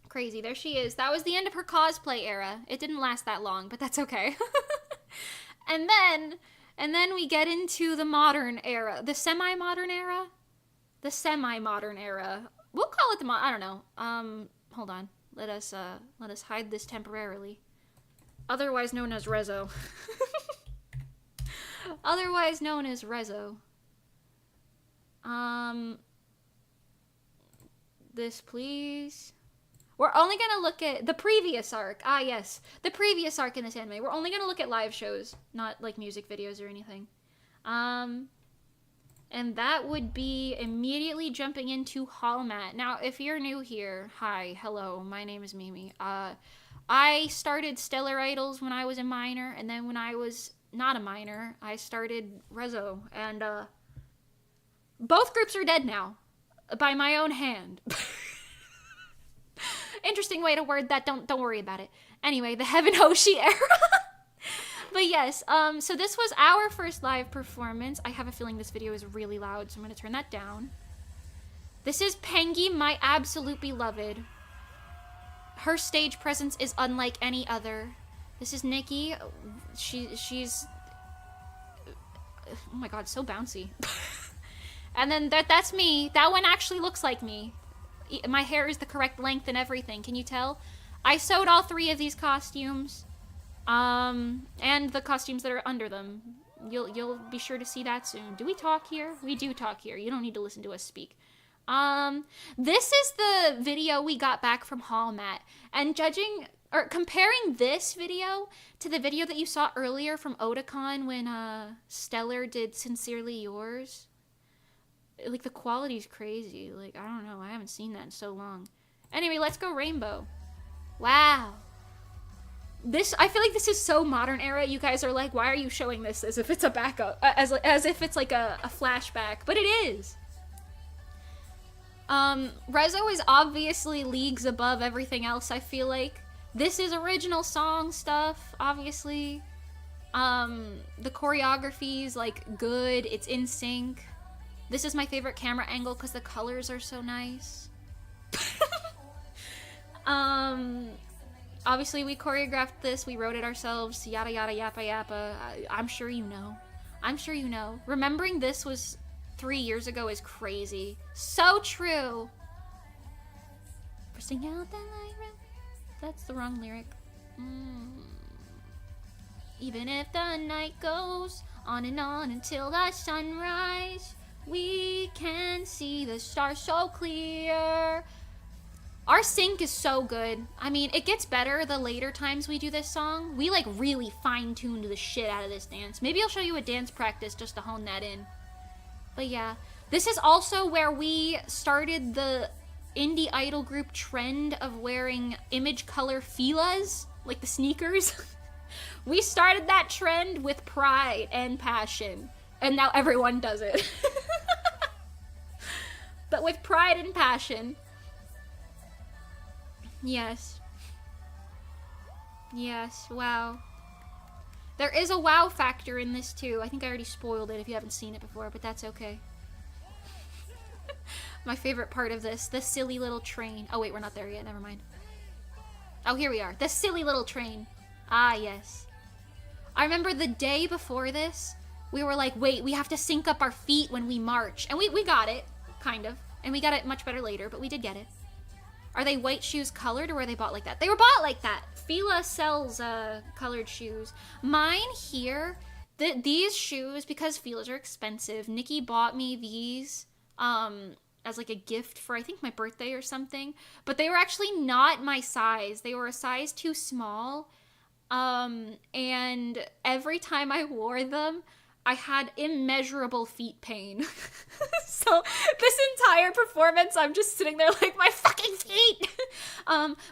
Crazy. There she is. That was the end of her cosplay era. It didn't last that long, but that's okay. And then we get into the modern era. The semi-modern era? The semi-modern era. We'll call it the I don't know. Hold on. Let us hide this temporarily. Otherwise known as Rezo. Otherwise known as Rezo. This, please. We're only gonna look at the previous arc. Ah, yes. The previous arc in this anime. We're only gonna look at live shows, not like music videos or anything. And that would be immediately jumping into Hallmat. Now, if you're new here, hi, hello, my name is Mimi. I started Stellar Idols when I was a minor, and then when I was not a minor, I started Rezo, and both groups are dead now, by my own hand. Interesting way to word that. Don't worry about it. Anyway, the Heaven Hoshi era. But yes, so this was our first live performance. I have a feeling this video is really loud, so I'm going to turn that down. This is Pengi, my absolute beloved. Her stage presence is unlike any other. This is Nikki. She's... Oh my god, so bouncy. And then that's me. That one actually looks like me. My hair is the correct length and everything. Can you tell? I sewed all 3 of these costumes. And the costumes that are under them. You'll be sure to see that soon. Do we talk here? We do talk here. You don't need to listen to us speak. This is the video we got back from Hallmat. And comparing this video to the video that you saw earlier from Otakon when Stellar did Sincerely Yours. Like, the quality's crazy. Like, I don't know. I haven't seen that in so long. Anyway, let's go Rainbow. Wow. I feel like this is so modern era. You guys are like, why are you showing this as if it's a backup, as if it's like a flashback, but it is. Rezo is obviously leagues above everything else, I feel like. This is original song stuff, obviously. The choreography's like good, it's in sync. This is my favorite camera angle because the colors are so nice. Obviously we choreographed this, we wrote it ourselves, yada yada yappa yappa. I'm sure you know. I'm sure you know. Remembering this was 3 years ago is crazy. So true. Bursting out that light. That's the wrong lyric. Even if the night goes on and on until the sunrise, we can see the stars so clear. Our sync is so good. I mean, it gets better the later times we do this song. We like really fine-tuned the shit out of this dance. Maybe I'll show you a dance practice just to hone that in. But yeah, this is also where we started the indie idol group trend of wearing image color filas, like the sneakers. We started that trend with pride and passion, and now everyone does it. But with pride and passion. Yes. Yes, wow. There is a wow factor in this too. I think I already spoiled it if you haven't seen it before, but that's okay. My favorite part of this, the silly little train. Oh wait, we're not there yet, never mind. Oh, here we are. The silly little train. Ah, yes. I remember the day before this, we were like, wait, we have to sync up our feet when we march. And we got it, kind of. And we got it much better later, but we did get it. Are they white shoes colored, or were they bought like that? They were bought like that. Fila sells colored shoes. Mine here, these shoes, because Fila's are expensive, Nikki bought me these as like a gift for, I think, my birthday or something. But they were actually not my size. They were a size too small. And every time I wore them, I had immeasurable feet pain. So this entire performance, I'm just sitting there like, my fucking feet!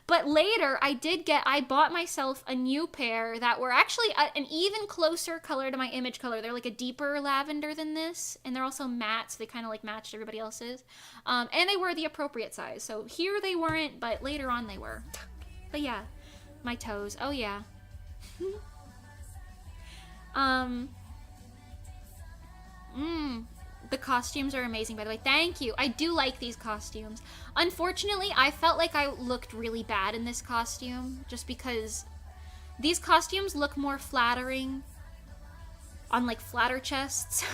But later, I bought myself a new pair that were actually an even closer color to my image color. They're like a deeper lavender than this, and they're also matte, so they kind of like matched everybody else's. And they were the appropriate size. So here they weren't, but later on they were. But yeah, my toes. Oh yeah. The costumes are amazing, by the way. Thank you. I do like these costumes. Unfortunately, I felt like I looked really bad in this costume, just because these costumes look more flattering on like flatter chests.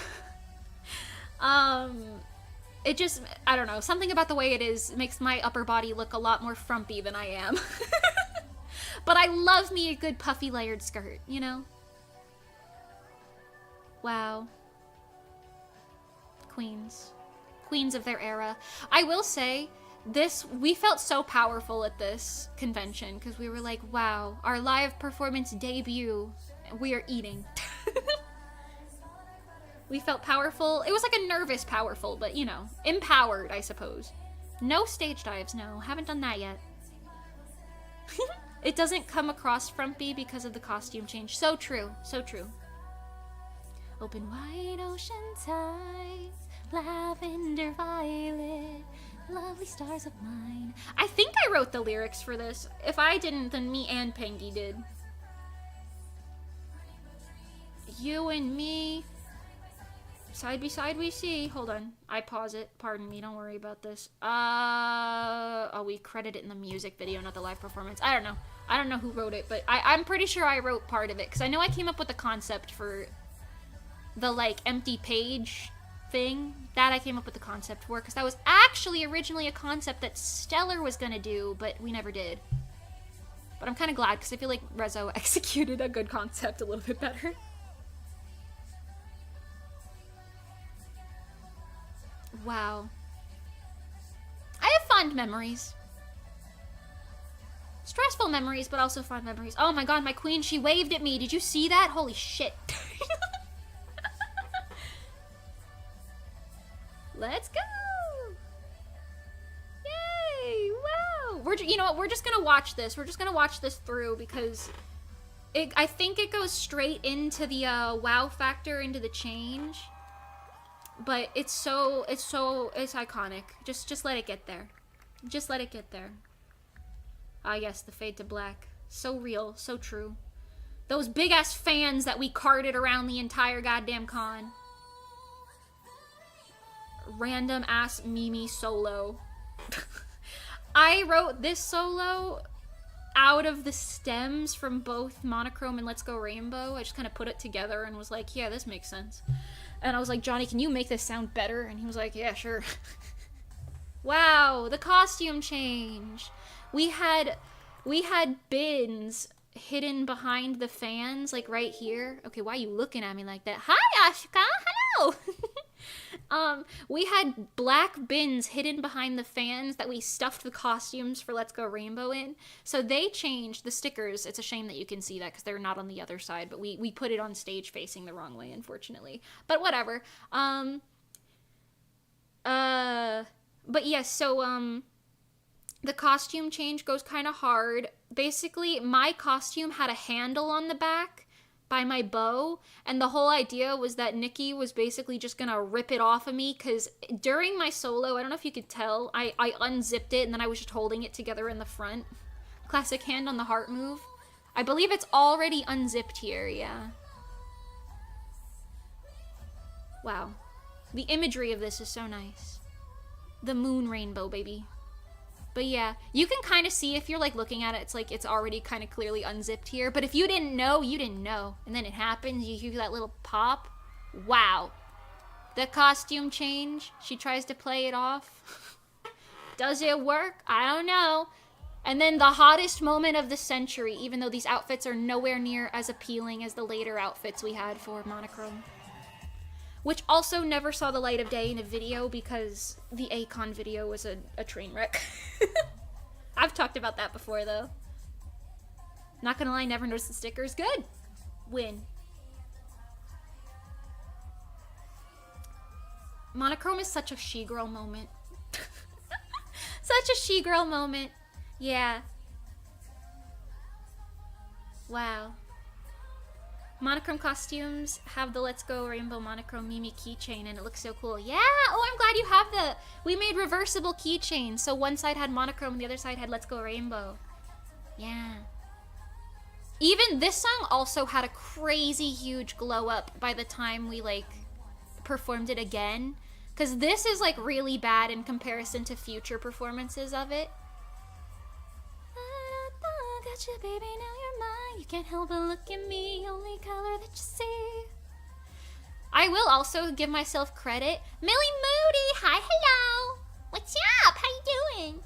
It just, I don't know, something about the way it is makes my upper body look a lot more frumpy than I am. But I love me a good puffy layered skirt, you know? Wow. Queens. Queens of their era. I will say, we felt so powerful at this convention, because we were like, wow, our live performance debut, we are eating. We felt powerful. It was like a nervous powerful, but you know, empowered, I suppose. No stage dives, no. Haven't done that yet. It doesn't come across frumpy because of the costume change. So true, so true. Open wide ocean tides, lavender violet, lovely stars of mine. I think I wrote the lyrics for this. If I didn't, then me and Pengy did. You and me, side by side we see. Hold on, I pause it. Pardon me, don't worry about this. Oh, we credit it in the music video, not the live performance. I don't know. I don't know who wrote it, but I'm pretty sure I wrote part of it, because I know I came up with the concept for the, like, empty page thing. That I came up with the concept for, because that was actually originally a concept that Stellar was gonna do, but we never did. But I'm kind of glad, because I feel like Rezo executed a good concept a little bit better. Wow. I have fond memories. Stressful memories, but also fond memories. Oh my god, my queen, she waved at me. Did you see that? Holy shit. Let's go! Yay! Wow! You know what? We're just gonna watch this. We're just gonna watch this through, because I think it goes straight into the wow factor, into the change. But it's iconic. Just let it get there. Just let it get there. Ah, yes, the fade to black. So real, so true. Those big ass fans that we carted around the entire goddamn con. Random ass Mimi solo. I wrote this solo out of the stems from both Monochrome and Let's Go Rainbow. I just kind of put it together and was like, yeah, this makes sense. And I was like, Johnny, can you make this sound better? And he was like, yeah, sure. Wow, the costume change. We had bins hidden behind the fans, like right here. Okay, why are you looking at me like that? Hi, Ashika, hello! We had black bins hidden behind the fans that we stuffed the costumes for Let's Go Rainbow in. So they changed the stickers. It's a shame that you can see that because they're not on the other side, but we put it on stage facing the wrong way, unfortunately. But whatever. But yes, so, the costume change goes kind of hard. Basically, my costume had a handle on the back by my bow, and the whole idea was that Nikki was basically just gonna rip it off of me, because during my solo, I don't know if you could tell, I unzipped it, and then I was just holding it together in the front. Classic hand on the heart move. I believe it's already unzipped here, yeah. Wow. The imagery of this is so nice. The moon rainbow, baby. But yeah, you can kind of see if you're like looking at it, it's like it's already kind of clearly unzipped here. But if you didn't know, you didn't know. And then it happens, you hear that little pop. Wow. The costume change, she tries to play it off. Does it work? I don't know. And then the hottest moment of the century, even though these outfits are nowhere near as appealing as the later outfits we had for Monochrome. Which also never saw the light of day in a video because the Akon video was a train wreck. I've talked about that before, though. Not gonna lie, never noticed the stickers. Good. Win. Monochrome is such a she-girl moment. Such a she-girl moment. Yeah. Wow. Monochrome costumes have the Let's Go Rainbow Monochrome Mimi keychain, and it looks so cool. Yeah! Oh, I'm glad you have the... We made reversible keychains, so one side had Monochrome and the other side had Let's Go Rainbow. Yeah. Even this song also had a crazy huge glow up by the time we, like, performed it again. Because this is, like, really bad in comparison to future performances of it. Got you, baby, now you're mine. You can't help but look at me, only color that you see. I will also give myself credit. Millie Moody, hi, hello. What's up? How you doing?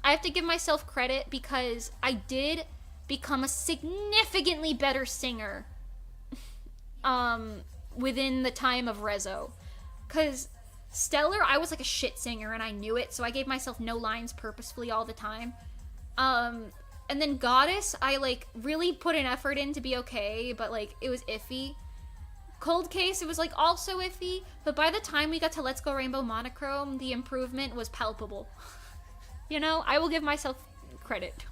I have to give myself credit because I did become a significantly better singer within the time of Rezo. Because Stellar, I was like a shit singer and I knew it, so I gave myself no lines purposefully all the time. And then Goddess, I, like, really put an effort in to be okay, but, like, it was iffy. Cold Case, it was, like, also iffy, but by the time we got to Let's Go Rainbow Monochrome, the improvement was palpable. You know, I will give myself credit.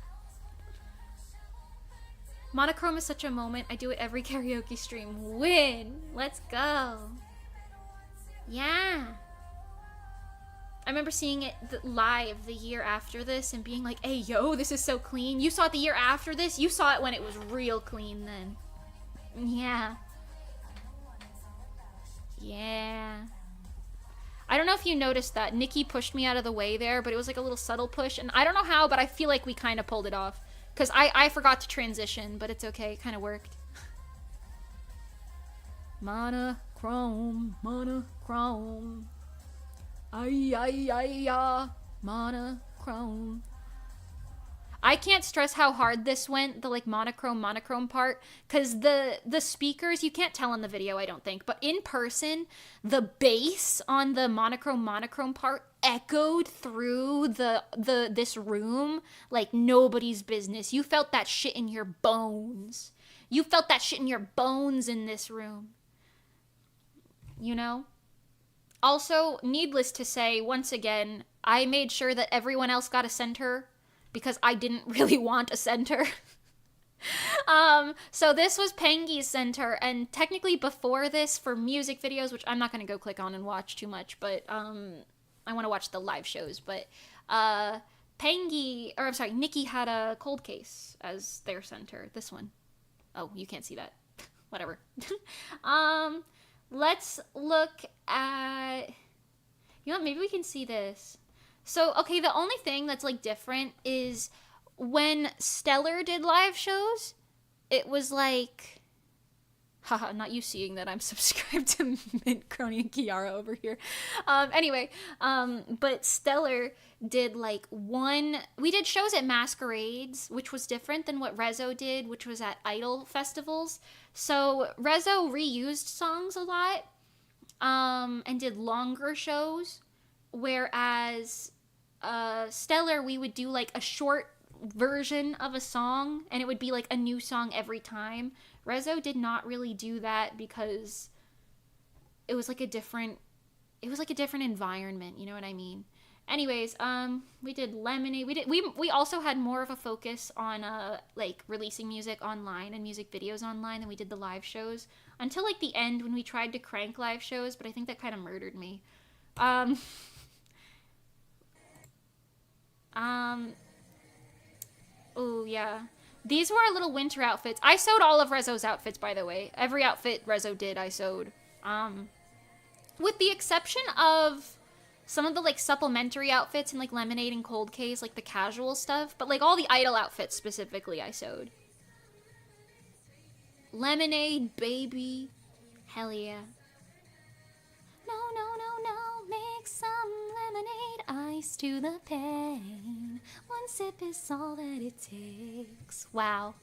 Monochrome is such a moment. I do it every karaoke stream. Win! Let's go! Yeah! I remember seeing it live the year after this and being like, hey, yo, this is so clean. You saw it the year after this? You saw it when it was real clean then. Yeah. Yeah. I don't know if you noticed that. Nikki pushed me out of the way there, but it was like a little subtle push. And I don't know how, but I feel like we kind of pulled it off. Because I forgot to transition, but it's okay. It kind of worked. Monochrome, monochrome. Ay, ay, ay, ay, monochrome. I can't stress how hard this went, the, like, monochrome part, because the speakers, you can't tell in the video, I don't think, but in person, the bass on the monochrome part echoed through this room like nobody's business. You felt that shit in your bones. You felt that shit in your bones in this room. You know? Also, needless to say, once again, I made sure that everyone else got a center because I didn't really want a center. So this was Pengi's center, and technically before this for music videos, which I'm not gonna go click on and watch too much, but I want to watch the live shows. But Pengi, or I'm sorry, Nikki had a cold case as their center. This one. Oh, you can't see that. Whatever. Let's look at. You know what? Maybe we can see this. So, okay, the only thing that's like different is when Stellar did live shows, it was like, haha, not you seeing that I'm subscribed to Mint, Crony, and Kiara over here. But Stellar did like we did shows at masquerades, which was different than what Rezo did, which was at idol festivals. So Rezo reused songs a lot, and did longer shows, whereas Stellar, we would do like a short version of a song, and it would be like a new song every time. Rezo did not really do that because it was like a different environment, you know what I mean? Anyways, we did Lemonade. We also had more of a focus on like releasing music online and music videos online than we did the live shows until like the end when we tried to crank live shows, but I think that kind of murdered me. Oh yeah. These were our little winter outfits. I sewed all of Rezo's outfits, by the way. Every outfit Rezo did, I sewed. With the exception of some of the like supplementary outfits and like Lemonade and Cold Case, like the casual stuff, but like all the idol outfits specifically I sewed. Lemonade, baby. Hell yeah. No, no, no, no, make some lemonade, ice to the pain. One sip is all that it takes. Wow.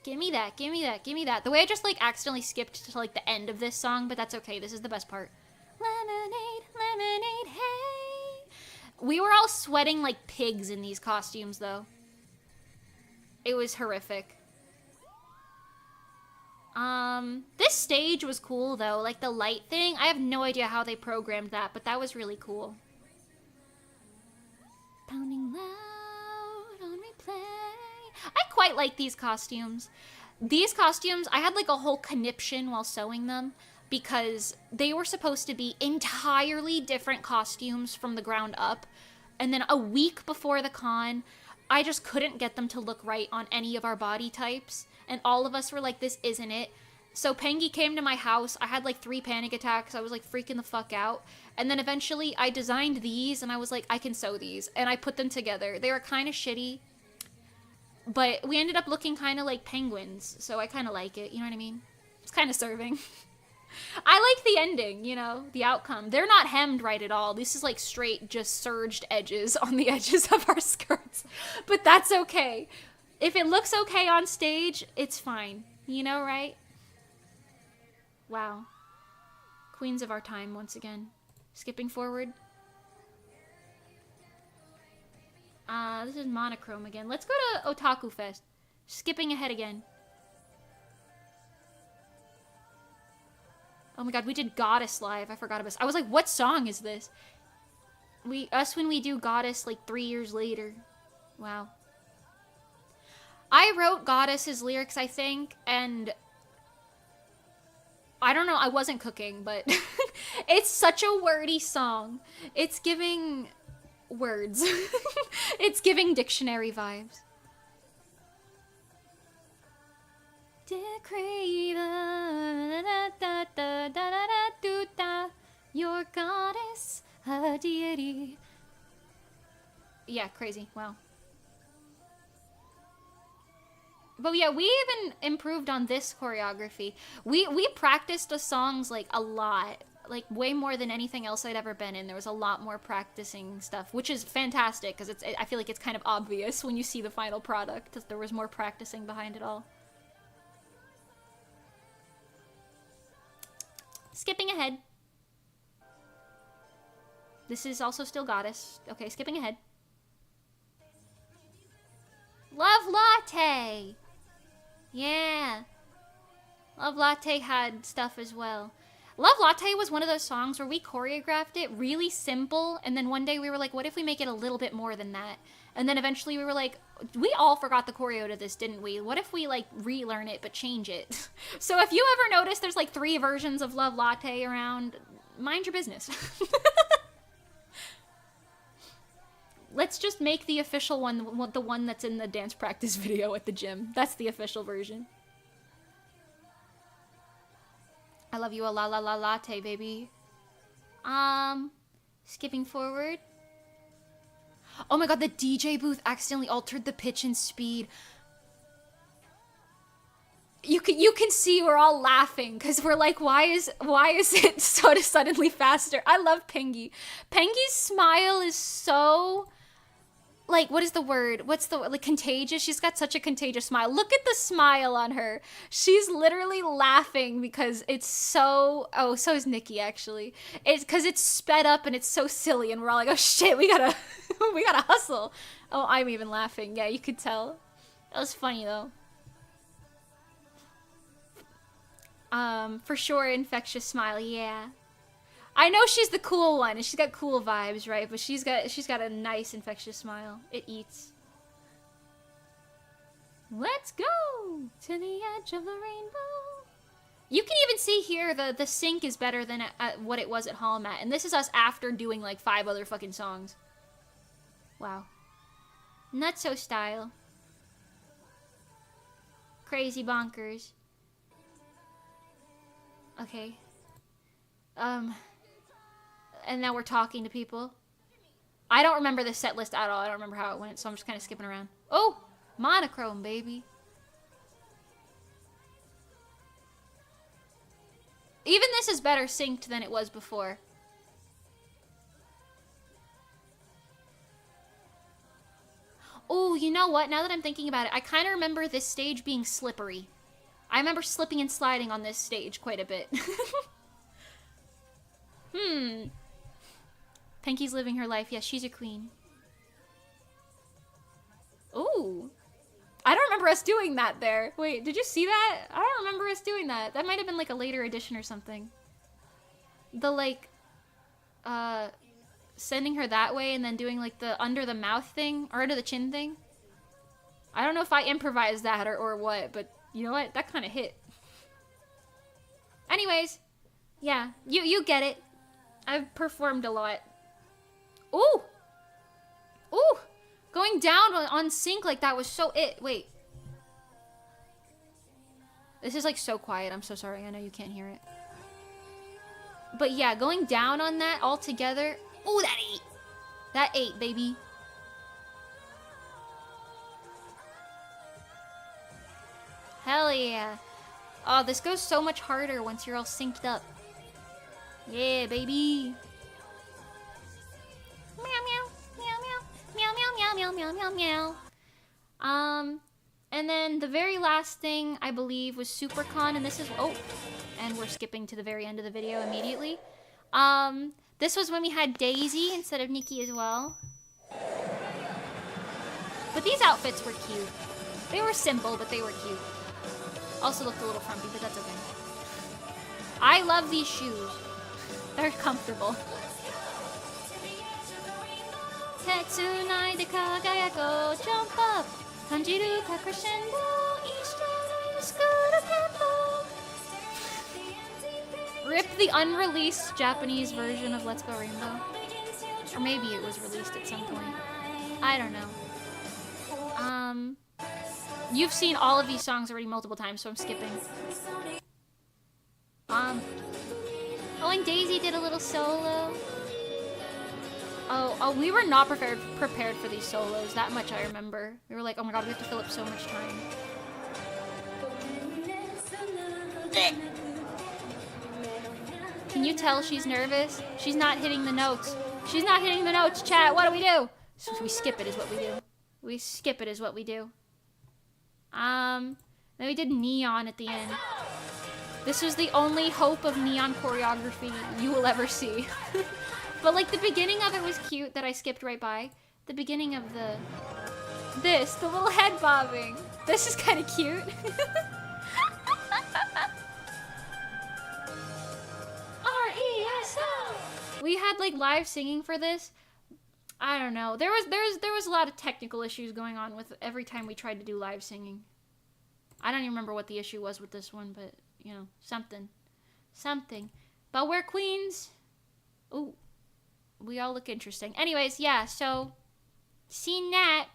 Give me that, give me that, give me that. The way I just like accidentally skipped to like the end of this song, but that's okay, this is the best part. Lemonade, lemonade, hey. We were all sweating like pigs in these costumes though. It was horrific. This stage was cool though, like the light thing. I have no idea how they programmed that, but that was really cool. Pounding loud on replay. I quite like these costumes. These costumes, I had like a whole conniption while sewing them because they were supposed to be entirely different costumes from the ground up. And then a week before the con, I just couldn't get them to look right on any of our body types. And all of us were like, this isn't it. So Pengi came to my house. I had like 3 panic attacks. I was like freaking the fuck out. And then eventually I designed these and I was like, I can sew these. And I put them together. They were kind of shitty. But we ended up looking kind of like penguins. So I kind of like it. You know what I mean? It's kind of serving. I like the ending, you know, the outcome. They're not hemmed right at all. This is like straight just serged edges on the edges of our skirts. But that's okay. If it looks okay on stage, it's fine. You know, right? Wow. Queens of our time once again. Skipping forward. This is monochrome again. Let's go to Otaku Fest. Skipping ahead again. Oh my god, we did Goddess live. I forgot about this. I was like, what song is this? Us when we do Goddess like 3 years later. Wow. I wrote Goddess's lyrics, I think, and I don't know, I wasn't cooking, but it's such a wordy song. It's giving words. It's giving dictionary vibes. Decree your goddess, a deity. Yeah, crazy. Wow. But yeah, we even improved on this choreography. We practiced the songs like a lot. Like way more than anything else I'd ever been in. There was a lot more practicing stuff, which is fantastic because I feel like it's kind of obvious when you see the final product that there was more practicing behind it all. Skipping ahead. This is also still Goddess. Okay, skipping ahead. Love Latte! Yeah. Love Latte had stuff as well. Love Latte was one of those songs where we choreographed it really simple, and then one day we were like, what if we make it a little bit more than that? And then eventually we were like, we all forgot the choreo to this, didn't we? What if we, like, relearn it but change it? So if you ever notice there's, like, 3 versions of Love Latte around, mind your business. Let's just make the official one the one that's in the dance practice video at the gym. That's the official version. I love you a la la la latte, baby. Skipping forward. Oh my god, the DJ booth accidentally altered the pitch and speed. You can see we're all laughing because we're like, why is it so suddenly faster? I love Pengy. Pengy's smile is so, like, what is the word? What's the, like, contagious? She's got such a contagious smile. Look at the smile on her. She's literally laughing because it's so, oh, so is Nikki, actually. It's because it's sped up and it's so silly and we're all like, oh shit, we gotta, we gotta hustle. Oh, I'm even laughing. Yeah, you could tell. That was funny, though. For sure, infectious smile, yeah. I know she's the cool one, and she's got cool vibes, right? But she's got a nice infectious smile. It eats. Let's go to the edge of the rainbow. You can even see here the sync is better than what it was at home at, and this is us after doing like 5 other fucking songs. Wow. Nutso style. Crazy bonkers. Okay. And now we're talking to people. I don't remember the set list at all. I don't remember how it went, so I'm just kind of skipping around. Oh! Monochrome, baby. Even this is better synced than it was before. Oh, you know what? Now that I'm thinking about it, I kind of remember this stage being slippery. I remember slipping and sliding on this stage quite a bit. Pinky's living her life. Yes, she's a queen. Ooh. I don't remember us doing that there. Wait, did you see that? I don't remember us doing that. That might have been like a later edition or something. The like, sending her that way and then doing like the under the mouth thing or under the chin thing. I don't know if I improvised that or what, but you know what? That kind of hit. Anyways, yeah, you get it. I've performed a lot. Ooh! Ooh! Going down on sync like that was so it. Wait. This is like so quiet. I'm so sorry. I know you can't hear it. But yeah, going down on that all together. Ooh, that ate. That ate, baby. Hell yeah. Oh, this goes so much harder once you're all synced up. Yeah, baby. Meow, meow, meow, meow, meow, meow, meow, meow, meow, meow. And then the very last thing, I believe, was SuperCon, and this is, oh, and we're skipping to the very end of the video immediately. This was when we had Daisy instead of Nikki as well. But these outfits were cute. They were simple, but they were cute. Also looked a little frumpy, but that's okay. I love these shoes. They're comfortable. Tetsunai kagayako, jump up. Tanjiru ka crescendo, Rip the unreleased Japanese version of Let's Go Rainbow. Or maybe it was released at some point. I don't know. You've seen all of these songs already multiple times, so I'm skipping. Oh, and Daisy did a little solo. Oh, we were not prepared for these solos. That much I remember. We were like, oh my god, we have to fill up so much time. Can you tell she's nervous? She's not hitting the notes. She's not hitting the notes, chat. What do? So we skip it is what we do. We skip it is what we do. Then we did Neon at the end. This was the only hope of Neon choreography you will ever see. But like the beginning of it was cute that I skipped right by. The beginning of the little head bobbing. This is kind of cute. We had like live singing for this. I don't know. There was a lot of technical issues going on with every time we tried to do live singing. I don't even remember what the issue was with this one, but you know, something. But we're queens. Ooh, we all look interesting. Anyways, yeah. So, seen that.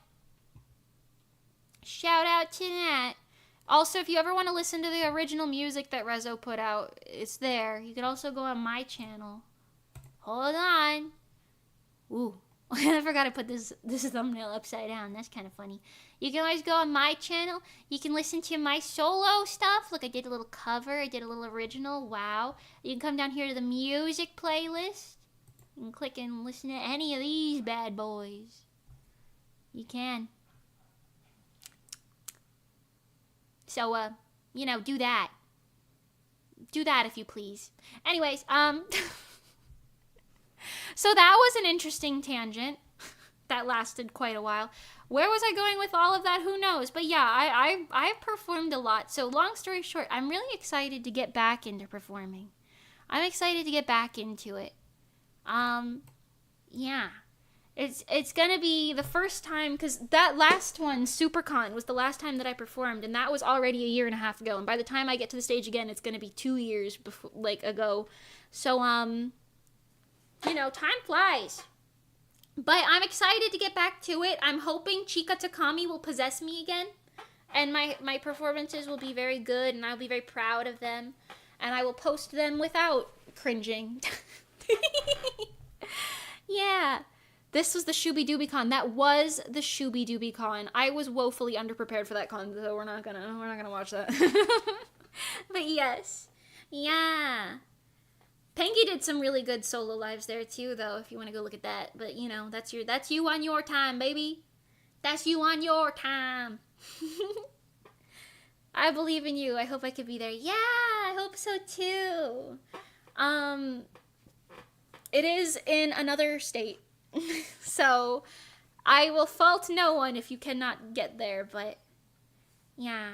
Shout out to that. Also, if you ever want to listen to the original music that Rezo put out, it's there. You can also go on my channel. Hold on. Ooh. I forgot to put this thumbnail upside down. That's kind of funny. You can always go on my channel. You can listen to my solo stuff. Look, I did a little cover. I did a little original. Wow. You can come down here to the music playlist. You can click and listen to any of these bad boys. You can. So, you know, do that. Do that if you please. Anyways, so that was an interesting tangent that lasted quite a while. Where was I going with all of that? Who knows? But yeah, I've performed a lot. So long story short, I'm really excited to get back into performing. I'm excited to get back into it. Yeah. It's gonna be the first time, because that last one, SuperCon, was the last time that I performed, and that was already a year and a half ago. And by the time I get to the stage again, it's gonna be 2 years before, ago. So, you know, time flies. But I'm excited to get back to it. I'm hoping Chika Takami will possess me again. And my performances will be very good, and I'll be very proud of them. And I will post them without cringing. Yeah. This was the Shooby Dooby Con. That was the Shooby Dooby Con. I was woefully underprepared for that con, so we're not gonna watch that. But yes. Yeah. Pengy did some really good solo lives there too, though, if you want to go look at that. But you know, that's you on your time, baby. That's you on your time. I believe in you. I hope I could be there. Yeah, I hope so too. It is in another state. So I will fault no one if you cannot get there, but yeah.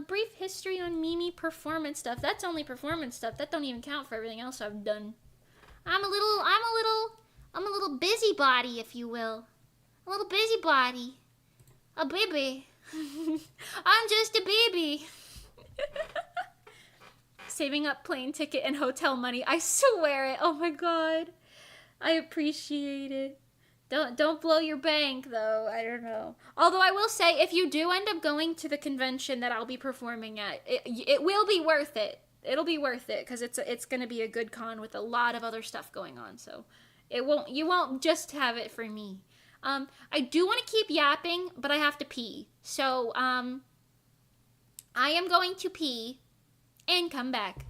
Brief history on Mimi performance stuff. That's only performance stuff. That don't even count for everything else I've done. I'm a little busybody, if you will. A little busybody. A baby. I'm just a baby. Saving up plane ticket and hotel money. I swear it. Oh my god. I appreciate it. Don't blow your bank, though. I don't know. Although I will say, if you do end up going to the convention that I'll be performing at, it will be worth it. It'll be worth it, because it's going to be a good con with a lot of other stuff going on. So you won't just have it for me. I do want to keep yapping, but I have to pee. So I am going to pee and come back.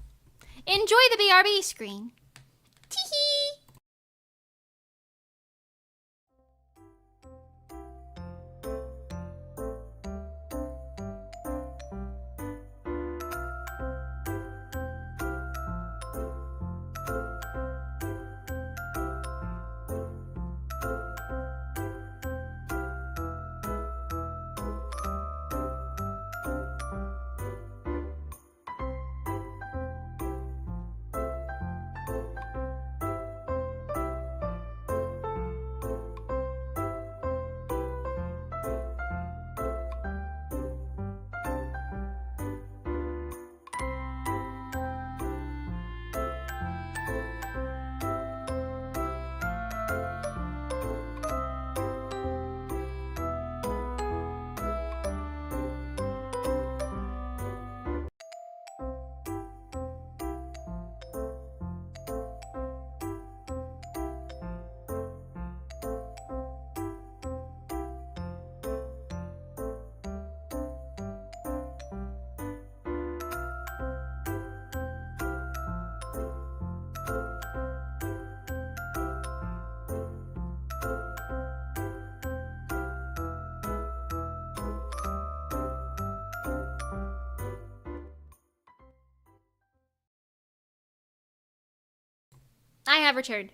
Enjoy the BRB screen. Tee-hee! I have returned.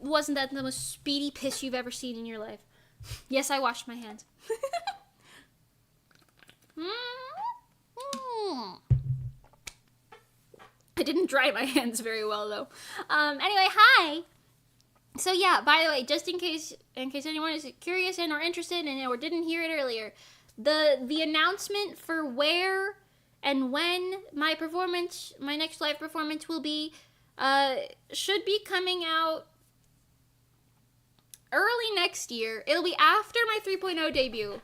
Wasn't that the most speedy piss you've ever seen in your life? Yes, I washed my hands. I didn't dry my hands very well though. Anyway, hi. So yeah, by the way, just in case anyone is curious and or interested and or didn't hear it earlier, the announcement for where and when my next live performance will be, should be coming out early next year. It'll be after my 3.0 debut.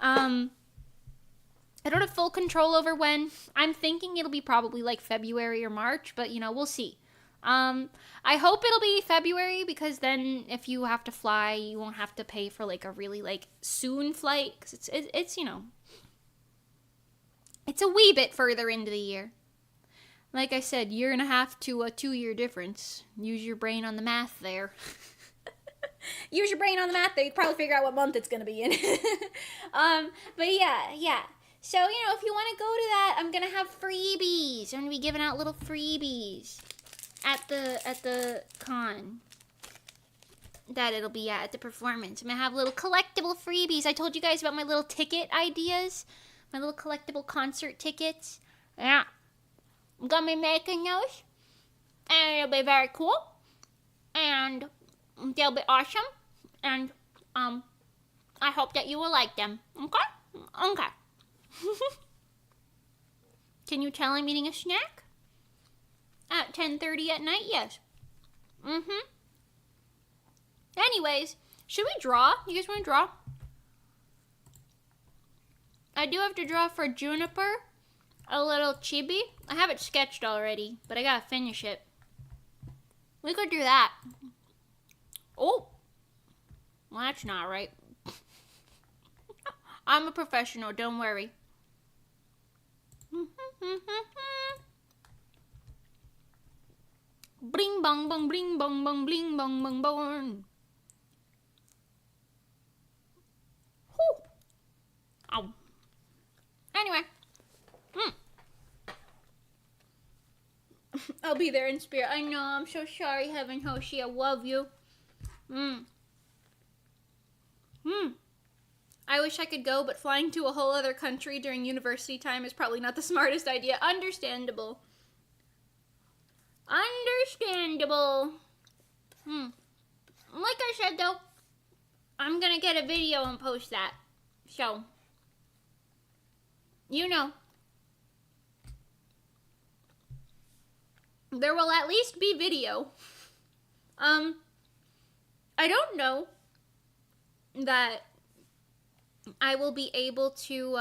I don't have full control over when. I'm thinking it'll be probably like February or March, but you know, we'll see. I hope it'll be February, because then if you have to fly, you won't have to pay for like a really like soon flight, because it's you know, it's a wee bit further into the year. Like I said, 1.5 to a 2-year difference. Use your brain on the math there. Use your brain on the math there. You can probably figure out what month it's gonna be in. But yeah. So, you know, if you want to go to that, I'm gonna have freebies. I'm gonna be giving out little freebies at the con that it'll be at the performance. I'm gonna have little collectible freebies. I told you guys about my little ticket ideas, my little collectible concert tickets. Yeah, I'm gonna be making those, and it'll be very cool, and they'll be awesome, and I hope that you will like them. Okay. Can you tell I'm eating a snack? At 10:30 at night? Yes. Anyways, should we draw? You guys want to draw? I do have to draw for Juniper a little chibi. I have it sketched already, but I gotta finish it. We could do that. Oh! Well, that's not right. I'm a professional, don't worry. Bling bong bong bling bong bong bling bong bong bong. Ow. Anyway. I'll be there in spirit. I know, I'm so sorry, Heaven Hoshi. I love you. I wish I could go, but flying to a whole other country during university time is probably not the smartest idea. Understandable. Understandable. Like I said, though, I'm gonna get a video and post that. So, you know, there will at least be video. I don't know that I will be able to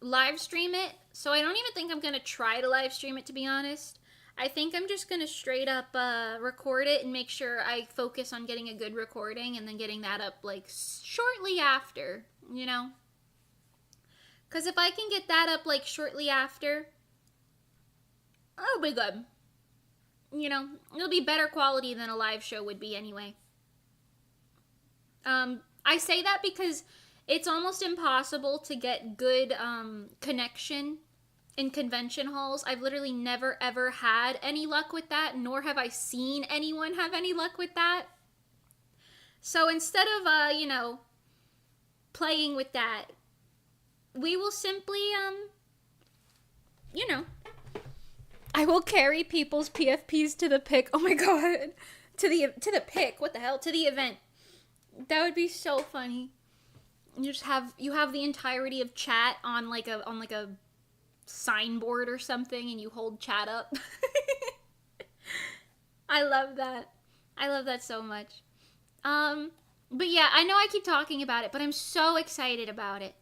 live stream it, so I don't even think I'm gonna try to live stream it, to be honest. I think I'm just gonna straight up record it and make sure I focus on getting a good recording and then getting that up like shortly after, you know? Because if I can get that up like shortly after, it'll be good. You know, it'll be better quality than a live show would be anyway. I say that because it's almost impossible to get good connection in convention halls. I've literally never ever had any luck with that, nor have I seen anyone have any luck with that. So instead of, you know, playing with that, we will simply, you know, I will carry people's PFPs to the pic. Oh my god. To the pic. What the hell? To the event. That would be so funny. You have the entirety of chat on like a signboard or something, and you hold chat up. I love that. I love that so much. But yeah, I know I keep talking about it, but I'm so excited about it.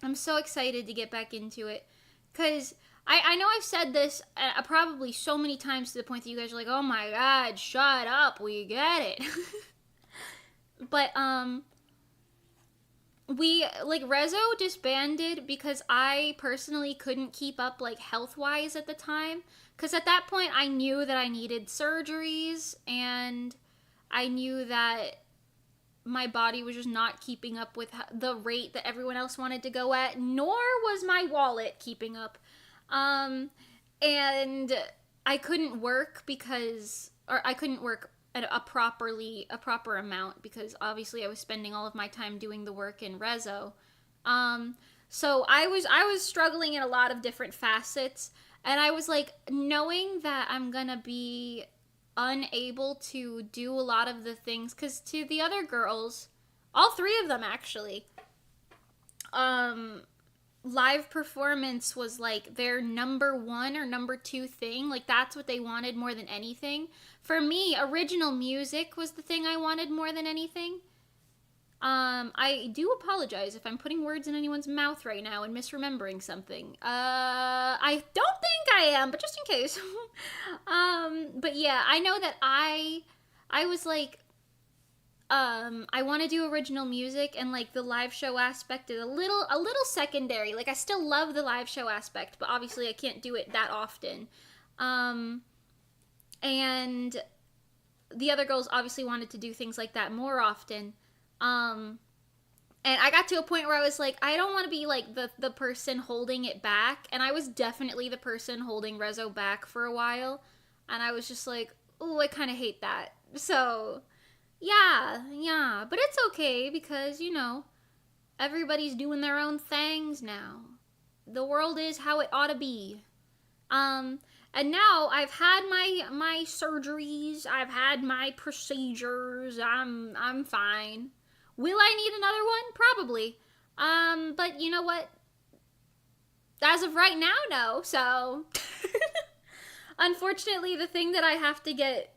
I'm so excited to get back into it, cause I know I've said this probably so many times to the point that you guys are like, oh my god, shut up, we get it. But, Rezo disbanded because I personally couldn't keep up, like, health-wise at the time. Because at that point, I knew that I needed surgeries, and I knew that my body was just not keeping up with the rate that everyone else wanted to go at, nor was my wallet keeping up. And I couldn't work I couldn't work at a proper amount, because obviously I was spending all of my time doing the work in Rezo. So I was struggling in a lot of different facets, And I was like, knowing that I'm gonna be unable to do a lot of the things, because to the other girls, all three of them actually, live performance was like their number one or number two thing. Like, that's what they wanted more than anything. For me, original music was the thing I wanted more than anything. I do apologize if I'm putting words in anyone's mouth right now and misremembering something. I don't think I am, but just in case. But yeah, I know that I was like, I want to do original music, and like the live show aspect is a little secondary. Like, I still love the live show aspect, but obviously I can't do it that often. And the other girls obviously wanted to do things like that more often. And I got to a point where I was like, I don't want to be like the person holding it back. And I was definitely the person holding Rezo back for a while. And I was just like, oh, I kind of hate that. So, yeah. But it's okay because, you know, everybody's doing their own things now. The world is how it ought to be. And now I've had my surgeries, I've had my procedures, I'm fine. Will I need another one? Probably. But you know what? As of right now, no. So, unfortunately, the thing that I have to get,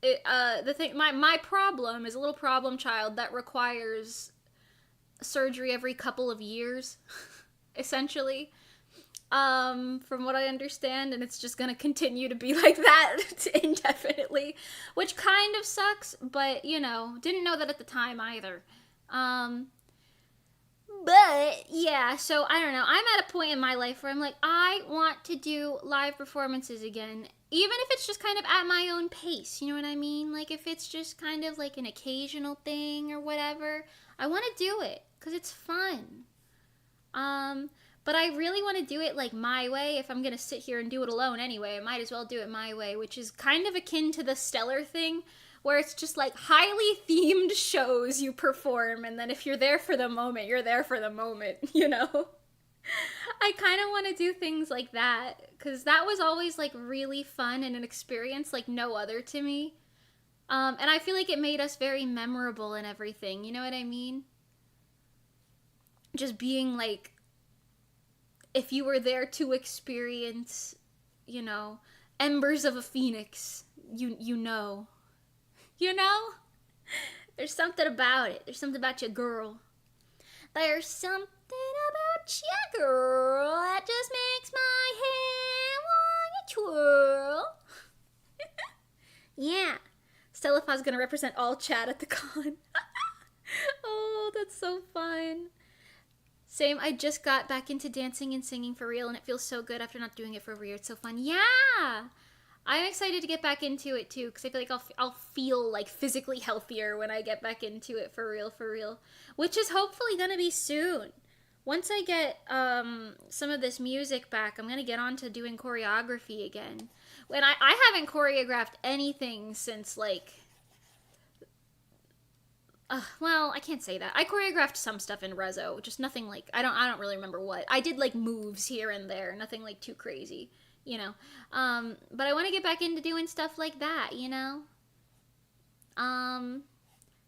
my problem is a little problem child that requires surgery every couple of years, essentially. From what I understand, and it's just gonna continue to be like that indefinitely, which kind of sucks, but, you know, didn't know that at the time either. But, yeah, so, I don't know, I'm at a point in my life where I'm like, I want to do live performances again, even if it's just kind of at my own pace, you know what I mean? Like, if it's just kind of like an occasional thing or whatever, I want to do it, because it's fun. But I really want to do it like my way. If I'm going to sit here and do it alone anyway, I might as well do it my way, which is kind of akin to the Stellar thing, where it's just like highly themed shows you perform, and then if you're there for the moment, you're there for the moment, you know? I kind of want to do things like that, because that was always like really fun and an experience like no other to me. And I feel like it made us very memorable and everything, you know what I mean? Just being like, if you were there to experience, you know, embers of a phoenix, you know. You know? There's something about it. There's something about your girl. There's something about your girl that just makes my hair want to twirl. Yeah. Stellafa's gonna represent all chat at the con. Oh, that's so fun. Same, I just got back into dancing and singing for real, and it feels so good after not doing it for over a year. It's so fun. Yeah! I'm excited to get back into it, too, because I feel like I'll feel, like, physically healthier when I get back into it for real. Which is hopefully gonna be soon. Once I get, some of this music back, I'm gonna get on to doing choreography again. When I haven't choreographed anything since, like... well, I can't say that. I choreographed some stuff in Rezo, just nothing like, I don't really remember what. I did like moves here and there, nothing like too crazy, you know. But I want to get back into doing stuff like that, you know.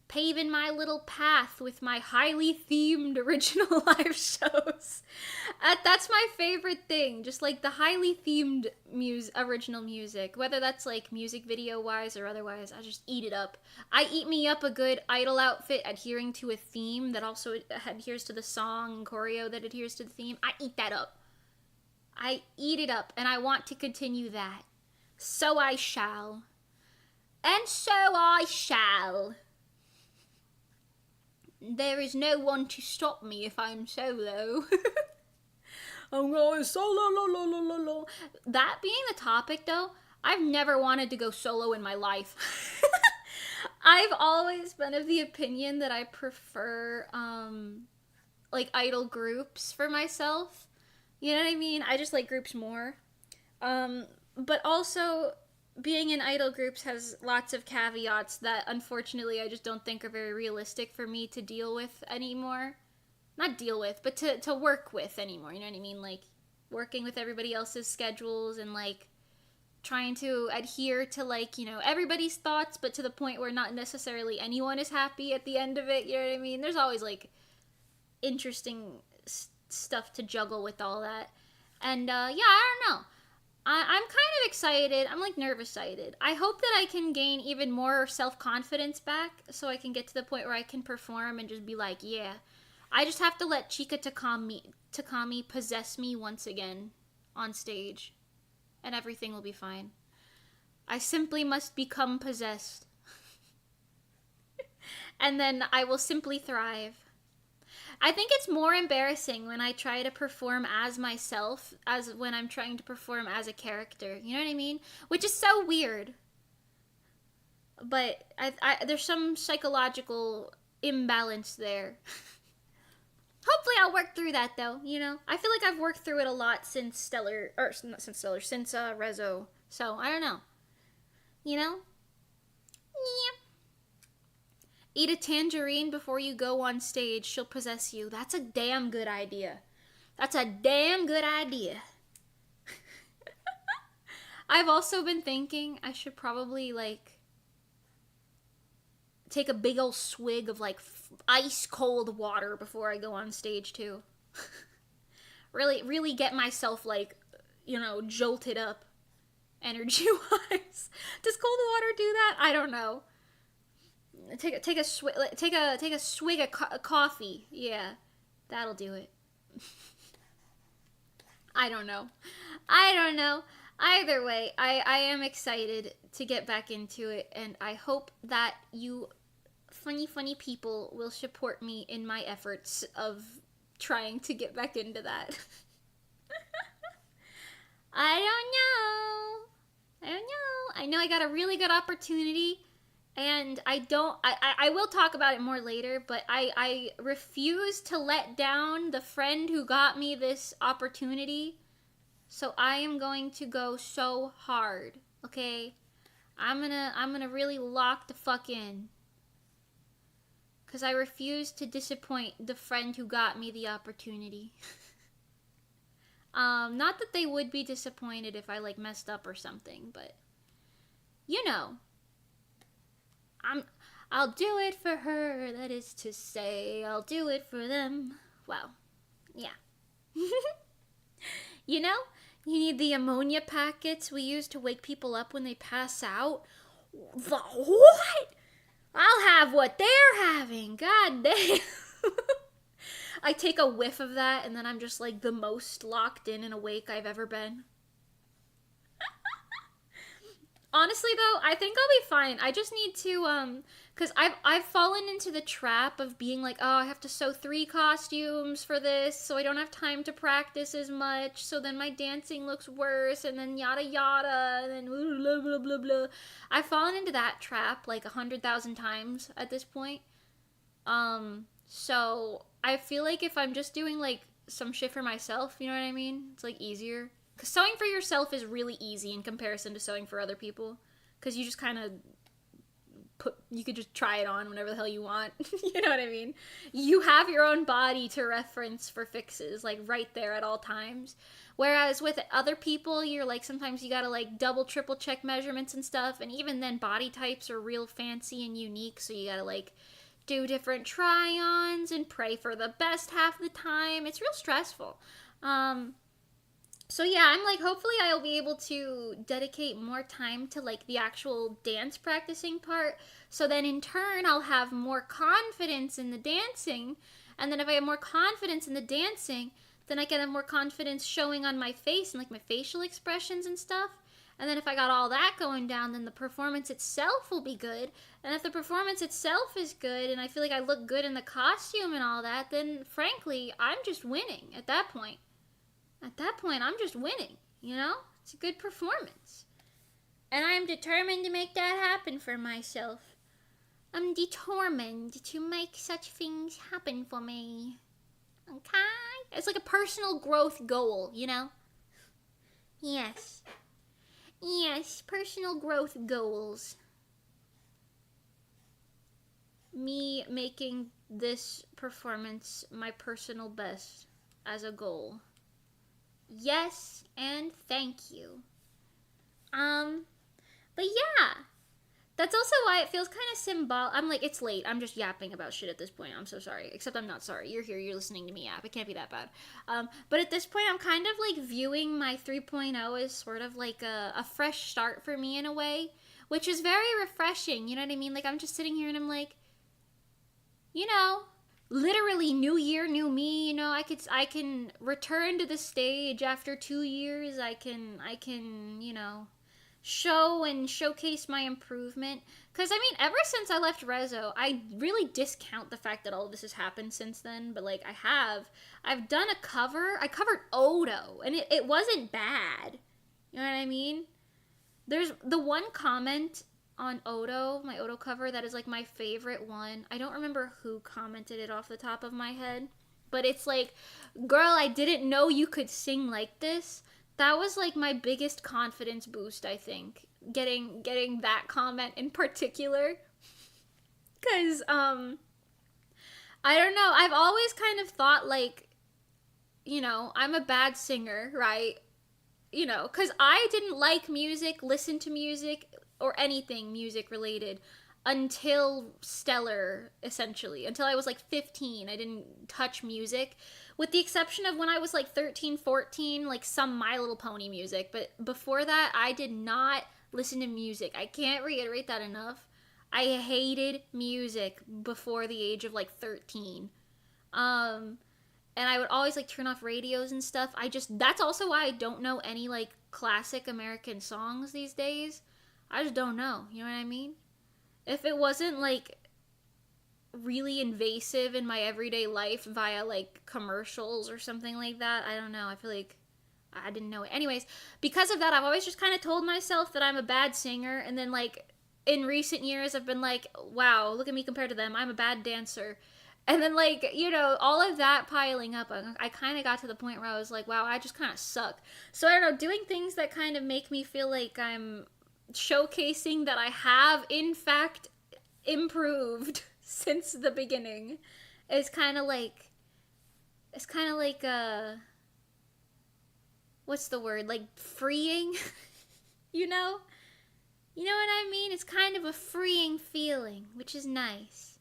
Paving my little path with my highly themed original live shows. That's my favorite thing, just like the highly themed original music, whether that's like music video wise or otherwise. I just eat it up. I eat me up a good idol outfit adhering to a theme that also adheres to the song and choreo that adheres to the theme. I eat that up. I eat it up, and I want to continue that. So I shall. And so I shall. There is no one to stop me if I'm solo. I'm going solo. That being the topic, though, I've never wanted to go solo in my life. I've always been of the opinion that I prefer, like, idol groups for myself. You know what I mean? I just like groups more. But also, being in idol groups has lots of caveats that, unfortunately, I just don't think are very realistic for me to deal with anymore. Not deal with, but to work with anymore, you know what I mean? Like, working with everybody else's schedules and like trying to adhere to like, you know, everybody's thoughts, but to the point where not necessarily anyone is happy at the end of it. You know what I mean? There's always like interesting stuff to juggle with all that. And yeah, I don't know. I'm kind of excited. I'm like nervous excited. I hope that I can gain even more self-confidence back so I can get to the point where I can perform and just be like, yeah. I just have to let Chika Takami possess me once again on stage, and everything will be fine. I simply must become possessed. And then I will simply thrive. I think it's more embarrassing when I try to perform as myself as when I'm trying to perform as a character. You know what I mean? Which is so weird. But there's some psychological imbalance there. Hopefully I'll work through that though, you know? I feel like I've worked through it a lot since since Rezo. So, I don't know. You know? Yeah. Eat a tangerine before you go on stage. She'll possess you. That's a damn good idea. That's a damn good idea. I've also been thinking I should probably, like, take a big old swig of, like, ice cold water before I go on stage, too. really get myself, like, you know, jolted up energy-wise. Does cold water do that? I don't know. Take a swig of coffee. Yeah, that'll do it. I don't know. Either way, I am excited to get back into it, and I hope that you funny people will support me in my efforts of trying to get back into that. I don't know. I know I got a really good opportunity. And I will talk about it more later, but I refuse to let down the friend who got me this opportunity. So I am going to go so hard, okay? I'm gonna really lock the fuck in. Cause I refuse to disappoint the friend who got me the opportunity. Not that they would be disappointed if I like messed up or something, but you know. I'll do it for her, that is to say, I'll do it for them. Well, yeah. You know, you need the ammonia packets we use to wake people up when they pass out. The what? I'll have what they're having, god damn. I take a whiff of that and then I'm just like the most locked in and awake I've ever been. Honestly, though, I think I'll be fine. I just need to, because I've fallen into the trap of being like, oh, I have to sew 3 costumes for this, so I don't have time to practice as much, so then my dancing looks worse, and then yada yada, and then blah, blah, blah, blah. I've fallen into that trap, like, 100,000 times at this point. So I feel like if I'm just doing, like, some shit for myself, you know what I mean? It's, like, easier. Because sewing for yourself is really easy in comparison to sewing for other people. Because you just kind of you could just try it on whenever the hell you want. You know what I mean? You have your own body to reference for fixes, like right there at all times. Whereas with other people, you're like, sometimes you gotta like double, triple check measurements and stuff. And even then, body types are real fancy and unique. So you gotta like do different try-ons and pray for the best half of the time. It's real stressful. So yeah, I'm like, hopefully I'll be able to dedicate more time to like the actual dance practicing part. So then in turn, I'll have more confidence in the dancing. And then if I have more confidence in the dancing, then I can have more confidence showing on my face and like my facial expressions and stuff. And then if I got all that going down, then the performance itself will be good. And if the performance itself is good and I feel like I look good in the costume and all that, then frankly, I'm just winning at that point. At that point, I'm just winning, you know? It's a good performance. And I'm determined to make that happen for myself. I'm determined to make such things happen for me. Okay? It's like a personal growth goal, you know? Yes. Yes, personal growth goals. Me making this performance my personal best as a goal. Yes, and thank you. But yeah, that's also why it feels kind of symbolic. I'm like, it's late. I'm just yapping about shit at this point. I'm so sorry. Except I'm not sorry. You're here. You're listening to me yap. It can't be that bad. But at this point, I'm kind of like viewing my 3.0 as sort of like a fresh start for me in a way, which is very refreshing. You know what I mean? Like, I'm just sitting here and I'm like, you know, literally new year, new me. You know, I can return to the stage after 2 years. I can, show and showcase my improvement. Because, I mean, ever since I left Rezo, I really discount the fact that all of this has happened since then. But, like, I've done a cover. I covered Odo, and it wasn't bad. You know what I mean? There's the one comment on Odo, my Odo cover, that is, like, my favorite one. I don't remember who commented it off the top of my head. But it's like, girl, I didn't know you could sing like this. That was like my biggest confidence boost, I think. Getting that comment in particular. Cause I don't know, I've always kind of thought like, I'm a bad singer, right? Cause I didn't like music, listen to music, or anything music related until Stellar, essentially. Until I was like 15, I didn't touch music. With the exception of when I was like 13, 14, like some My Little Pony music. But before that, I did not listen to music. I can't reiterate that enough. I hated music before the age of like 13. Um, and I would always like turn off radios and stuff. That's also why I don't know any like classic American songs these days. I just don't know. You know what I mean? If it wasn't like really invasive in my everyday life via like commercials or something like that, I don't know. I feel like I didn't know it. Anyways, because of that, I've always just kind of told myself that I'm a bad singer, and then like in recent years I've been like, wow, look at me compared to them. I'm a bad dancer. And then like, all of that piling up, I kind of got to the point where I was like, wow, I just kind of suck. So I don't know, doing things that kind of make me feel like I'm showcasing that I have in fact improved since the beginning is kind of like what's the word, like freeing. you know you know what I mean? It's kind of a freeing feeling, which is nice.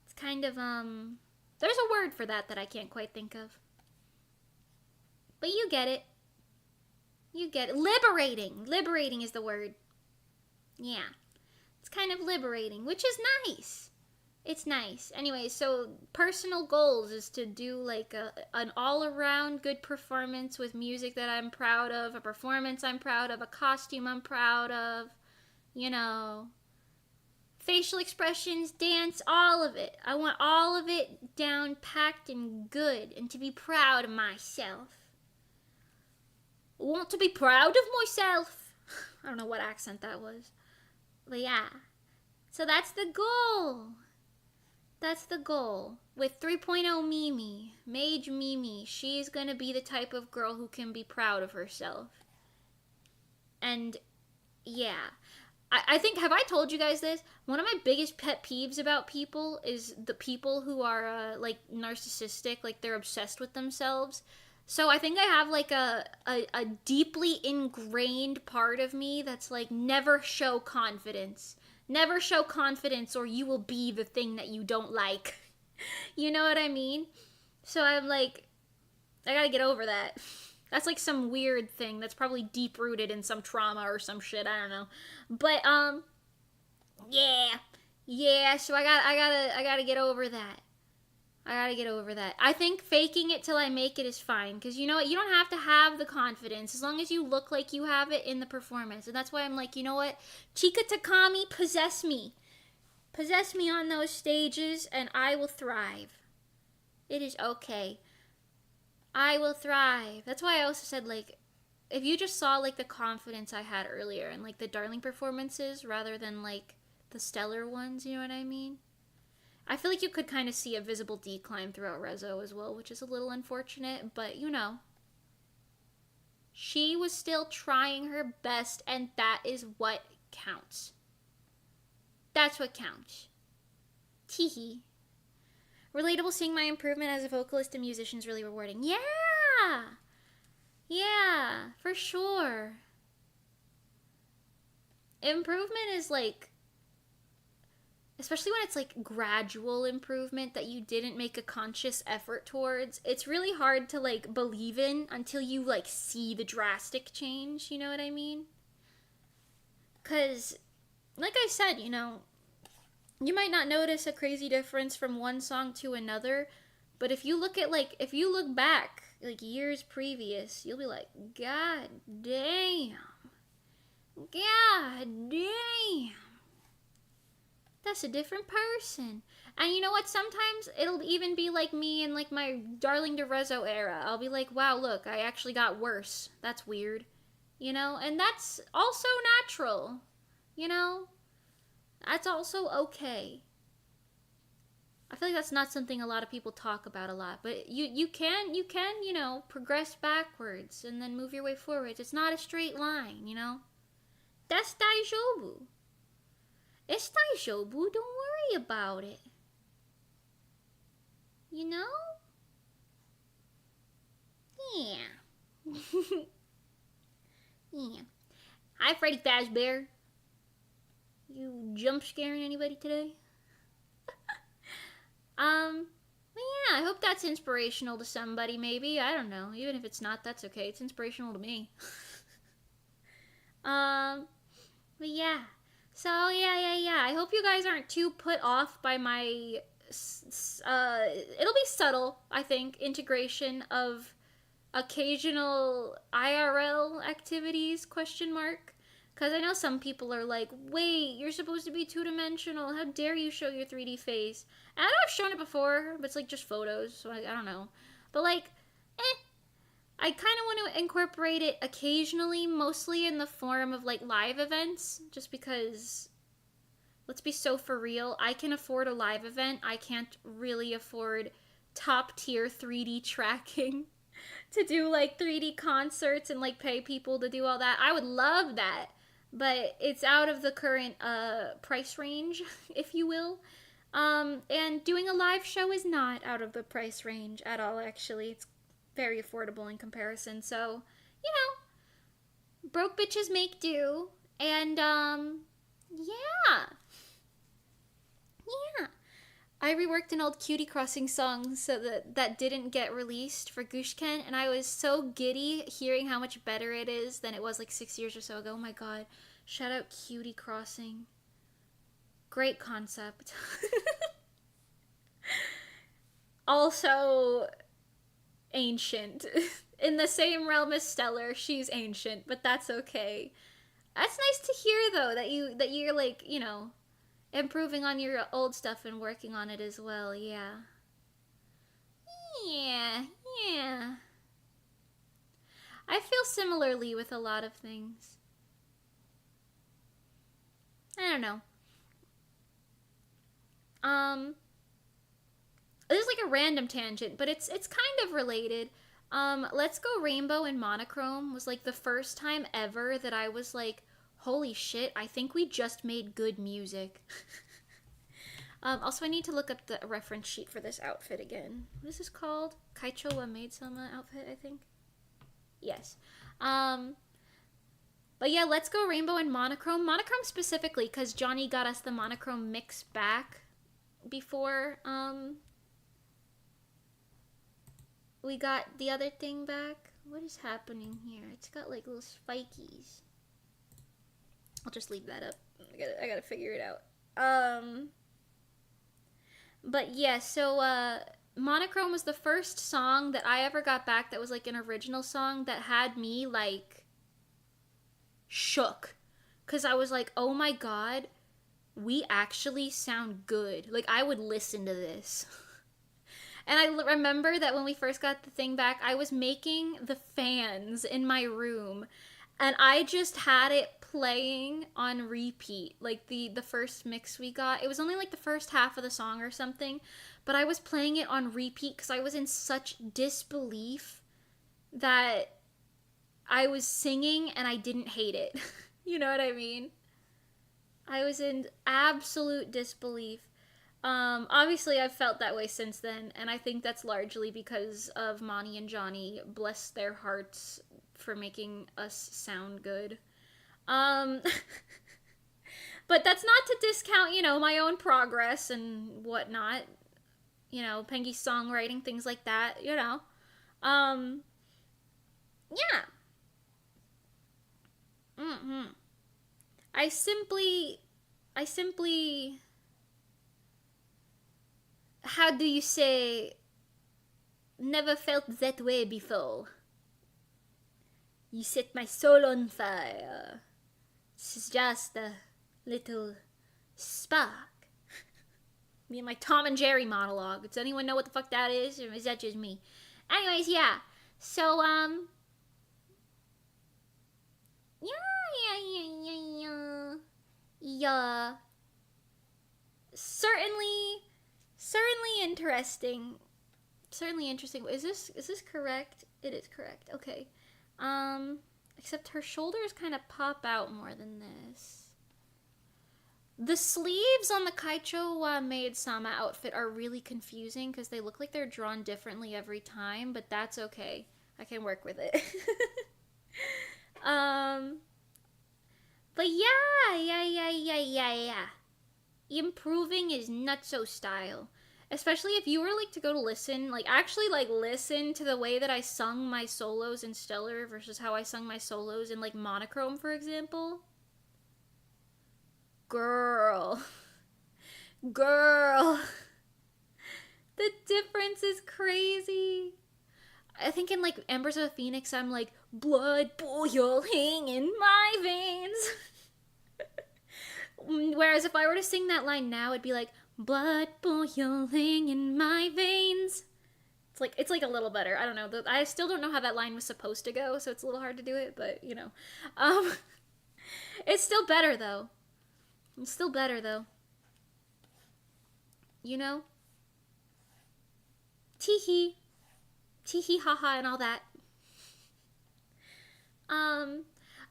It's kind of there's a word for that I can't quite think of, but you get it. Liberating is the word. Yeah, it's kind of liberating, which is nice. It's nice. Anyway, so personal goals is to do like an all-around good performance with music that I'm proud of, a performance I'm proud of, a costume I'm proud of, facial expressions, dance, all of it. I want all of it down, packed and good, and to be proud of myself. I want to be proud of myself. I don't know what accent that was. But yeah. So that's the goal. That's the goal. With 3.0 Mimi, Mage Mimi, she's gonna be the type of girl who can be proud of herself. And yeah. I think, have I told you guys this? One of my biggest pet peeves about people is the people who are like narcissistic, like they're obsessed with themselves. So I think I have like a deeply ingrained part of me that's like, never show confidence. Never show confidence or you will be the thing that you don't like. You know what I mean? So I'm like, I gotta get over that. That's like some weird thing that's probably deep rooted in some trauma or some shit. I don't know. But yeah. So I gotta get over that. I think faking it till I make it is fine. Because you know what? You don't have to have the confidence as long as you look like you have it in the performance. And that's why I'm like, you know what? Chika Takami, possess me. Possess me on those stages and I will thrive. It is okay. I will thrive. That's why I also said, like, if you just saw, like, the confidence I had earlier and, like, the Darling performances rather than, like, the stellar ones, you know what I mean? I feel like you could kind of see a visible decline throughout Rezo as well, which is a little unfortunate, but she was still trying her best, and that is what counts. That's what counts. Teehee. Relatable, seeing my improvement as a vocalist and musician is really rewarding. Yeah, Yeah, for sure. Improvement is like, especially when it's like gradual improvement that you didn't make a conscious effort towards, it's really hard to like believe in until you like see the drastic change, you know what I mean? Because, like I said, you might not notice a crazy difference from one song to another, but if you look at like, if you look back like years previous, you'll be like, God damn. God damn. That's a different person. And you know what? Sometimes it'll even be like me in like my Darling DeRezzo era. I'll be like, wow, look, I actually got worse. That's weird. And that's also natural. You know? That's also okay. I feel like that's not something a lot of people talk about a lot, but you can, progress backwards and then move your way forwards. It's not a straight line, That's daijoubu. It's daijoubu. Don't worry about it. You know? Yeah. Yeah. Hi, Freddy Fazbear. You jump scaring anybody today? But yeah, I hope that's inspirational to somebody, maybe. I don't know. Even if it's not, that's okay. It's inspirational to me. But yeah. So, yeah. I hope you guys aren't too put off by my, it'll be subtle, I think, integration of occasional IRL activities, question mark. Because I know some people are like, wait, you're supposed to be two-dimensional. How dare you show your 3D face? And I know I've shown it before, but it's like just photos, so I don't know. But like, I kind of want to incorporate it occasionally, mostly in the form of like live events, just because, let's be so for real, I can afford a live event. I can't really afford top tier 3D tracking to do like 3D concerts and like pay people to do all that. I would love that, but it's out of the current price range, if you will. And doing a live show is not out of the price range at all, actually. It's very affordable in comparison. So, broke bitches make do. And, yeah. Yeah. I reworked an old Cutie Crossing song so that didn't get released for Gushken, and I was so giddy hearing how much better it is than it was like 6 years or so ago. Oh my god. Shout out Cutie Crossing. Great concept. Also ancient. In the same realm as Stellar, she's ancient, but that's okay. That's nice to hear though, that you're like, improving on your old stuff and working on it as well, yeah. Yeah. I feel similarly with a lot of things. I don't know. This is like a random tangent, but it's kind of related. Let's Go Rainbow and Monochrome was like the first time ever that I was like, holy shit, I think we just made good music. Also, I need to look up the reference sheet for this outfit again. What is this called? Kaicho wa Maid-sama outfit, I think? Yes. But yeah, Let's Go Rainbow and Monochrome. Monochrome specifically, because Johnny got us the Monochrome mix back before, we got the other thing back. What is happening here? It's got like little spikies. I'll just leave that up. I gotta figure it out. But yeah, so Monochrome was the first song that I ever got back that was like an original song that had me like shook. Cause I was like, oh my god, we actually sound good. Like I would listen to this. And I remember that when we first got the thing back, I was making the fans in my room. And I just had it playing on repeat. Like the first mix we got. It was only like the first half of the song or something. But I was playing it on repeat because I was in such disbelief that I was singing and I didn't hate it. You know what I mean? I was in absolute disbelief. Obviously I've felt that way since then, and I think that's largely because of Monty and Johnny, bless their hearts, for making us sound good. Um, but that's not to discount, my own progress and whatnot. Pengy's songwriting, things like that. Um, yeah. Mm-hmm. I simply, how do you say, never felt that way before. You set my soul on fire. This is just a little spark. Me and my Tom and Jerry monologue. Does anyone know what the fuck that is? Or is that just me? Anyways, yeah. So, yeah. Yeah. Certainly interesting. Certainly interesting. Is this correct? It is correct. Okay. Except her shoulders kind of pop out more than this. The sleeves on the Kaicho Maid-sama outfit are really confusing because they look like they're drawn differently every time, but that's okay. I can work with it. But yeah. Improving is nutso style. Especially if you were to go to listen, actually listen to the way that I sung my solos in Stellar versus how I sung my solos in Monochrome, for example. Girl. The difference is crazy. I think in Embers of a Phoenix, I'm blood boiling in my veins. Whereas if I were to sing that line now, it'd be blood boiling in my veins. It's a little better. I don't know. I still don't know how that line was supposed to go, so it's a little hard to do it, but it's still better though. Teehee. Teehee haha and all that.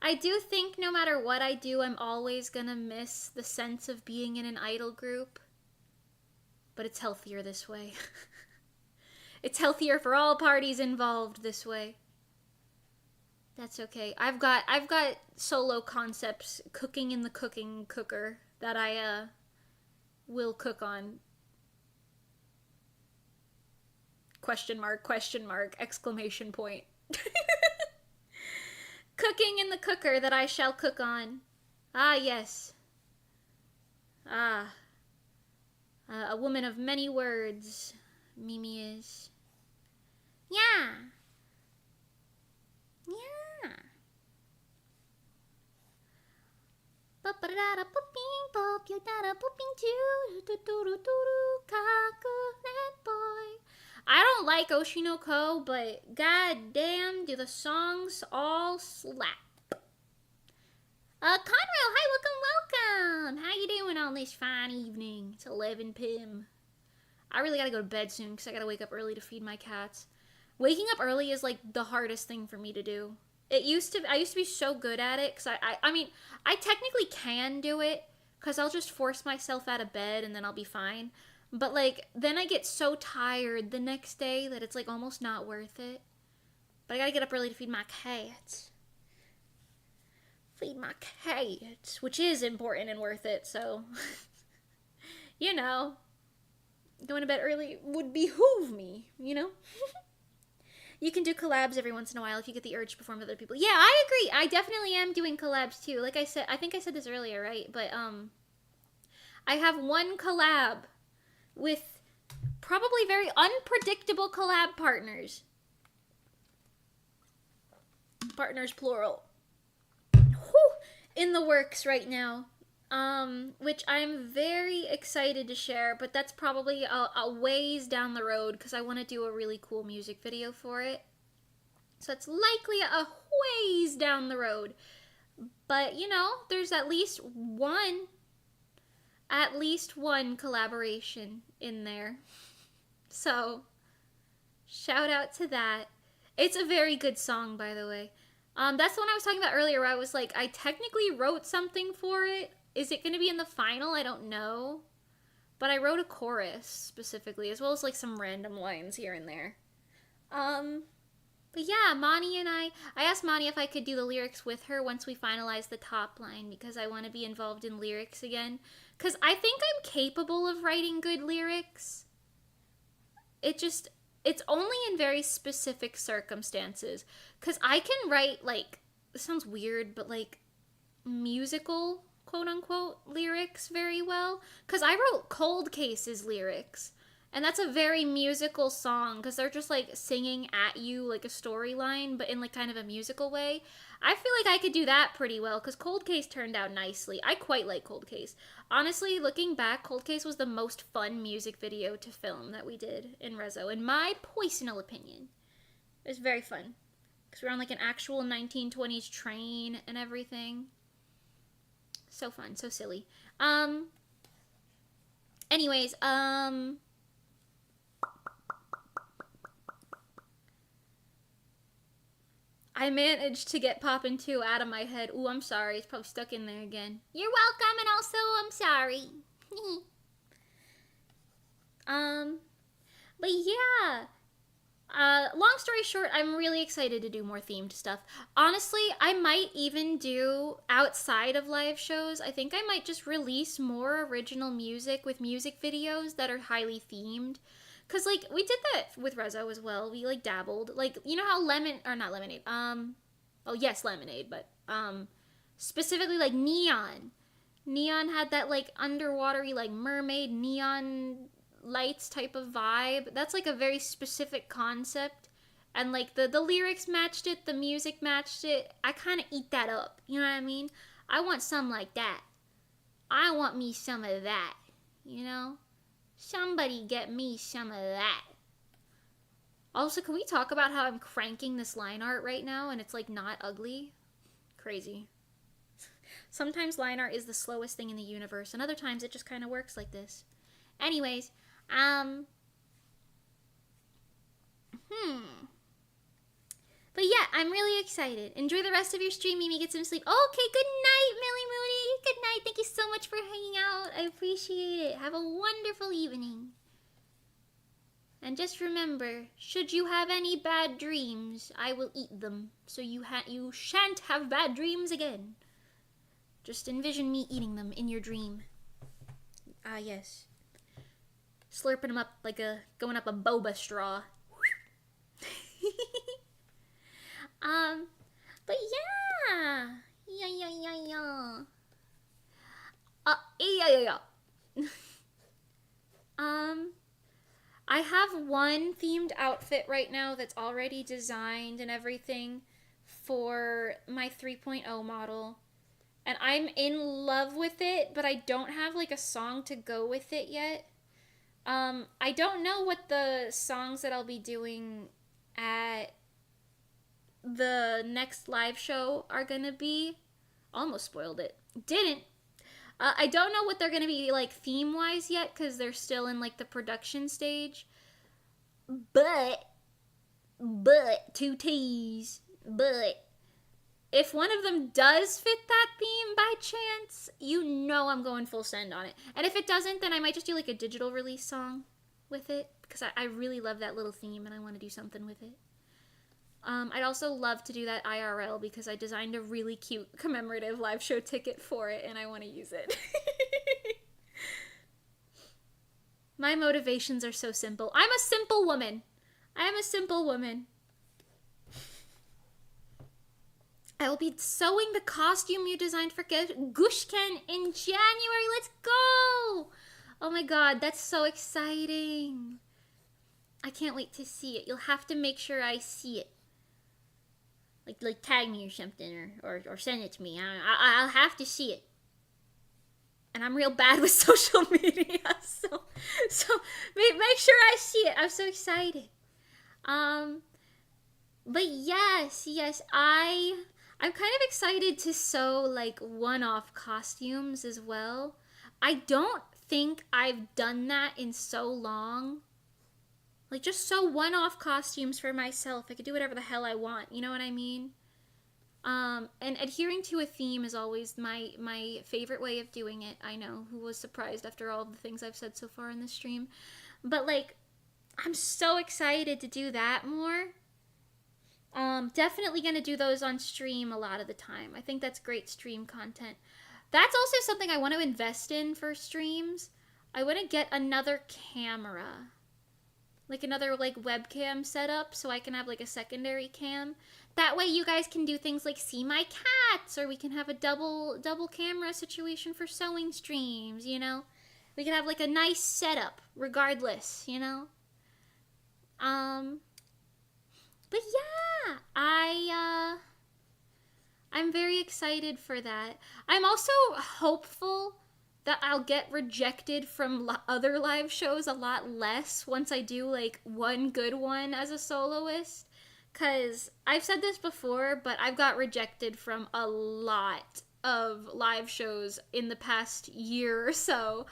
I do think no matter what I do, I'm always gonna miss the sense of being in an idol group. But it's healthier this way. It's healthier for all parties involved this way. That's okay. I've got solo concepts cooking in the cooking cooker that I will cook on. Question mark, exclamation point. Cooking in the cooker that I shall cook on. Ah, yes. A woman of many words, Mimi is. Yeah. I don't like Oshinoko, but goddamn, do the songs all slap. Conrail, hi, welcome. How you doing on this fine evening? It's 11 p.m. I really gotta go to bed soon because I gotta wake up early to feed my cats. Waking up early is the hardest thing for me to do. I used to be so good at it because I mean, I technically can do it because I'll just force myself out of bed and then I'll be fine. But then I get so tired the next day that it's almost not worth it. But I gotta get up early to feed my cats. Which is important and worth it, so going to bed early would behoove me, You can do collabs every once in a while if you get the urge to perform with other people. Yeah, I agree. I definitely am doing collabs too. Like I said, I think I said this earlier, right? But I have one collab with probably very unpredictable collab partners. Partners plural. In the works right now, which I'm very excited to share, but that's probably a ways down the road because I want to do a really cool music video for it. So it's likely a ways down the road. But, there's at least one collaboration in there. So, shout out to that. It's a very good song, by the way. That's the one I was talking about earlier where I was I technically wrote something for it. Is it going to be in the final? I don't know. but I wrote a chorus specifically, as well as like some random lines here and there. But yeah, Mani and I asked Mani if I could do the lyrics with her once we finalize the top line, because I want to be involved in lyrics again. Because I think I'm capable of writing good lyrics. It's only in very specific circumstances. Because I can write, like, this sounds weird, but like, musical, quote unquote, lyrics very well. Because I wrote Cold Case's lyrics. And that's a very musical song, because they're just like singing at you like a storyline, but in like kind of a musical way. I feel like I could do that pretty well, because Cold Case turned out nicely. I quite like Cold Case. Honestly, looking back, Cold Case was the most fun music video to film that we did in Rezo, in my personal opinion. It was very fun, because we were on like an actual 1920s train and everything. So fun, so silly. Anyways, I managed to get Poppin' 2 out of my head. Ooh, I'm sorry. It's probably stuck in there again. You're welcome, and also, I'm sorry. But yeah. Long story short, I'm really excited to do more themed stuff. Honestly, I might even do, outside of live shows, I think I might just release more original music with music videos that are highly themed. Because, like, we did that with Rezo as well. We, like, dabbled. Like, you know how not Lemonade. Oh, yes, Lemonade, but, specifically, like, Neon. Neon had that, like, underwatery, like, mermaid neon lights type of vibe. That's, like, a very specific concept. And, like, the lyrics matched it, the music matched it. I kind of eat that up. You know what I mean? I want some like that. I want me some of that. You know? Somebody get me some of that. Also, can we talk about how I'm cranking this line art right now and it's like not ugly? Crazy. Sometimes line art is the slowest thing in the universe, and other times it just kind of works like this. Anyways, But yeah, I'm really excited. Enjoy the rest of your stream, Mimi. Get some sleep. Okay, good night, Millie Moody. Good night. Thank you so much for hanging out. I appreciate it. Have a wonderful evening. And just remember, should you have any bad dreams, I will eat them, so you shan't have bad dreams again. Just envision me eating them in your dream. Ah, yes. Slurping them up like going up a boba straw. But yeah. Yeah. I have one themed outfit right now that's already designed and everything for my 3.0 model. And I'm in love with it, but I don't have like a song to go with it yet. I don't know what the songs that I'll be doing at the next live show are gonna be. Almost spoiled it. Didn't. I don't know what they're gonna be like theme-wise yet, because they're still in like the production stage. But two T's. But if one of them does fit that theme by chance, you know I'm going full send on it. And if it doesn't, then I might just do like a digital release song with it, because I really love that little theme and I want to do something with it. I'd also love to do that IRL, because I designed a really cute commemorative live show ticket for it and I want to use it. My motivations are so simple. I'm a simple woman. I am a simple woman. I will be sewing the costume you designed for Gushken in January. Let's go! Oh my god, that's so exciting. I can't wait to see it. You'll have to make sure I see it. Like tag me or something, or send it to me. I'll have to see it. And I'm real bad with social media, so make sure I see it. I'm so excited. But yes, I'm kind of excited to sew like one-off costumes as well. I don't think I've done that in so long. Like, just sew one-off costumes for myself. I could do whatever the hell I want. You know what I mean? And adhering to a theme is always my favorite way of doing it. I know, who was surprised after all of the things I've said so far in this stream. But, like, I'm so excited to do that more. Definitely gonna do those on stream a lot of the time. I think that's great stream content. That's also something I want to invest in for streams. I want to get another camera. Like another like webcam setup so I can have like a secondary cam. That way you guys can do things like see my cats, or we can have a double camera situation for sewing streams, you know? We can have like a nice setup regardless, you know? But yeah, I'm very excited for that. I'm also hopeful that I'll get rejected from other live shows a lot less once I do like one good one as a soloist. Because I've said this before, but I've got rejected from a lot of live shows in the past year or so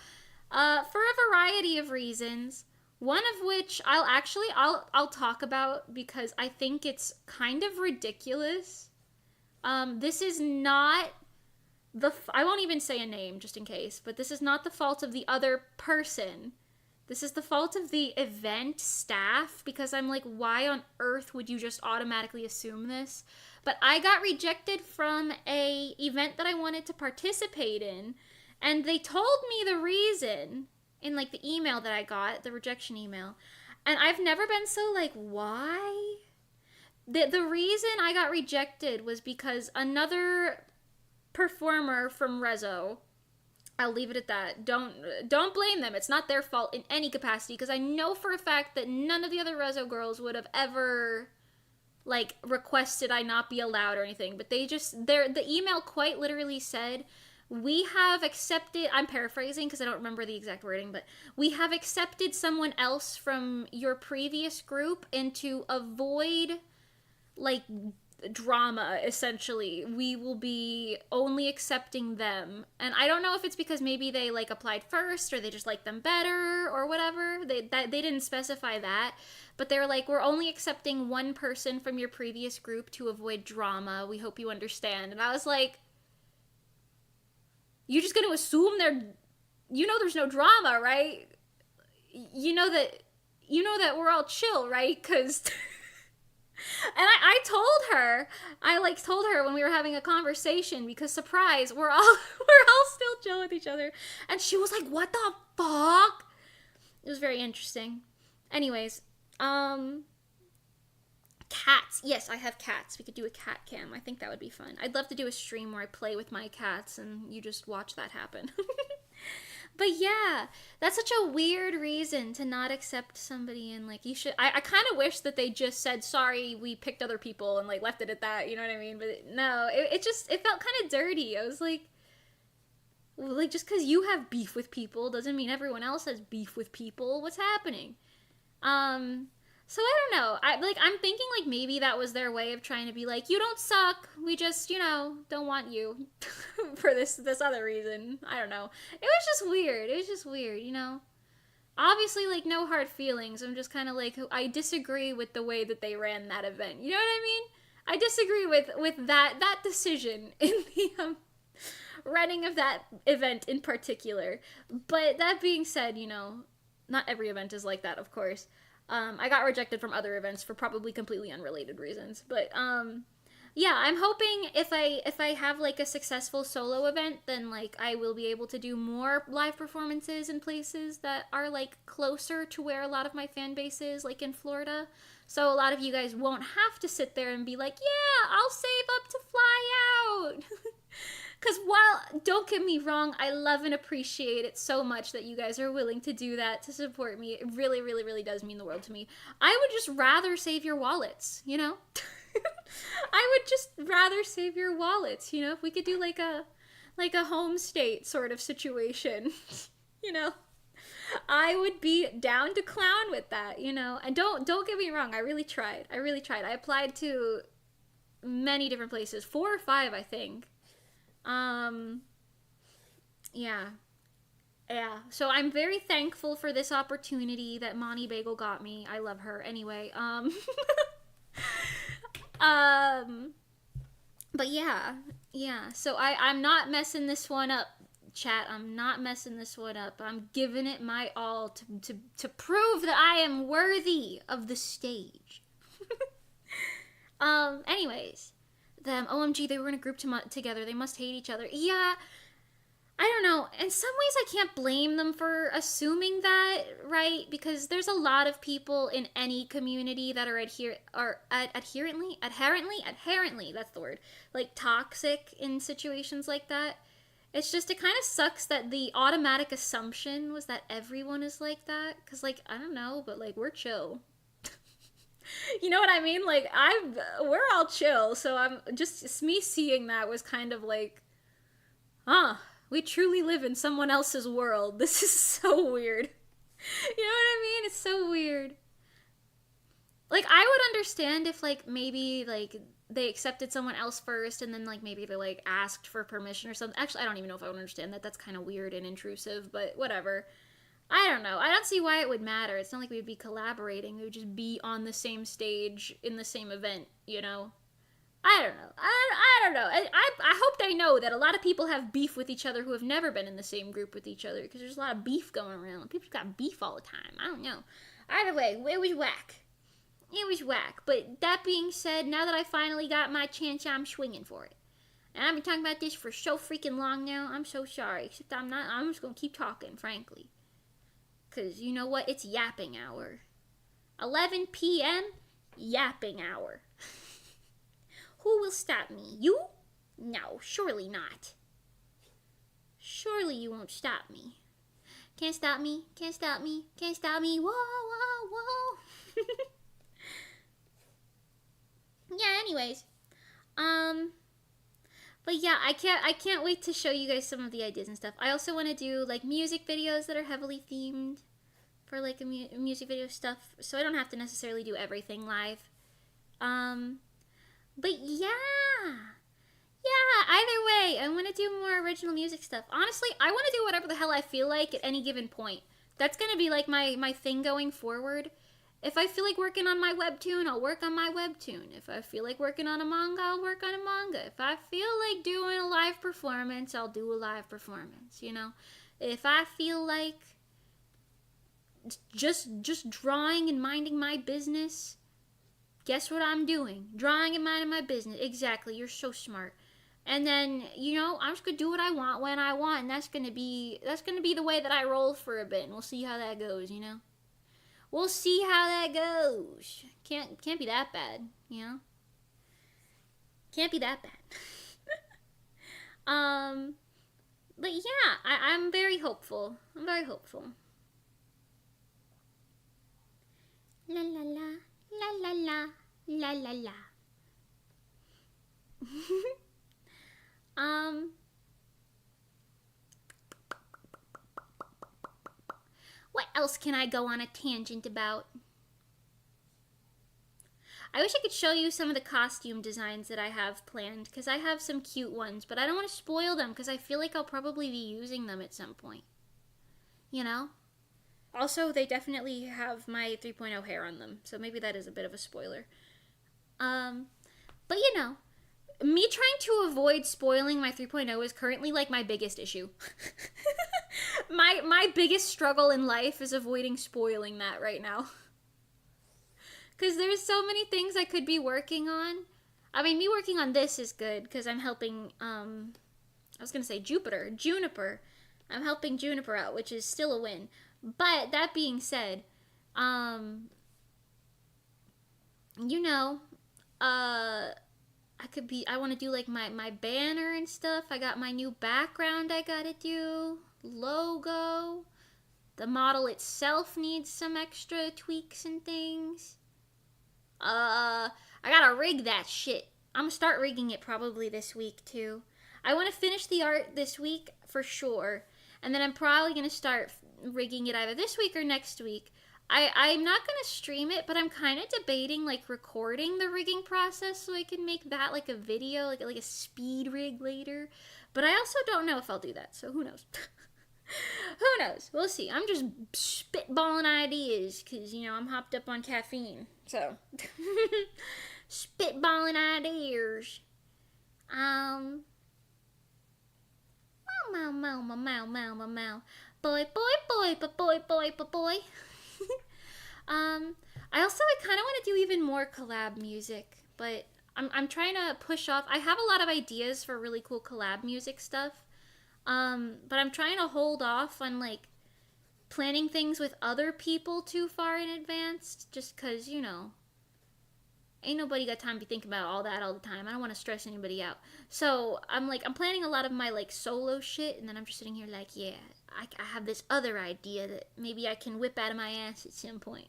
for a variety of reasons. One of which I'll talk about because I think it's kind of ridiculous. This is not I won't even say a name just in case, but this is not the fault of the other person. This is the fault of the event staff, because I'm like, why on earth would you just automatically assume this? But I got rejected from a event that I wanted to participate in, and they told me the reason in like the email that I got, the rejection email. And I've never been so like, why? The reason I got rejected was because another performer from Rezo, I'll leave it at that. Don't blame them. It's not their fault in any capacity, because I know for a fact that none of the other Rezo girls would have ever like requested I not be allowed or anything. But they just the email quite literally said, "We have accepted," I'm paraphrasing because I don't remember the exact wording, but "we have accepted someone else from your previous group, and to avoid like drama, essentially, we will be only accepting them." And I don't know if it's because maybe they like applied first, or they just like them better or whatever. They didn't specify that, but they were like, "We're only accepting one person from your previous group to avoid drama. We hope you understand." And I was like, you're just gonna assume there's no drama, right? You know that we're all chill, right? Because and I told her when we were having a conversation, because surprise, we're all still chill with each other. And she was like, "What the fuck?" It was very interesting. Anyways, cats. Yes, I have cats. We could do a cat cam. I think that would be fun. I'd love to do a stream where I play with my cats and you just watch that happen. But yeah, that's such a weird reason to not accept somebody, and like, you should. I kind of wish that they just said, "Sorry, we picked other people," and like left it at that. You know what I mean? But no, it felt kind of dirty. I was like, just because you have beef with people doesn't mean everyone else has beef with people. What's happening? So I don't know. I'm thinking like maybe that was their way of trying to be like, "You don't suck. We just, don't want you for this other reason." I don't know. It was just weird. Obviously, like, no hard feelings. I'm just kind of like, I disagree with the way that they ran that event. You know what I mean? I disagree with that decision in the running of that event in particular. But that being said, not every event is like that, of course. I got rejected from other events for probably completely unrelated reasons. But, yeah, I'm hoping if I have, like, a successful solo event, then, like, I will be able to do more live performances in places that are, like, closer to where a lot of my fan base is, like, in Florida. So a lot of you guys won't have to sit there and be like, "Yeah, I'll save up to fly out." Because while, don't get me wrong, I love and appreciate it so much that you guys are willing to do that to support me. It really, really, really does mean the world to me. I would just rather save your wallets, I would just rather save your wallets, if we could do like a home state sort of situation, I would be down to clown with that, And don't get me wrong, I really tried. I applied to many different places, 4 or 5, I think. Yeah. So I'm very thankful for this opportunity that Monty Bagel got me. I love her. Anyway, But yeah, yeah. So I'm not messing this one up, chat. I'm not messing this one up. I'm giving it my all to prove that I am worthy of the stage. Anyways, them, OMG, they were in a group together. They must hate each other. Yeah, I don't know. In some ways, I can't blame them for assuming that, right? Because there's a lot of people in any community that are adherently, that's the word, like toxic in situations like that. It's just, it kind of sucks that the automatic assumption was that everyone is like that. Because, like, I don't know, but, like, we're chill. You know what I mean? Like, we're all chill. So I'm just, me seeing that was kind of like, huh, we truly live in someone else's world. This is so weird. You know what I mean? It's so weird. Like, I would understand if, like, maybe, like, they accepted someone else first and then, like, maybe they, like, asked for permission or something. Actually, I don't even know if I would understand that. That's kind of weird and intrusive, but whatever. I don't know. I don't see why it would matter. It's not like we would be collaborating. We would just be on the same stage in the same event, you know? I don't know. I don't know. I hope they know that a lot of people have beef with each other who have never been in the same group with each other because there's a lot of beef going around. People got beef all the time. I don't know. Either way, it was whack. It was whack. But that being said, now that I finally got my chance, I'm swinging for it. And I've been talking about this for so freaking long now. I'm so sorry. Except I'm not. I'm just going to keep talking, frankly. Because you know what? It's yapping hour. 11 p.m. Yapping hour. Who will stop me? You? No, surely not. Surely you won't stop me. Can't stop me. Can't stop me. Can't stop me. Whoa, whoa, whoa. Yeah, anyways. But yeah, I can't wait to show you guys some of the ideas and stuff. I also want to do like music videos that are heavily themed for like music video stuff, so I don't have to necessarily do everything live. But yeah. Yeah, either way, I want to do more original music stuff. Honestly, I want to do whatever the hell I feel like at any given point. That's going to be like my thing going forward. If I feel like working on my webtoon, I'll work on my webtoon. If I feel like working on a manga, I'll work on a manga. If I feel like doing a live performance, I'll do a live performance, you know? If I feel like just drawing and minding my business, guess what I'm doing? Drawing and minding my business. Exactly, you're so smart. And then, you know, I'm just gonna do what I want when I want, and that's gonna be the way that I roll for a bit, and we'll see how that goes, you know? We'll see how that goes. Can't be that bad, you know? Can't be that bad. But yeah, I'm very hopeful. I'm very hopeful. La la la, la la la, la la la. What else can I go on a tangent about? I wish I could show you some of the costume designs that I have planned, because I have some cute ones, but I don't want to spoil them, because I feel like I'll probably be using them at some point. You know? Also, they definitely have my 3.0 hair on them, so maybe that is a bit of a spoiler. But you know, me trying to avoid spoiling my 3.0 is currently like my biggest issue. my biggest struggle in life is avoiding spoiling that right now. Because there's so many things I could be working on. I mean, me working on this is good because I'm helping, I was going to say Juniper. I'm helping Juniper out, which is still a win. But that being said, you know, I want to do like my banner and stuff. I got my new background I gotta do. Logo. The model itself needs some extra tweaks and things. I gotta rig that shit. I'm gonna start rigging it probably this week too. I want to finish the art this week for sure. And then I'm probably gonna start rigging it either this week or next week. I'm not gonna stream it, but I'm kind of debating like recording the rigging process so I can make that like a video, like a speed rig later. But I also don't know if I'll do that, so who knows? Who knows? We'll see. I'm just spitballing ideas because, you know, I'm hopped up on caffeine. So, spitballing ideas. Um, Meow, meow, meow, meow, meow, meow, meow. Boy, boy, boy, boy, boy, boy, boy. I kind of want to do even more collab music, but I'm trying to push off. I have a lot of ideas for really cool collab music stuff. But I'm trying to hold off on like planning things with other people too far in advance, just cause ain't nobody got time to think about all that all the time. I don't want to stress anybody out. So I'm planning a lot of my like solo shit, and then I'm just sitting here like, yeah, I have this other idea that maybe I can whip out of my ass at some point.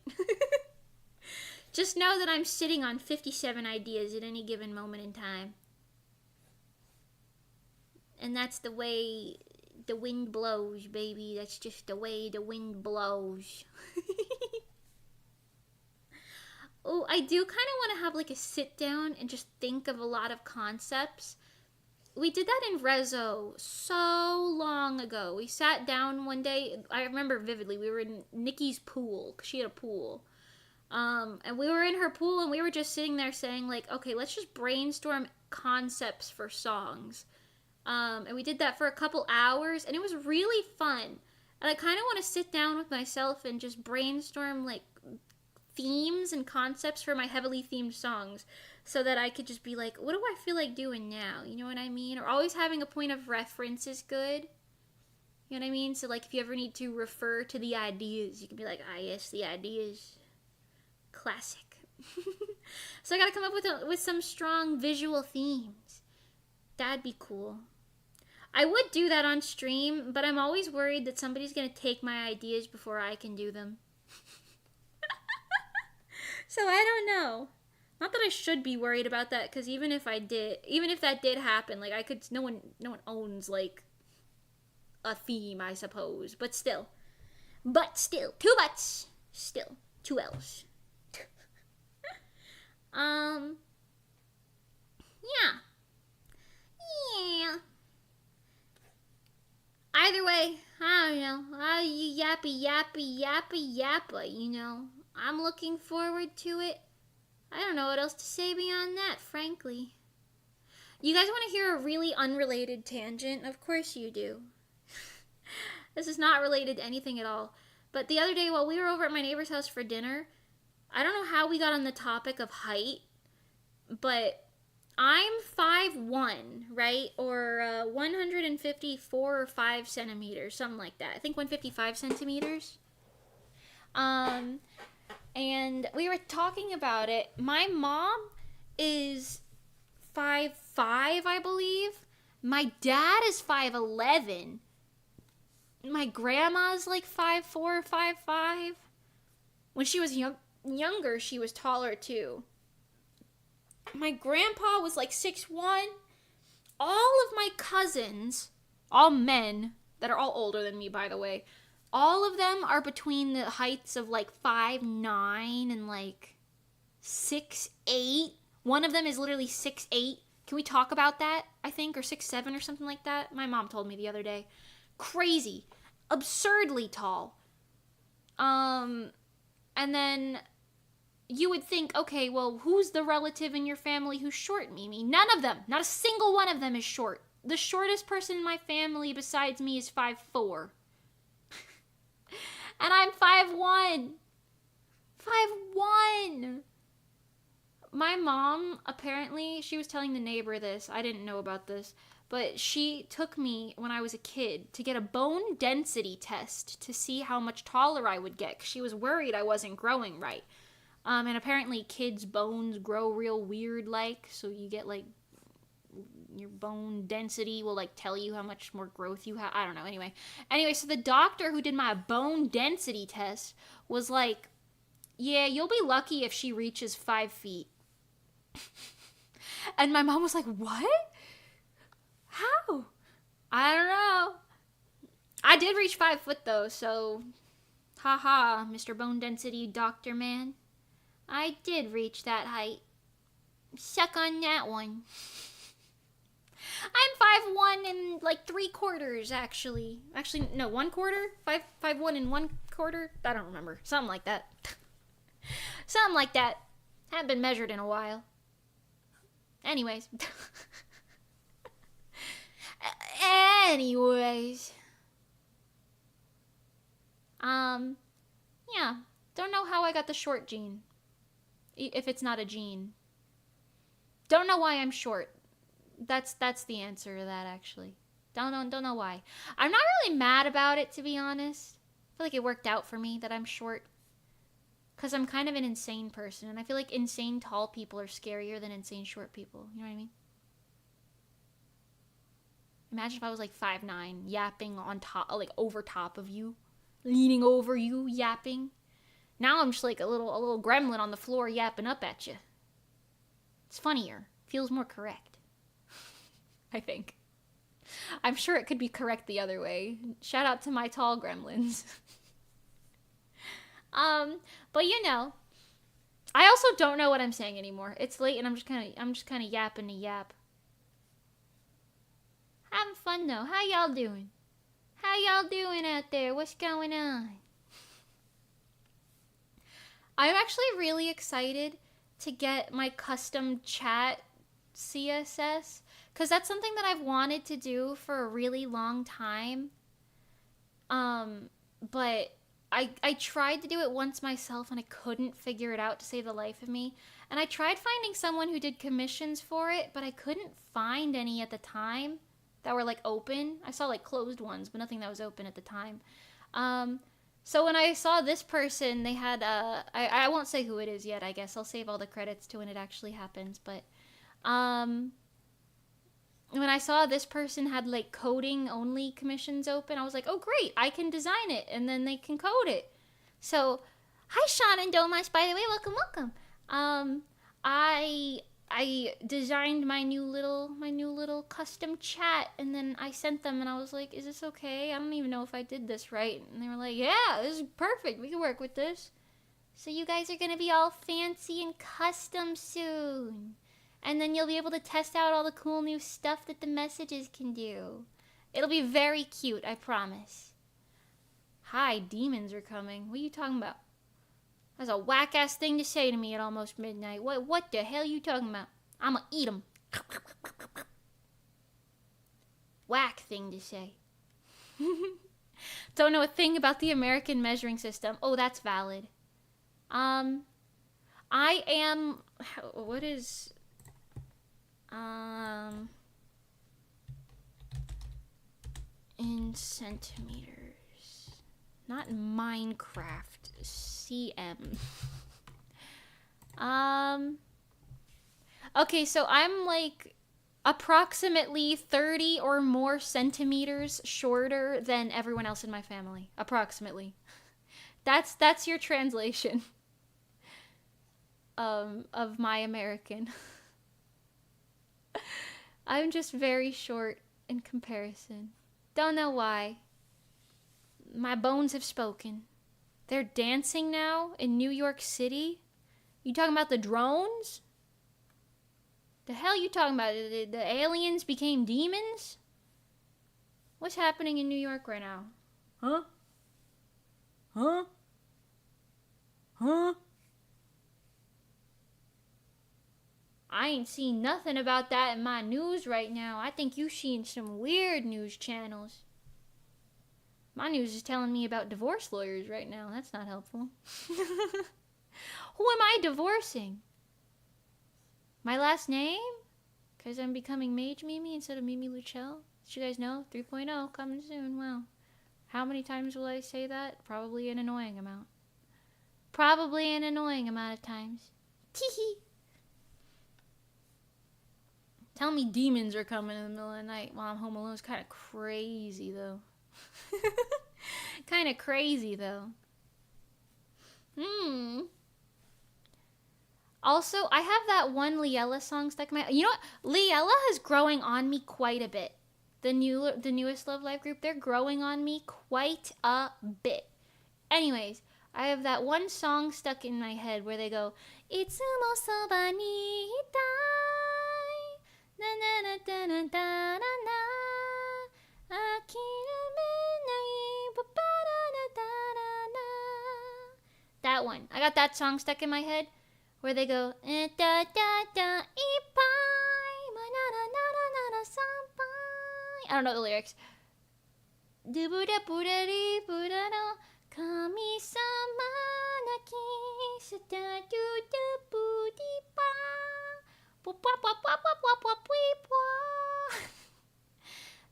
Just know that I'm sitting on 57 ideas at any given moment in time. And that's the way the wind blows, baby. That's just the way the wind blows. Oh, I do kind of want to have like a sit down and just think of a lot of concepts. We did that in Rezo so long ago. We sat down one day. I remember vividly. We were in Nikki's pool. She had a pool. And we were in her pool and we were just sitting there saying like, okay, let's just brainstorm concepts for songs. And we did that for a couple hours and it was really fun. And I kind of want to sit down with myself and just brainstorm like themes and concepts for my heavily themed songs so that I could just be like, what do I feel like doing now? You know what I mean? Or always having a point of reference is good. You know what I mean? So like if you ever need to refer to the ideas, you can be like, ah yes, the ideas. Classic. So I gotta come up with some strong visual themes. That'd be cool. I would do that on stream, but I'm always worried that somebody's gonna take my ideas before I can do them. So I don't know. Not that I should be worried about that, because even if that did happen, like no one owns like a theme, I suppose. But still, two butts, still two L's. Yeah. Either way, I don't know. You yappa, you know. I'm looking forward to it. I don't know what else to say beyond that, frankly. You guys want to hear a really unrelated tangent? Of course you do. This is not related to anything at all. But the other day while we were over at my neighbor's house for dinner, I don't know how we got on the topic of height, but I'm 5'1", right? Or 154 or 5 centimeters, something like that. I think 155 centimeters. And we were talking about it. My mom is 5'5", I believe. My dad is 5'11". My grandma's like 5'4", 5'5". When she was younger, she was taller too. My grandpa was like 6'1". All of my cousins, all men, that are all older than me, by the way, all of them are between the heights of like 5'9" and like 6'8". One of them is literally 6'8". Can we talk about that, I think? Or 6'7" or something like that? My mom told me the other day. Crazy. Absurdly tall. And then you would think, okay, well, who's the relative in your family who's short, Mimi? None of them. Not a single one of them is short. The shortest person in my family besides me is 5'4". And I'm 5'1". 5'1". My mom, apparently, she was telling the neighbor this. I didn't know about this. But she took me, when I was a kid, to get a bone density test to see how much taller I would get. 'Cause she was worried I wasn't growing right. And apparently kids' bones grow real weird like. So you get like, your bone density will like tell you how much more growth you have. I don't know. Anyway, so the doctor who did my bone density test was like, yeah, you'll be lucky if she reaches 5 feet. And my mom was like, what? How? I don't know. I did reach 5 foot though, so haha, Mr. Bone Density Doctor Man. I did reach that height. Suck on that one. I'm 5'1" and like 3/4 actually. Actually, no, 1/4? 5'1" and 1/4? I don't remember. Something like that. Something like that. Haven't been measured in a while. Anyways. Anyways. Yeah. Don't know how I got the short gene. If it's not a gene. Don't know why I'm short. That's the answer to that, actually. Don't know why. I'm not really mad about it, to be honest. I feel like it worked out for me that I'm short. Because I'm kind of an insane person. And I feel like insane tall people are scarier than insane short people. You know what I mean? Imagine if I was like 5'9", yapping on top, like over top of you. Leaning over you, yapping. Now I'm just like a little gremlin on the floor yapping up at you. It's funnier. Feels more correct. I think. I'm sure it could be correct the other way. Shout out to my tall gremlins. But you know, I also don't know what I'm saying anymore. It's late and I'm just kind of yapping to yap. Having fun though. How y'all doing? How y'all doing out there? What's going on? I'm actually really excited to get my custom chat CSS, because that's something that I've wanted to do for a really long time. But I tried to do it once myself and I couldn't figure it out to save the life of me. And I tried finding someone who did commissions for it, but I couldn't find any at the time that were like open. I saw like closed ones, but nothing that was open at the time. So when I saw this person, they had, I won't say who it is yet, I guess. I'll save all the credits to when it actually happens. But, when I saw this person had, like, coding-only commissions open, I was like, oh, great, I can design it, and then they can code it. So, hi, Sean and Domash, by the way, welcome. I designed my new little custom chat, and then I sent them, and I was like, is this okay? I don't even know if I did this right. And they were like, yeah, this is perfect. We can work with this. So you guys are going to be all fancy and custom soon. And then you'll be able to test out all the cool new stuff that the messages can do. It'll be very cute, I promise. Hi, demons are coming. What are you talking about? That's a whack-ass thing to say to me at almost midnight. What the hell are you talking about? I'ma eat them. Whack thing to say. Don't know a thing about the American measuring system. Oh, that's valid. I am... What is... In centimeters. Not Minecraft. CM. Okay, so I'm like approximately 30 or more centimeters shorter than everyone else in my family. Approximately. That's your translation of my American. I'm just very short in comparison. Don't know why. My bones have spoken. They're dancing now in New York City? You talking about the drones? The hell you talking about? The aliens became demons? What's happening in New York right now? Huh? Huh? Huh? I ain't seen nothing about that in my news right now. I think you seen some weird news channels. My news is telling me about divorce lawyers right now. That's not helpful. Who am I divorcing? My last name? Because I'm becoming Mage Mimi instead of Mimi Luchel? Did you guys know? 3.0 coming soon. Wow. How many times will I say that? Probably an annoying amount. Probably an annoying amount of times. Teehee. Tell me demons are coming in the middle of the night while I'm home alone is kind of crazy, though. Kind of crazy, though. Also, I have that one Liella song stuck in my... You know what? Liella is growing on me quite a bit. The newest Love Live group, they're growing on me quite a bit. Anyways, I have that one song stuck in my head where they go, Itsumo soba ni itai, na na na na na na na na, akiramenai, ba ba da da da da. That one. I got that song stuck in my head where they go, da da da ipai, ma na na na na na na sampai. I don't know the lyrics. Dubuda-buda-dee, buda-no, kami-sama naki, sata-du-da-bu-dee-ba, bu-bwa-bwa-bwa-bwa-bwa-bwa-bwa.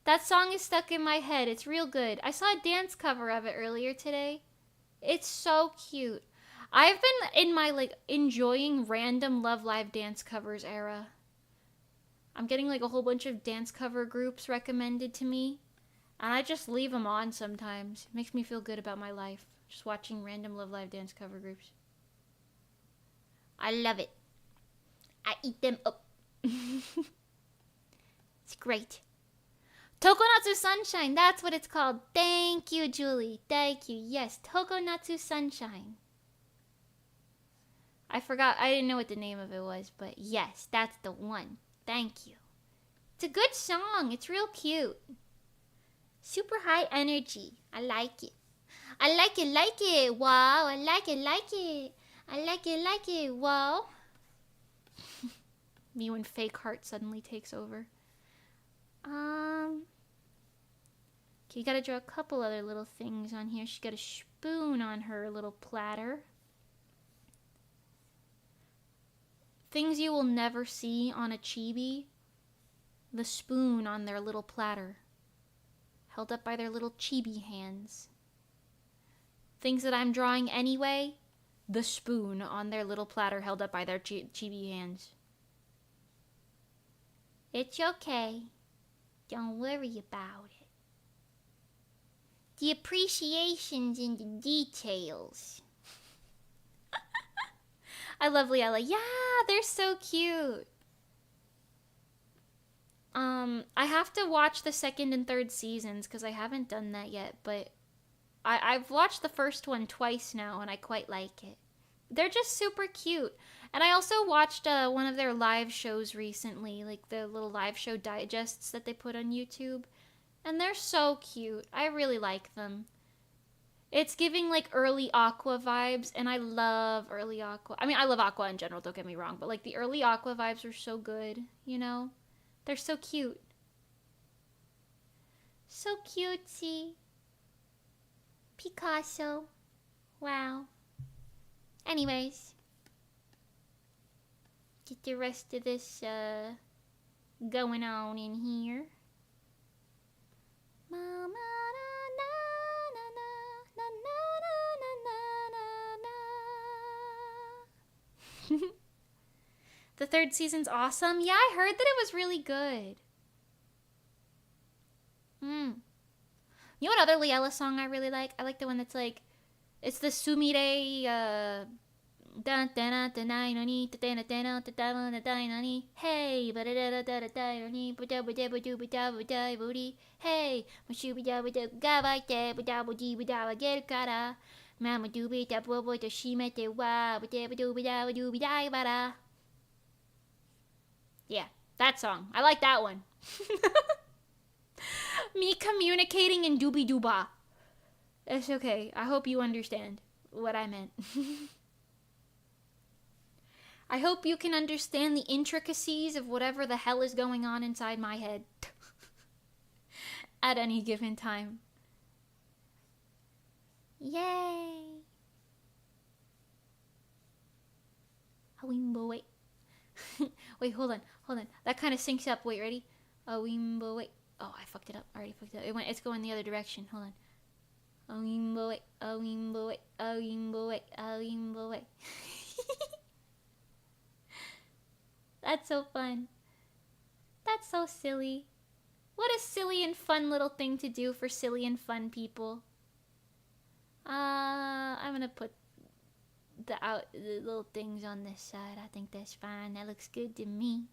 That song is stuck in my head. It's real good. I saw a dance cover of it earlier today. It's so cute. I've been in my enjoying random Love Live dance covers era. I'm getting a whole bunch of dance cover groups recommended to me, and I just leave them on sometimes. It makes me feel good about my life, just watching random Love Live dance cover groups. I love it. I eat them up. It's great. Tokonatsu Sunshine, that's what it's called. Thank you, Julie. Thank you. Yes, Tokonatsu Sunshine. I forgot. I didn't know what the name of it was, but yes, that's the one. Thank you. It's a good song. It's real cute. Super high energy. I like it. I like it. Wow. I like it. I like it. Wow. Me when fake heart suddenly takes over. Okay, you gotta draw a couple other little things on here. She's got a spoon on her little platter. Things you will never see on a chibi. The spoon on their little platter, held up by their little chibi hands. Things that I'm drawing anyway, the spoon on their little platter held up by their chibi hands. It's okay. Don't worry about it. The appreciation's in the details. I love Liella. Yeah, they're so cute. I have to watch the second and third seasons because I haven't done that yet, but I've watched the first one twice now and I quite like it. They're just super cute. And I also watched one of their live shows recently, like the little live show digests that they put on YouTube. And they're so cute. I really like them. It's giving early Aqua vibes, and I love early Aqua. I mean, I love Aqua in general, don't get me wrong, but the early Aqua vibes are so good, you know? They're so cute. So cutesy. Picasso. Wow. Anyways. Get the rest of this going on in here. The third season's awesome. Yeah, I heard that it was really good. You know what other Liella song I really like? I like the one that's it's the Sumire, hey, hey, yeah, that song. I like that one. Me communicating in doobie dooba. It's okay. I hope you understand what I meant. I hope you can understand the intricacies of whatever the hell is going on inside my head at any given time. Yay! Wait. Wait, hold on. That kind of syncs up. Wait, ready? Wait. Oh, I fucked it up. I already fucked it up. It's going the other direction. Hold on. Wait. That's so fun. That's so silly. What a silly and fun little thing to do for silly and fun people. I'm gonna put the little things on this side. I think that's fine. That looks good to me.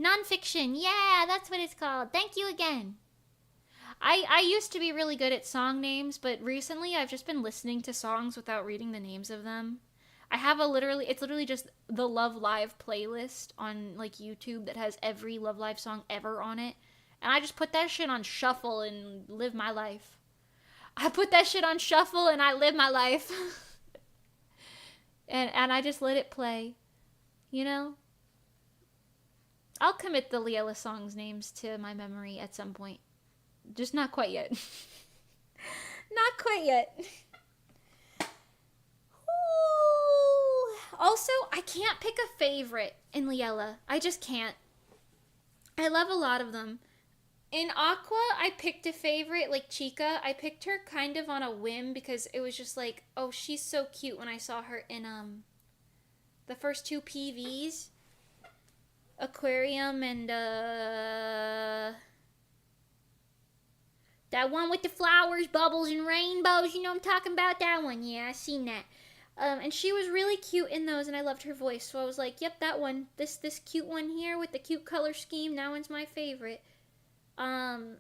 Nonfiction, yeah, that's what it's called. Thank you again. I used to be really good at song names, but recently I've just been listening to songs without reading the names of them. I have it's literally just the Love Live playlist on YouTube that has every Love Live song ever on it. And I just put that shit on shuffle and live my life. I put that shit on shuffle and I live my life. and I just let it play. You know? I'll commit the Liela songs names to my memory at some point. Just not quite yet. Not quite yet. Ooh. Also, I can't pick a favorite in Liela. I just can't. I love a lot of them. In Aqua, I picked a favorite, like Chica. I picked her kind of on a whim because it was just like, oh, she's so cute when I saw her in the first 2 PVs. Aquarium and that one with the flowers, bubbles, and rainbows. You know I'm talking about that one. Yeah, I seen that. And she was really cute in those, and I loved her voice. So I was like, yep, that one. This cute one here with the cute color scheme, that one's my favorite. And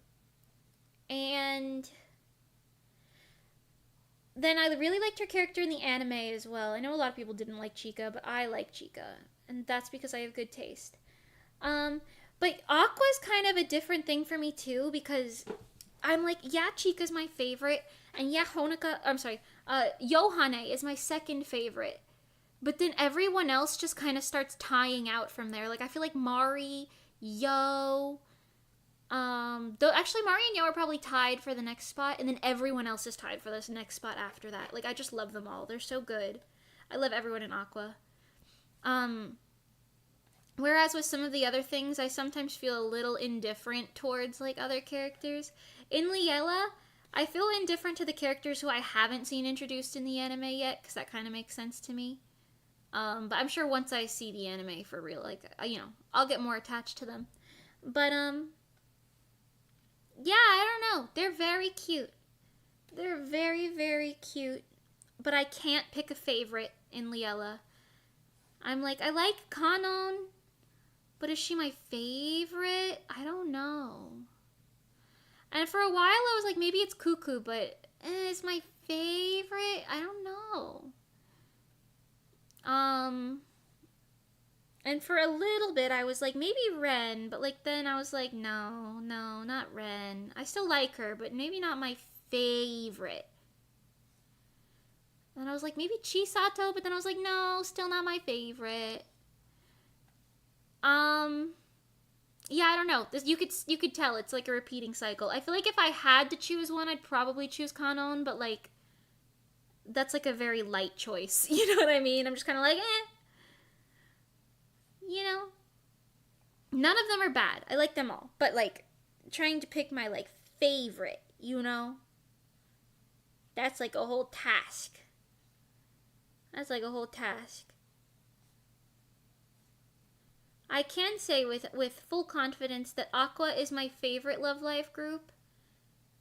then I really liked her character in the anime as well. I know a lot of people didn't like Chica, but I like Chica. And that's because I have good taste. But Aqua's kind of a different thing for me too, because I'm like, yeah, Chica's my favorite, and yeah, Yohane is my second favorite. But then everyone else just kind of starts tying out from there. Like, I feel like Mari, Yo, though actually Mari and Yo are probably tied for the next spot, and then everyone else is tied for this next spot after that. Like, I just love them all. They're so good. I love everyone in Aqua. Whereas with some of the other things, I sometimes feel a little indifferent towards, like, other characters. In Liela, I feel indifferent to the characters who I haven't seen introduced in the anime yet, because that kind of makes sense to me. But I'm sure once I see the anime for real, like, I'll get more attached to them. But, yeah, I don't know. They're very cute. They're very, very cute. But I can't pick a favorite in Liela. I'm like, I like Kanon, but is she my favorite? I don't know. And for a while, I was like, maybe it's Cuckoo, but is my favorite? I don't know. And for a little bit, I was like, maybe Ren, but like then I was like, no, not Ren. I still like her, but maybe not my favorite. And I was like, maybe Chisato, but then I was like, no, still not my favorite. Yeah, I don't know. You could tell it's like a repeating cycle. I feel like if I had to choose one, I'd probably choose Kanon, but like that's like a very light choice. You know what I mean? I'm just kind of like, You know? None of them are bad. I like them all. But like trying to pick my like favorite, you know? That's like a whole task. That's like a whole task. I can say with full confidence that Aqua is my favorite Love Live group.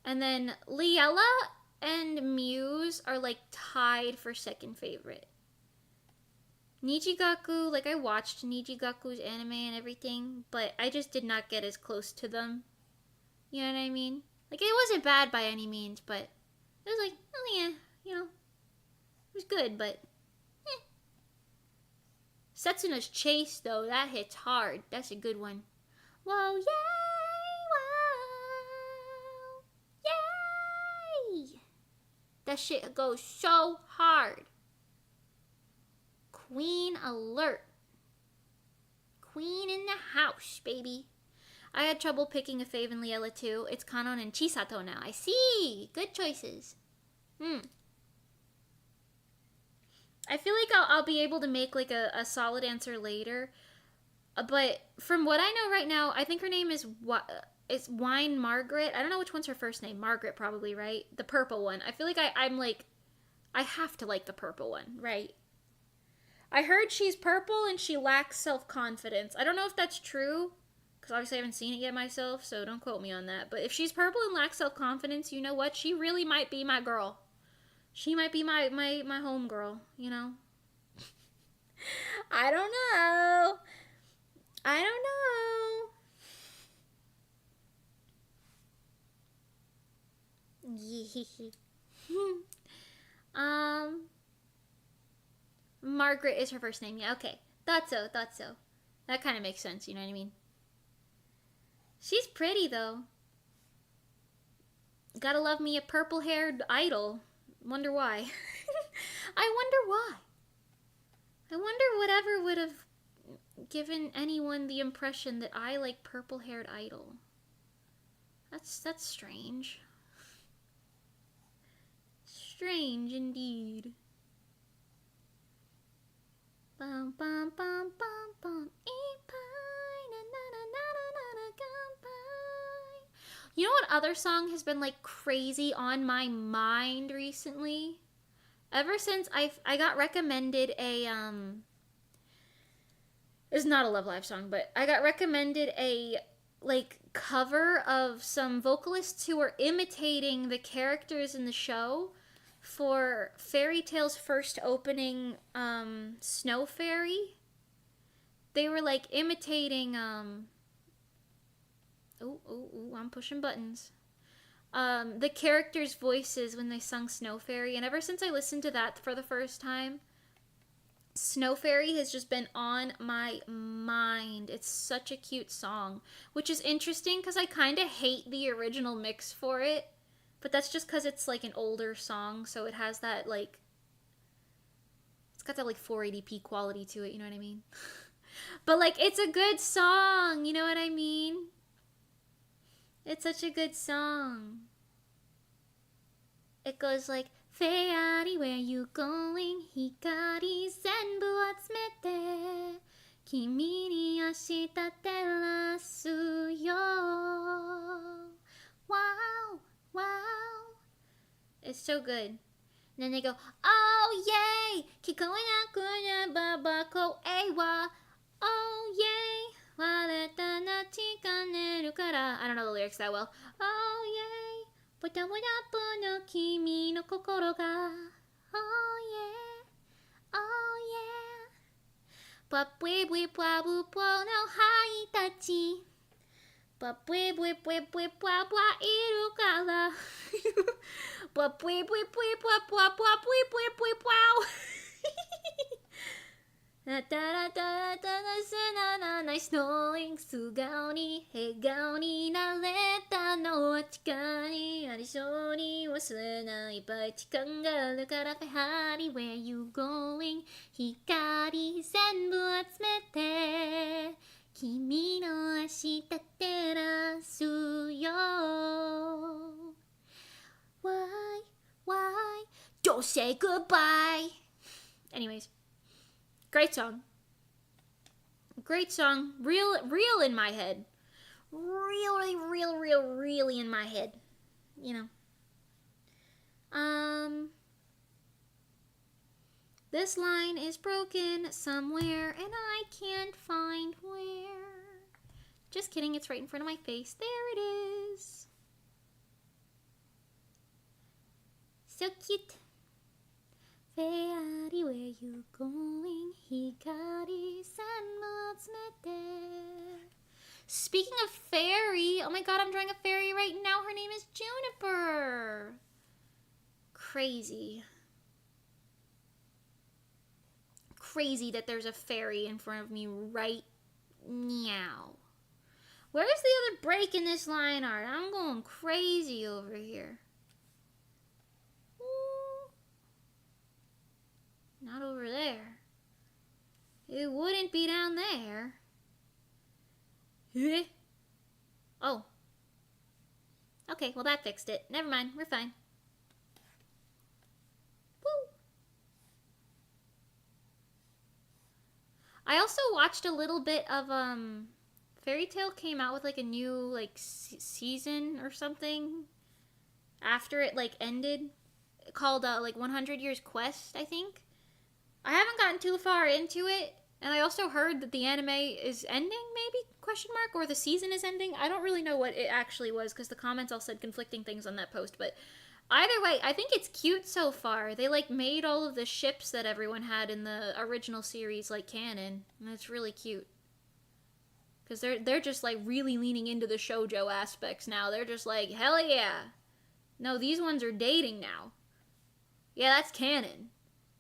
And then Liela and Muse are like tied for second favorite. Nijigaku, like I watched Nijigaku's anime and everything, but I just did not get as close to them. You know what I mean? Like it wasn't bad by any means, but it was like, oh yeah, it was good, but Setsuna's Chase, though, that hits hard. That's a good one. Whoa, yay! Whoa! Yay! That shit goes so hard. Queen alert. Queen in the house, baby. I had trouble picking a fave in Liela, too. It's Kanon and Chisato now. I see! Good choices. I feel like I'll be able to make like a solid answer later, but from what I know right now, I think her name is Wine Margaret. I don't know which one's her first name. Margaret probably, right? The purple one. I feel like I'm like, I have to like the purple one, right? I heard she's purple and she lacks self-confidence. I don't know if that's true, because obviously I haven't seen it yet myself, so don't quote me on that. But if she's purple and lacks self-confidence, you know what? She really might be my girl. She might be my homegirl, you know? I don't know. Margaret is her first name. Yeah, okay. Thought so. That kind of makes sense, you know what I mean? She's pretty, though. Gotta love me a purple-haired idol. Wonder why. I wonder why. I wonder whatever would have given anyone the impression that I like purple-haired idol. That's strange. Strange indeed. Bum bum bum bum bum. You know what other song has been like crazy on my mind recently? Ever since I got recommended a it's not a Love Live song, but I got recommended a like cover of some vocalists who were imitating the characters in the show for Fairy Tale's first opening, Snow Fairy. They were like imitating I'm pushing buttons. The characters' voices when they sung Snow Fairy, and ever since I listened to that for the first time, Snow Fairy has just been on my mind. It's such a cute song, which is interesting because I kind of hate the original mix for it, but that's just because it's like an older song, so it has that like, it's got that like 480p quality to it, you know what I mean? But like, it's a good song, you know what I mean? It's such a good song. It goes like, Fairy, where you going? Hikari zenbu atsumete, kimi ni ashita terasu yo. Wow, wow. It's so good. And then they go, oh yay, kikoe naku na babako ewa. Oh yay. I don't know the lyrics that well. Oh yay. Oh yeah. Oh yeah. Papue bue bua bu bua no haitachi. Papue bue bue bue bua bua iru kara. Papue bue bue bua bua bua bue bue bue bua. Nice knowing 素顔に笑顔になれたのは近いありそうに忘れないいっぱい時間があるから Fanart where you going 光全部集めて君の明日照らすよ Why don't say goodbye. Anyways, great song. Great song. Real in my head. Really in my head. You know. This line is broken somewhere and I can't find where. Just kidding, it's right in front of my face. There it is. So cute. Fairy, where you going? Hikari senmo atsumete. Speaking of fairy, oh my god, I'm drawing a fairy right now. Her name is Juniper. Crazy. Crazy that there's a fairy in front of me right now. Where's the other break in this line art? I'm going crazy over here. Not over there. It wouldn't be down there. Oh. Okay, well that fixed it. Never mind, we're fine. Woo! I also watched a little bit of, Fairy Tail came out with like a new, like, season or something after it, like, ended. Called, like, 100 Years Quest, I think. I haven't gotten too far into it, and I also heard that the anime is ending, maybe, question mark, or the season is ending. I don't really know what it actually was, because the comments all said conflicting things on that post, but either way, I think it's cute so far. They, like, made all of the ships that everyone had in the original series, like, canon, and it's really cute. Because they're just, like, really leaning into the shoujo aspects now. They're just like, hell yeah. No, these ones are dating now. Yeah, that's canon.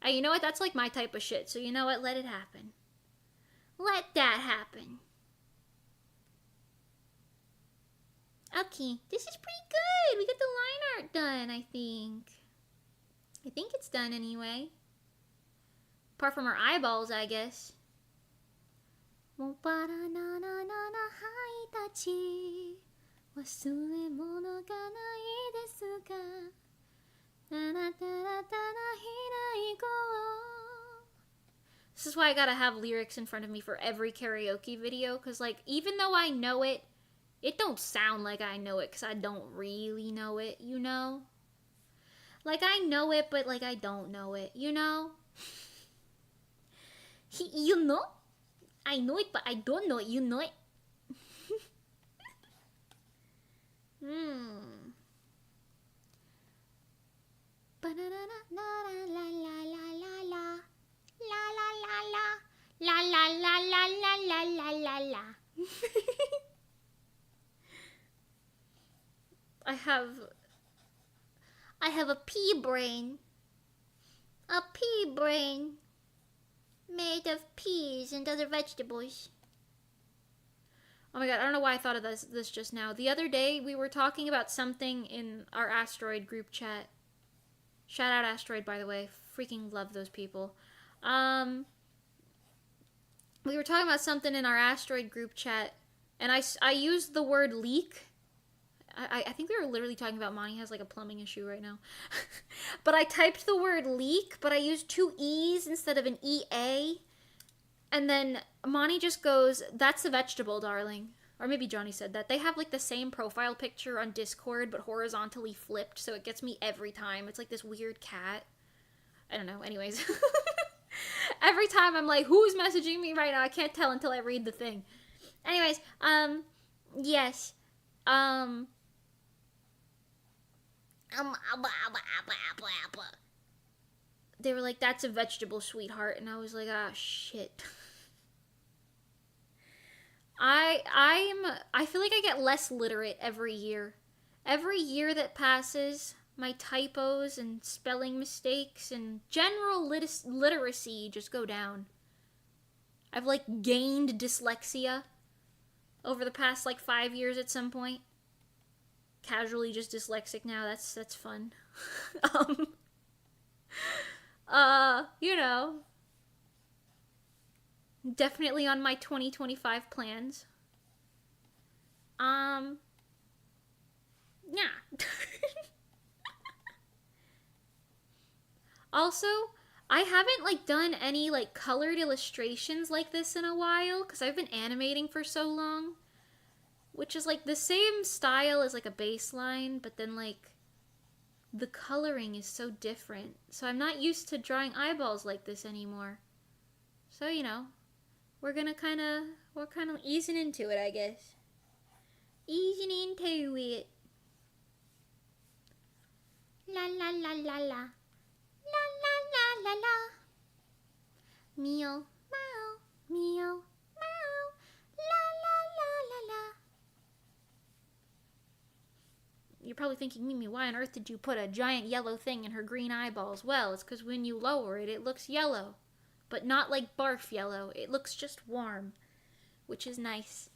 You know what? That's like my type of shit. So you know what? Let it happen. Let that happen. Okay, this is pretty good. We got the line art done, I think. I think it's done anyway. Apart from her eyeballs, I guess. This is why I gotta have lyrics in front of me for every karaoke video, because, like, even though I know it, it don't sound like I know it, because I don't really know it, you know? Like, I know it, but, like, I don't know it, you know? You know? I know it, but I don't know it, you know it? La la la la la la la la la. I have a pea brain. A pea brain made of peas and other vegetables. Oh my god, I don't know why I thought of this just now. The other day we were talking about something in our asteroid group chat. Shout out Asteroid, by the way. Freaking love those people. We were talking about something in our asteroid group chat, and I used the word leak. I think we were literally talking about Monty has like a plumbing issue right now. But I typed the word leak, but I used 2 E's instead of an EA. And then Monty just goes, "That's a vegetable, darling." Or maybe Johnny said that. They have like the same profile picture on Discord, but horizontally flipped, so it gets me every time. It's like this weird cat. I don't know. Anyways. Every time I'm like, who's messaging me right now? I can't tell until I read the thing. Anyways, yes. They were like, "That's a vegetable, sweetheart," and I was like, "Ah, shit." I feel like I get less literate every year. Every year that passes, my typos and spelling mistakes and general literacy just go down. I've like gained dyslexia over the past like 5 years at some point. Casually just dyslexic now. That's fun. You know, definitely on my 2025 plans. Yeah. Also, I haven't like done any like colored illustrations like this in a while because I've been animating for so long, which is like the same style as like a baseline, but then like the coloring is so different. So I'm not used to drawing eyeballs like this anymore. So, you know, we're kind of easing into it, I guess. Easing into it. La la la la la. La la la la la. Meow, meow, meow, meow. La la la la la. You're probably thinking, Mimi, why on earth did you put a giant yellow thing in her green eyeballs? Well, it's because when you lower it, it looks yellow. But not like barf yellow. It looks just warm, which is nice.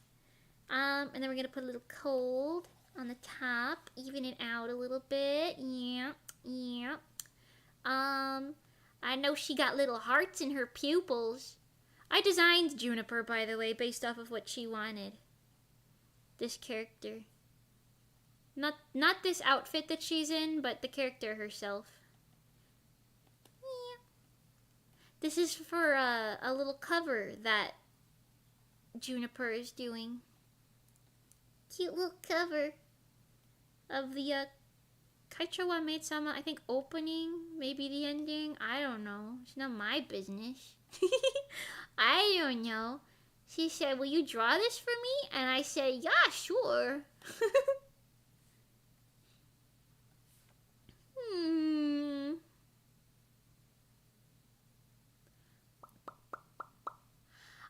And then we're going to put a little cold on the top, even it out a little bit. Yeah, yeah. I know she got little hearts in her pupils. I designed Juniper, by the way, based off of what she wanted. This character. Not this outfit that she's in, but the character herself. Yeah. This is for a little cover that Juniper is doing. Cute little cover of the Kaicho wa Maid-sama, I think opening, maybe the ending. I don't know. It's not my business. I don't know. She said, "Will you draw this for me?" And I said, "Yeah, sure."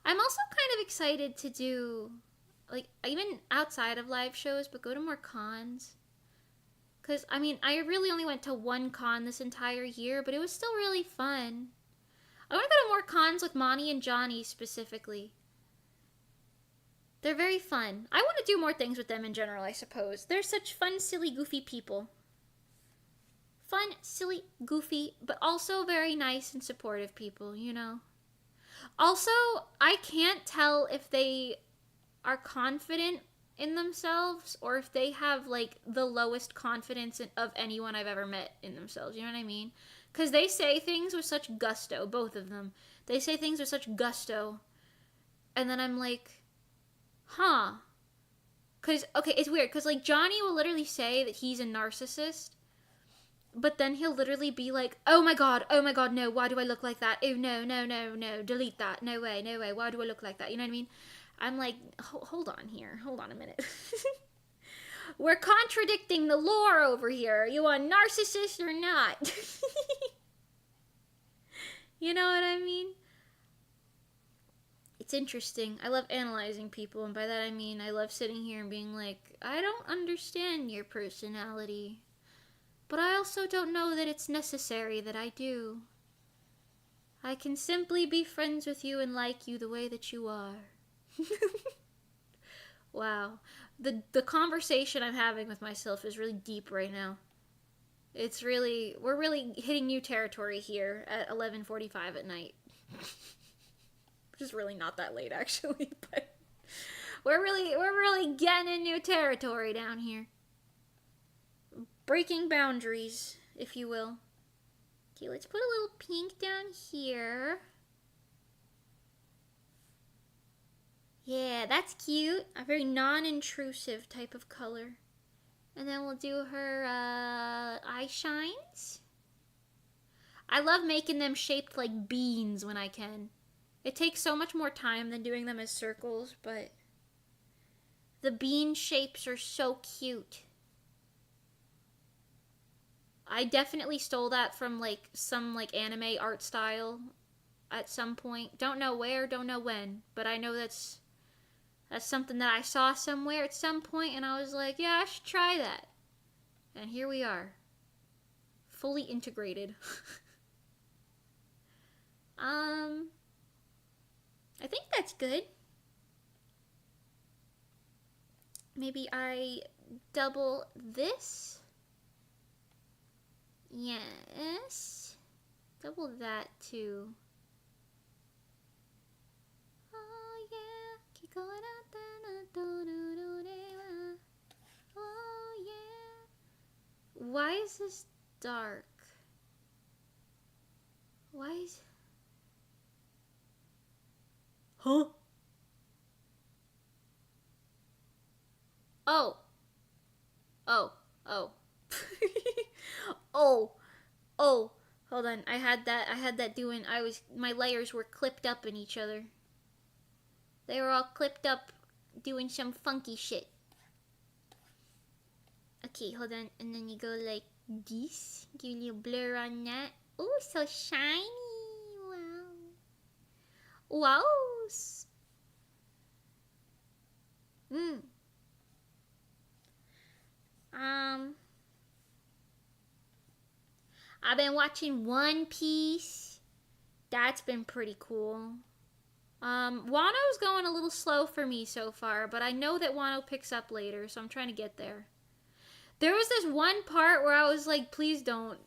I'm also kind of excited to do, like, even outside of live shows, but go to more cons. Because, I mean, I really only went to one con this entire year, but it was still really fun. I want to go to more cons with Monty and Johnny specifically. They're very fun. I want to do more things with them in general, I suppose. They're such fun, silly, goofy people. Fun, silly, goofy, but also very nice and supportive people, you know? Also, I can't tell if they are confident in themselves or if they have like the lowest confidence of anyone I've ever met in themselves. You know what I mean? Because they say things with such gusto, both of them. They say things with such gusto. And then I'm like, huh. Because, okay, it's weird. Because, like, Johnny will literally say that he's a narcissist. But then he'll literally be like, oh my god, no, why do I look like that? Oh, no, no, no, no, delete that. No way, why do I look like that? You know what I mean? I'm like, hold on here. Hold on a minute. We're contradicting the lore over here. Are you a narcissist or not? You know what I mean? It's interesting. I love analyzing people, and by that I mean I love sitting here and being like, I don't understand your personality. But I also don't know that it's necessary that I do. I can simply be friends with you and like you the way that you are. Wow. The conversation I'm having with myself is really deep right now. We're really hitting new territory here at 11:45 at night. Which is really not that late actually, but we're really getting in new territory down here. Breaking boundaries, if you will. Okay, let's put a little pink down here. Yeah, that's cute. A very non-intrusive type of color. And then we'll do her eye shines. I love making them shaped like beans when I can. It takes so much more time than doing them as circles, but the bean shapes are so cute. I definitely stole that from like some like anime art style at some point. Don't know where, don't know when, but I know that's something that I saw somewhere at some point and I was like, yeah, I should try that. And here we are. Fully integrated. I think that's good. Maybe I double this. Yes. Double that too. Oh yeah. Oh yeah. Why is this dark? Why is... Huh? Oh. Oh. Oh. Oh. Oh. Hold on. I had that doing... My layers were clipped up in each other. They were all clipped up doing some funky shit. Okay, hold on. And then you go like this. Give a little blur on that. Oh, so shiny. Wow. Wow. I've been watching One Piece. That's been pretty cool. Wano's going a little slow for me so far, but I know that Wano picks up later, so I'm trying to get there. There was this one part where I was like, please don't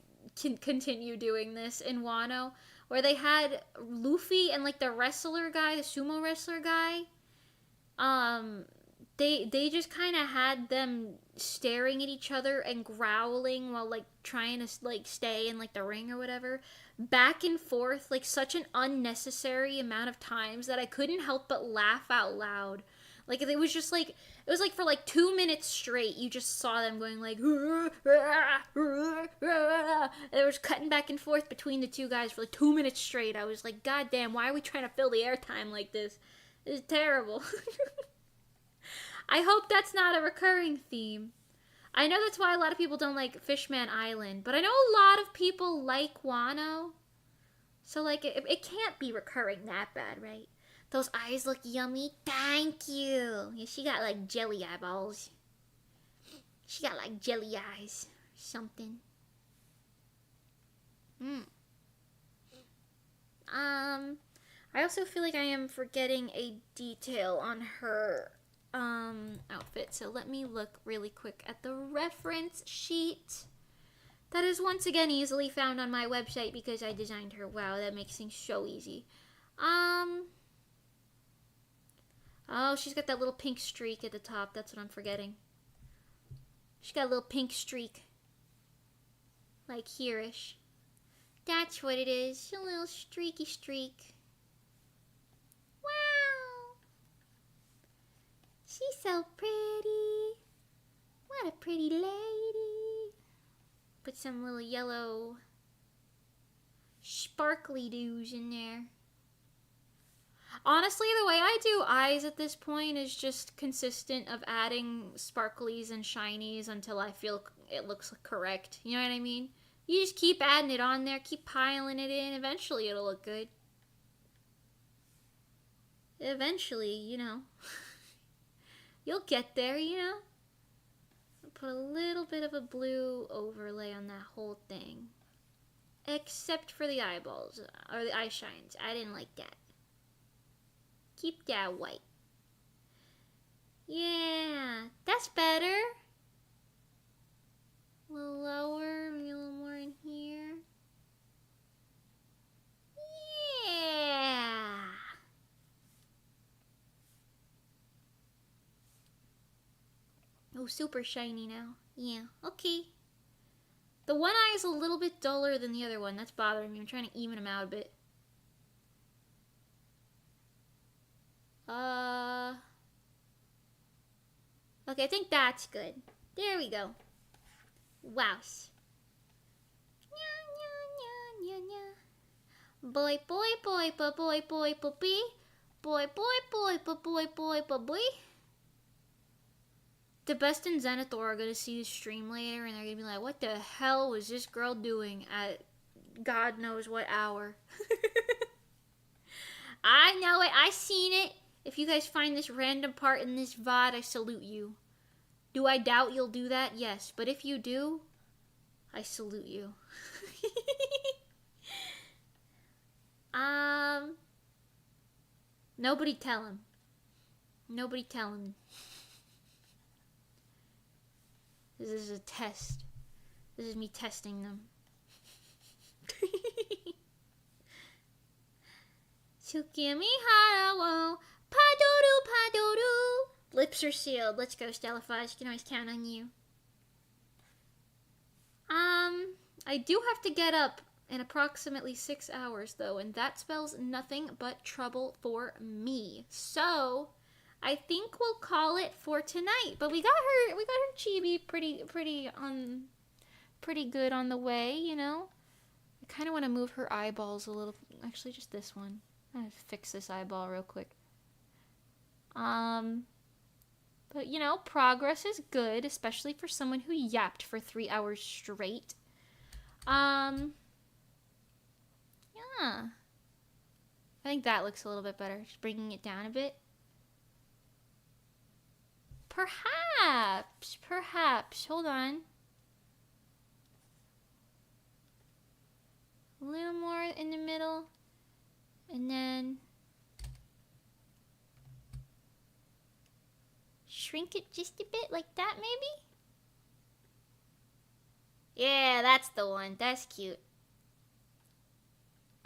continue doing this in Wano, where they had Luffy and like the wrestler guy, the sumo wrestler guy. They just kind of had them staring at each other and growling while like trying to like stay in like the ring or whatever, back and forth like such an unnecessary amount of times that I couldn't help but laugh out loud. Like it was just like it was like for like 2 minutes straight you just saw them going like it was cutting back and forth between the two guys for like 2 minutes straight. I was like, god damn, why are we trying to fill the airtime like this? It's terrible. I hope that's not a recurring theme. I know that's why a lot of people don't like Fishman Island, but I know a lot of people like Wano. So, like, it can't be recurring that bad, right? Those eyes look yummy. Thank you. Yeah, she got, like, jelly eyeballs. She got, like, jelly eyes or something. I also feel like I am forgetting a detail on her outfit. So let me look really quick at the reference sheet. That is once again easily found on my website because I designed her. Wow, that makes things so easy. Oh, she's got that little pink streak at the top. That's what I'm forgetting. She's got a little pink streak. Like here-ish. That's what it is. A little streaky streak. Wow. She's so pretty. What a pretty lady. Put some little yellow sparkly doos in there. Honestly, the way I do eyes at this point is just consistent of adding sparklies and shinies until I feel it looks correct. You know what I mean? You just keep adding it on there, keep piling it in. Eventually, it'll look good. Eventually, you know. You'll get there, you know. Put a little bit of a blue overlay on that whole thing. Except for the eyeballs, or the eye shines. I didn't like that. Keep that white. Yeah, that's better. A little lower, maybe a little more in here. Yeah. Oh, super shiny now. Yeah, okay. The one eye is a little bit duller than the other one. That's bothering me. I'm trying to even them out a bit. Okay, I think that's good. There we go. Wow. Boy, boy, boy, boy, boy, boy, boy, boy, boy, boy, boy, boy, boy, boy, boy. The best in Zenithor are gonna see the stream later, and they're gonna be like, "What the hell was this girl doing at God knows what hour?" I know it. I seen it. If you guys find this random part in this VOD, I salute you. Do I doubt you'll do that? Yes. But if you do, I salute you. Nobody tell him. Nobody tell him. This is a test. This is me testing them. Tsukimi harawo. Padoru, padoru. Lips are sealed. Let's go, Stellafage. Can always count on you. I do have to get up in approximately 6 hours, though, and that spells nothing but trouble for me. So, I think we'll call it for tonight. But we got her chibi pretty good on the way, you know. I kind of want to move her eyeballs a little. Actually, just this one. I'm gonna fix this eyeball real quick. But you know, progress is good, especially for someone who yapped for 3 hours straight. Yeah. I think that looks a little bit better. Just bringing it down a bit. Perhaps. Hold on. A little more in the middle. And then shrink it just a bit like that, maybe? Yeah, that's the one. That's cute.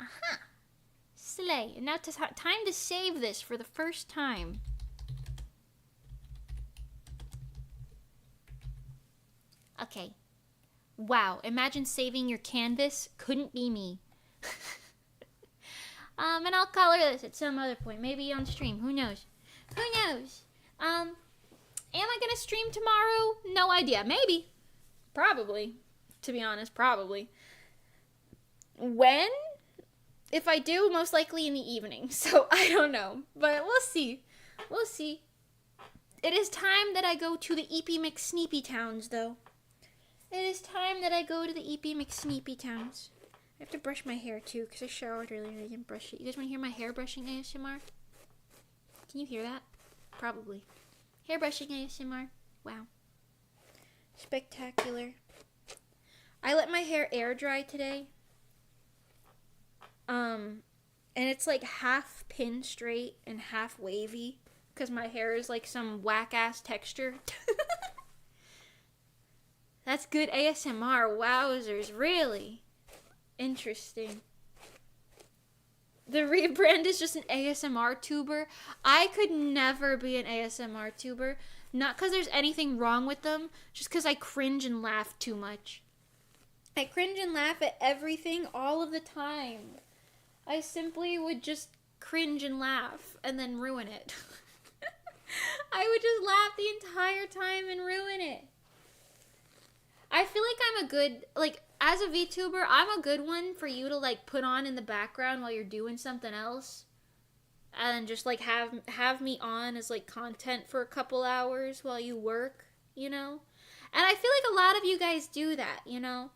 Aha. Slay. And now time to save this for the first time. Okay. Wow. Imagine saving your canvas. Couldn't be me. And I'll color this at some other point. Maybe on stream. Who knows? Who knows? Am I gonna stream tomorrow? No idea. Maybe. Probably. To be honest, probably. When? If I do, most likely in the evening. So, I don't know. But we'll see. We'll see. It is time that I go to the Eepy McSneepy Towns, though. It is time that I go to the Eepy McSneepy Towns. I have to brush my hair, too, because I showered earlier. I didn't brush it. You guys want to hear my hair brushing ASMR? Can you hear that? Probably. Hair brushing ASMR. Wow. Spectacular. I let my hair air dry today. And it's like half pin straight and half wavy. because my hair is like some whack-ass texture. That's good ASMR. Wowzers, really? Interesting. The rebrand is just an ASMR tuber. I could never be an ASMR tuber. Not because there's anything wrong with them, just because I cringe and laugh too much. I cringe and laugh at everything all of the time. I simply would just cringe and laugh and then ruin it. I would just laugh the entire time and ruin it. I feel like I'm a good, like, as a VTuber, I'm a good one for you to, like, put on in the background while you're doing something else. And just, like, have me on as, like, content for a couple hours while you work, you know? And I feel like a lot of you guys do that, you know?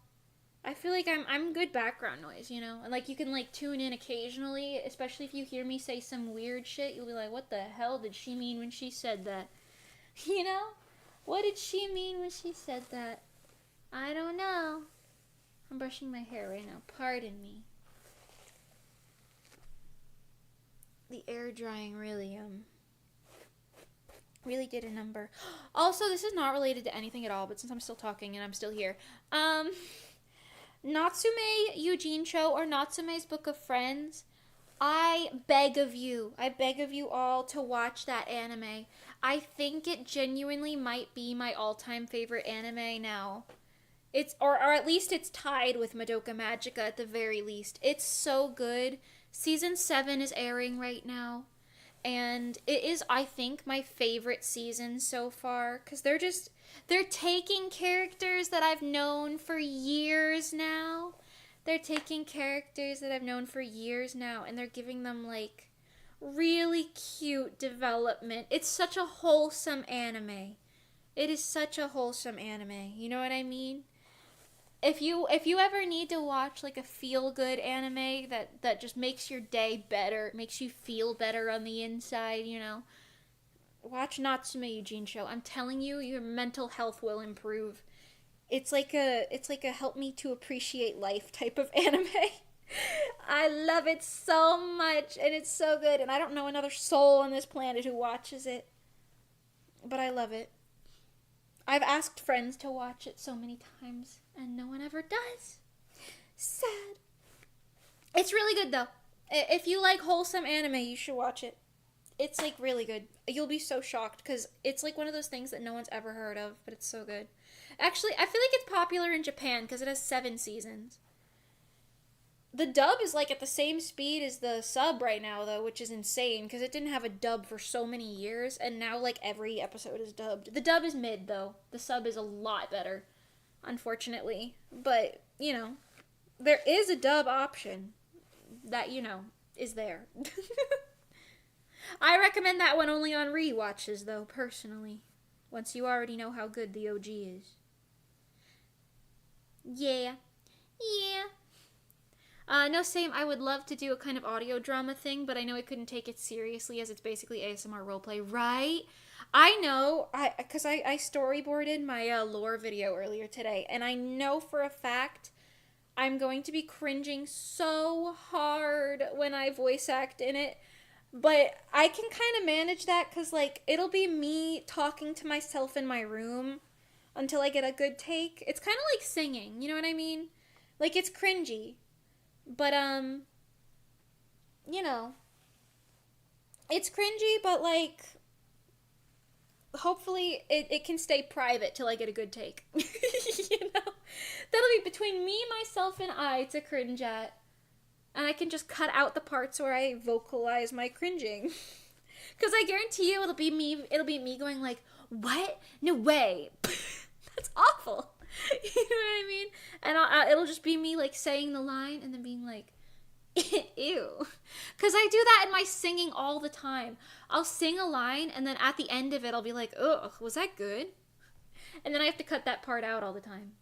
I feel like I'm good background noise, you know? And, like, you can, like, tune in occasionally, especially if you hear me say some weird shit. You'll be like, what the hell did she mean when she said that? You know? What did she mean when she said that? I don't know. I'm brushing my hair right now. Pardon me. The air drying really did a number. Also, this is not related to anything at all, but since I'm still talking and I'm still here. Natsume Eugene Cho or Natsume's Book of Friends. I beg of you all to watch that anime. I think it genuinely might be my all-time favorite anime now. It's or at least it's tied with Madoka Magica at the very least. It's so good. Season 7 is airing right now. And it is, I think, my favorite season so far. Because they're taking characters that I've known for years now. And they're giving them, like, really cute development. It's such a wholesome anime. It is such a wholesome anime. You know what I mean? If you ever need to watch like a feel-good anime that just makes your day better, makes you feel better on the inside, you know, watch Natsume Eugene Show. I'm telling you, your mental health will improve. It's like a help me to appreciate life type of anime. I love it so much, and it's so good, and I don't know another soul on this planet who watches it, but I love it. I've asked friends to watch it so many times, and no one ever does. Sad. It's really good, though. If you like wholesome anime, you should watch it. It's, like, really good. You'll be so shocked, because it's, like, one of those things that no one's ever heard of, but it's so good. Actually, I feel like it's popular in Japan, because it has 7 seasons. The dub is, like, at the same speed as the sub right now, though, which is insane, because it didn't have a dub for so many years, and now, like, every episode is dubbed. The dub is mid, though. The sub is a lot better, unfortunately. But, you know, there is a dub option that, you know, is there. I recommend that one only on rewatches, though, personally, once you already know how good the OG is. Yeah. No, same. I would love to do a kind of audio drama thing, but I know I couldn't take it seriously as it's basically ASMR roleplay, right? I know, because I storyboarded my lore video earlier today, and I know for a fact I'm going to be cringing so hard when I voice act in it, but I can kind of manage that because, like, it'll be me talking to myself in my room until I get a good take. It's kind of like singing, you know what I mean? Like, it's cringy. But, you know, it's cringy, but, like, hopefully it can stay private till I get a good take. You know? That'll be between me, myself, and I to cringe at. And I can just cut out the parts where I vocalize my cringing. Because I guarantee you it'll be me going like, what? No way. That's awful. You know what I mean? And it'll just be me, like, saying the line and then being like, ew. Because I do that in my singing all the time. I'll sing a line, and then at the end of it, I'll be like, ugh, was that good? And then I have to cut that part out all the time.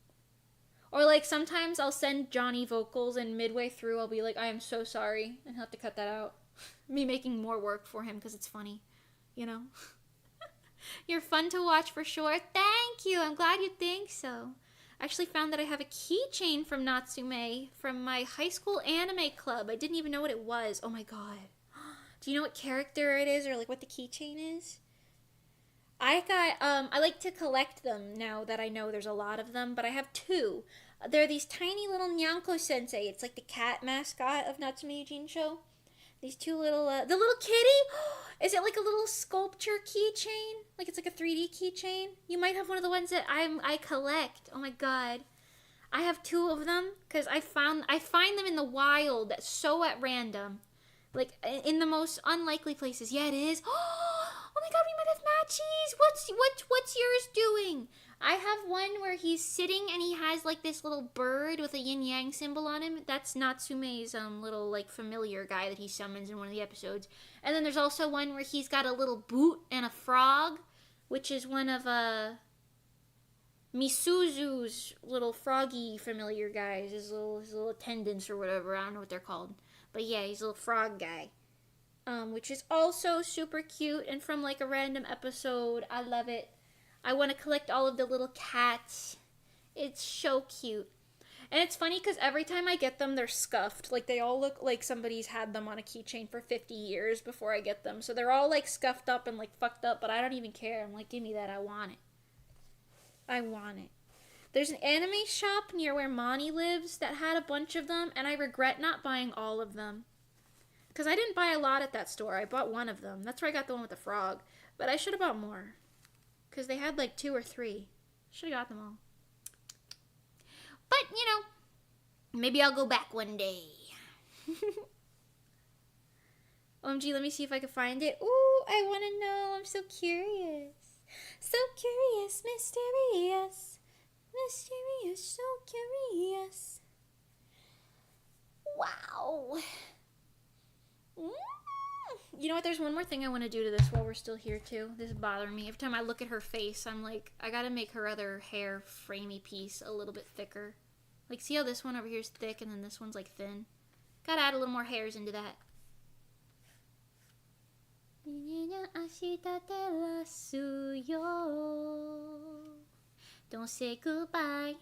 Or, like, sometimes I'll send Johnny vocals, and midway through, I'll be like, I am so sorry, and he'll have to cut that out. Me making more work for him because it's funny, you know? You're fun to watch for sure. Thank you. I'm glad you think so. I actually found that I have a keychain from Natsume from my high school anime club. I didn't even know what it was. Oh my god. Do you know what character it is or like what the keychain is? I like to collect them now that I know there's a lot of them, but I have two. They're these tiny little Nyanko Sensei. It's like the cat mascot of Natsume Yujin Show. These two little, the little kitty? Is it like a little sculpture keychain? Like it's like a 3D keychain? You might have one of the ones that I collect. Oh my god. I have two of them because I find them in the wild so at random. Like in the most unlikely places. Yeah, it is. Oh my god, we might have matchies. What's yours doing? I have one where he's sitting and he has like this little bird with a yin yang symbol on him. That's Natsume's little like familiar guy that he summons in one of the episodes. And then there's also one where he's got a little boot and a frog, which is one of Misuzu's little froggy familiar guys, his little attendants or whatever. I don't know what they're called. But yeah, he's a little frog guy. Which is also super cute and from like a random episode. I love it. I want to collect all of the little cats. It's so cute. And it's funny because every time I get them, they're scuffed. Like, they all look like somebody's had them on a keychain for 50 years before I get them. So they're all, like, scuffed up and, like, fucked up, but I don't even care. I'm like, give me that. I want it. I want it. There's an anime shop near where Moni lives that had a bunch of them, and I regret not buying all of them. Because I didn't buy a lot at that store. I bought one of them. That's where I got the one with the frog. But I should have bought more. Because they had like 2 or 3. Should have got them all. But, you know, maybe I'll go back one day. OMG, let me see if I can find it. Ooh, I want to know. I'm so curious. So curious, mysterious. Mysterious, so curious. Wow. You know what? There's one more thing I want to do to this while we're still here, too. This is bothering me. Every time I look at her face, I'm like, I gotta make her other hair framey piece a little bit thicker. Like, see how this one over here is thick and then this one's, like, thin? Gotta add a little more hairs into that. Don't say goodbye.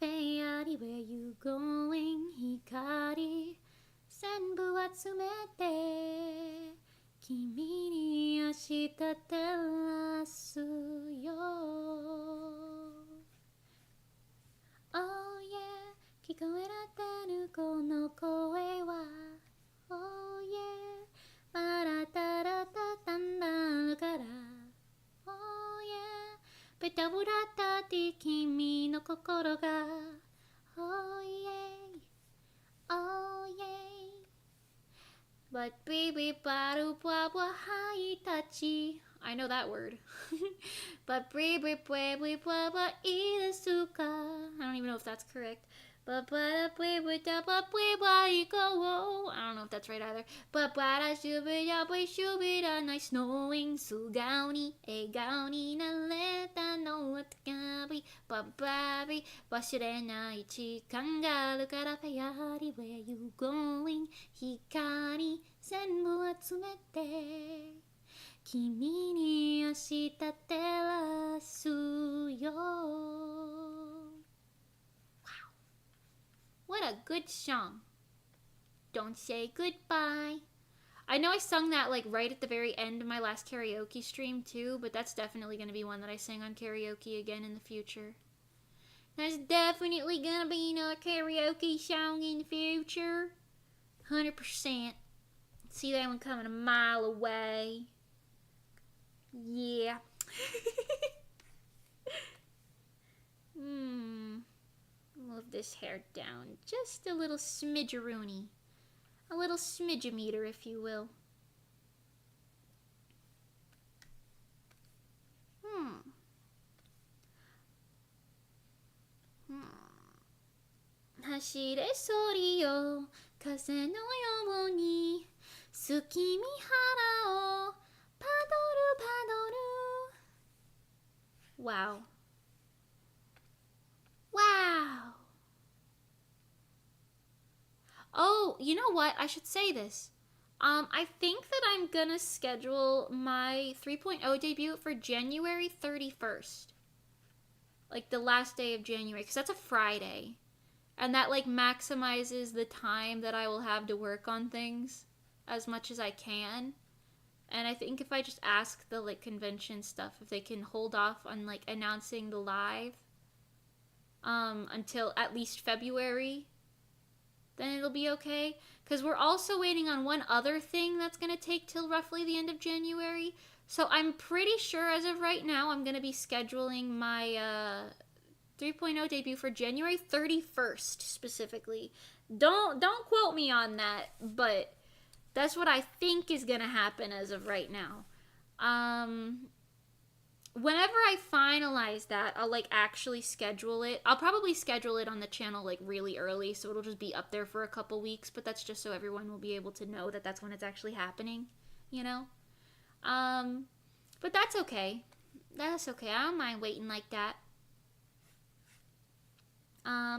Fanart, where you going? Hikari. 全部集めて君に明日照らすよ Oh yeah 聞こえてるこの声は Oh yeah まだただたんだるから Oh yeah ベタブラだって君の心が Oh yeah Oh yeah But baby baru baba haitachi. I know that word. But baby baby baba irasuka. I don't even know if that's correct. But baby daba baby go. I don't know if that's right either. But bara shubida shubida nice knowing sugaoni egaoni nareta no atakabi. But baby washirenai chikan ga aru kara Fanart where you going? Hikari 全部集めて君に明日照らすよ Wow. What a good song. Don't say goodbye. I know I sung that like right at the very end of my last karaoke stream too, but that's definitely going to be one that I sing on karaoke again in the future. There's definitely going to be another karaoke song in the future. 100%. See that one coming a mile away. Yeah. Move this hair down just a little smidgeroony. A little smidgemeter, if you will. 走れソリよ風のように月見原をパドルパドル Wow. Wow. Oh, you know what? I should say this. I think that I'm gonna schedule my 3.0 debut for January 31st. Like the last day of January, because that's a Friday. And that like maximizes the time that I will have to work on things. as much as I can. And I think if I just ask the like convention stuff if they can hold off on like announcing the live until at least February, then it'll be okay. Because we're also waiting on one other thing that's going to take till roughly the end of January. So I'm pretty sure as of right now I'm going to be scheduling my 3.0 debut for January 31st specifically. Don't quote me on that, but that's what I think is going to happen as of right now. Whenever I finalize that, I'll like actually schedule it. I'll probably schedule it on the channel like really early, so it'll just be up there for a couple weeks, but that's just so everyone will be able to know that that's when it's actually happening, you know? But that's okay. That's okay. I don't mind waiting like that. I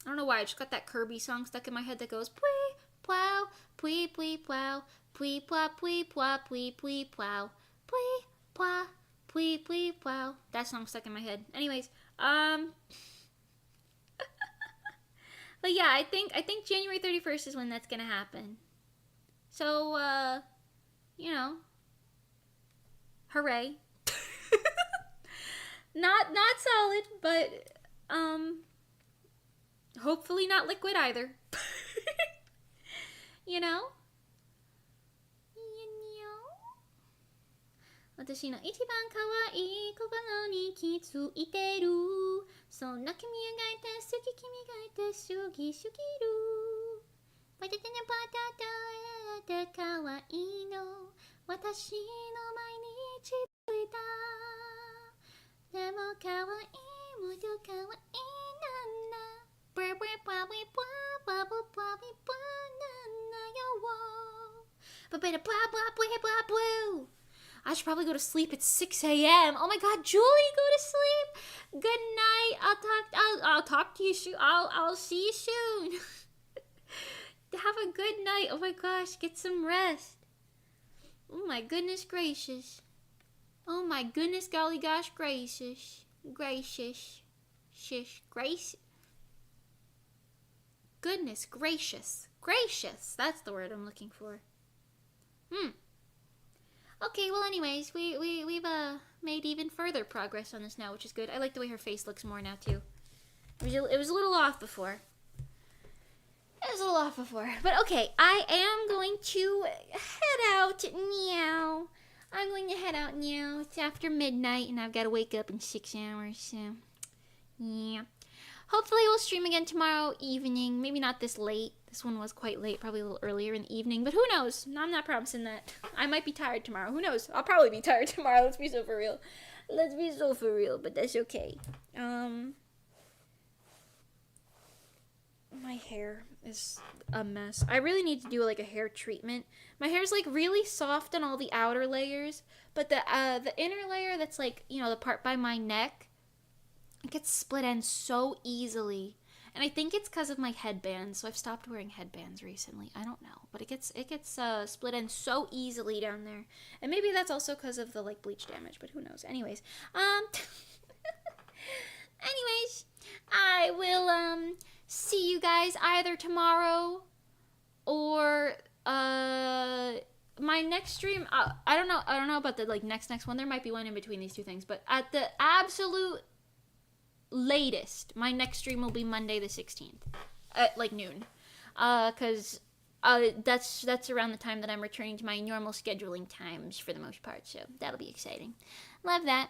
don't know why, I just got that Kirby song stuck in my head that goes, pwee, plow, pwee, pwee, plow, pwee, plow, pwee, plow, pwee, pwee, plow, pwee, plow, pwee, pwee, plow. That song's stuck in my head. Anyways, but yeah, I think January 31st is when that's gonna happen. So, you know, hooray. Not solid, but, hopefully not liquid either. You know? 私の一番可愛い心に気づいてる。そんな君がいて好き君がいて好きすぎる。バタタナバタタ可愛いの。私の毎日いた。でも可愛いもっと可愛いなんだ。ブーブーバービーバーバーバーバービーバーなんだよ。バババババババブー。I should probably go to sleep at 6 a.m. Oh my god, Julie, go to sleep. Good night. I'll talk to you soon. I'll see you soon. Have a good night. Oh my gosh, get some rest. Oh my goodness gracious. Oh my goodness golly gosh gracious. Gracious. Shish. Grace. Goodness gracious. Gracious. That's the word I'm looking for. Okay, well anyways, we've made even further progress on this now, which is good. I like the way her face looks more now too. It was a little off before. But okay, I am going to head out now. I'm going to head out now. It's after midnight and I've got to wake up in 6 hours, so yeah. Hopefully we'll stream again tomorrow evening. Maybe not this late. This one was quite late, probably a little earlier in the evening, but who knows? I'm not promising that. I might be tired tomorrow. Who knows? I'll probably be tired tomorrow. Let's be so for real. But that's okay. My hair is a mess. I really need to do like a hair treatment. My hair's like really soft on all the outer layers, but the inner layer that's like, you know, the part by my neck, it gets split ends so easily. And I think it's because of my headbands, so I've stopped wearing headbands recently. I don't know, but it gets split ends so easily down there. And maybe that's also because of the like bleach damage, but who knows. Anyways, I will see you guys either tomorrow or my next stream. I don't know about the like next one. There might be one in between these two things, but at the absolute latest, my next stream will be Monday the 16th at like noon, because that's around the time that I'm returning to my normal scheduling times for the most part, so that'll be exciting. Love that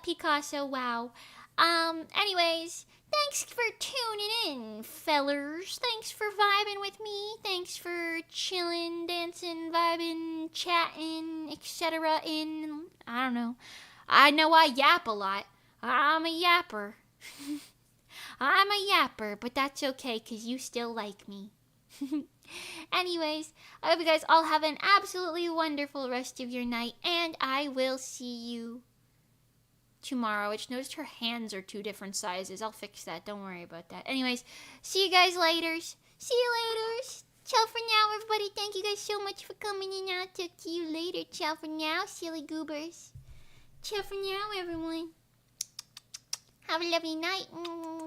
Picasso. Wow. Anyways, thanks for tuning in, fellers. Thanks for vibing with me. Thanks for chilling, dancing, vibing, chatting, etc. I don't know. I know I yap a lot. I'm a yapper. I'm a yapper, but that's okay because you still like me. Anyways, I hope you guys all have an absolutely wonderful rest of your night, and I will see you tomorrow. I just noticed her hands are 2 different sizes. I'll fix that. Don't worry about that. Anyways, see you guys later. See you later. Ciao for now, everybody. Thank you guys so much for coming in. I'll talk to you later. Ciao for now, silly goobers. Ciao for now, everyone. Have a lovely night.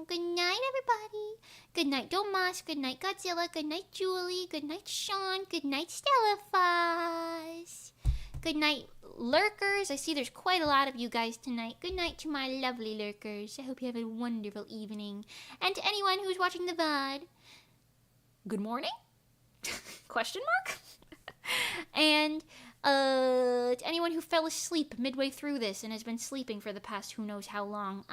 Good night, everybody. Good night, Domas. Good night, Godzilla. Good night, Julie. Good night, Sean. Good night, Stella Foss. Good night, lurkers. I see there's quite a lot of you guys tonight. Good night to my lovely lurkers. I hope you have a wonderful evening. And to anyone who's watching the VOD, good morning? Question mark? And to anyone who fell asleep midway through this and has been sleeping for the past who knows how long,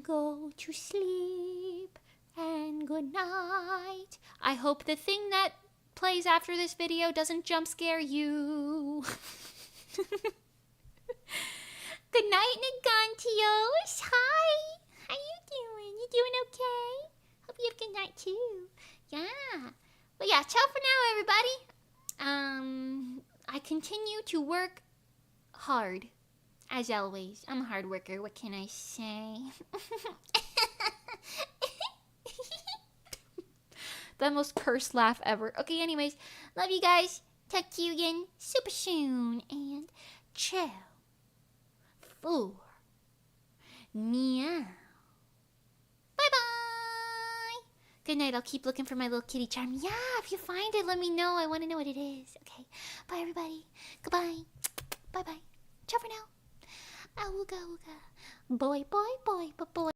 go to sleep and good night. I hope the thing that plays after this video doesn't jump scare you. Good night, Nagantios. Hi. How you doing? You doing okay? Hope you have a good night too. Yeah. But yeah, ciao for now, everybody. I continue to work hard, as always. I'm a hard worker. What can I say? The most cursed laugh ever. Okay, anyways, love you guys. Talk to you again super soon. And ciao for meow. Bye-bye. Good night. I'll keep looking for my little kitty charm. Yeah, if you find it, let me know. I want to know what it is. Okay. Bye, everybody. Goodbye. Bye-bye. Ciao for now. Awooga, awooga. Boy, boy, boy, boy.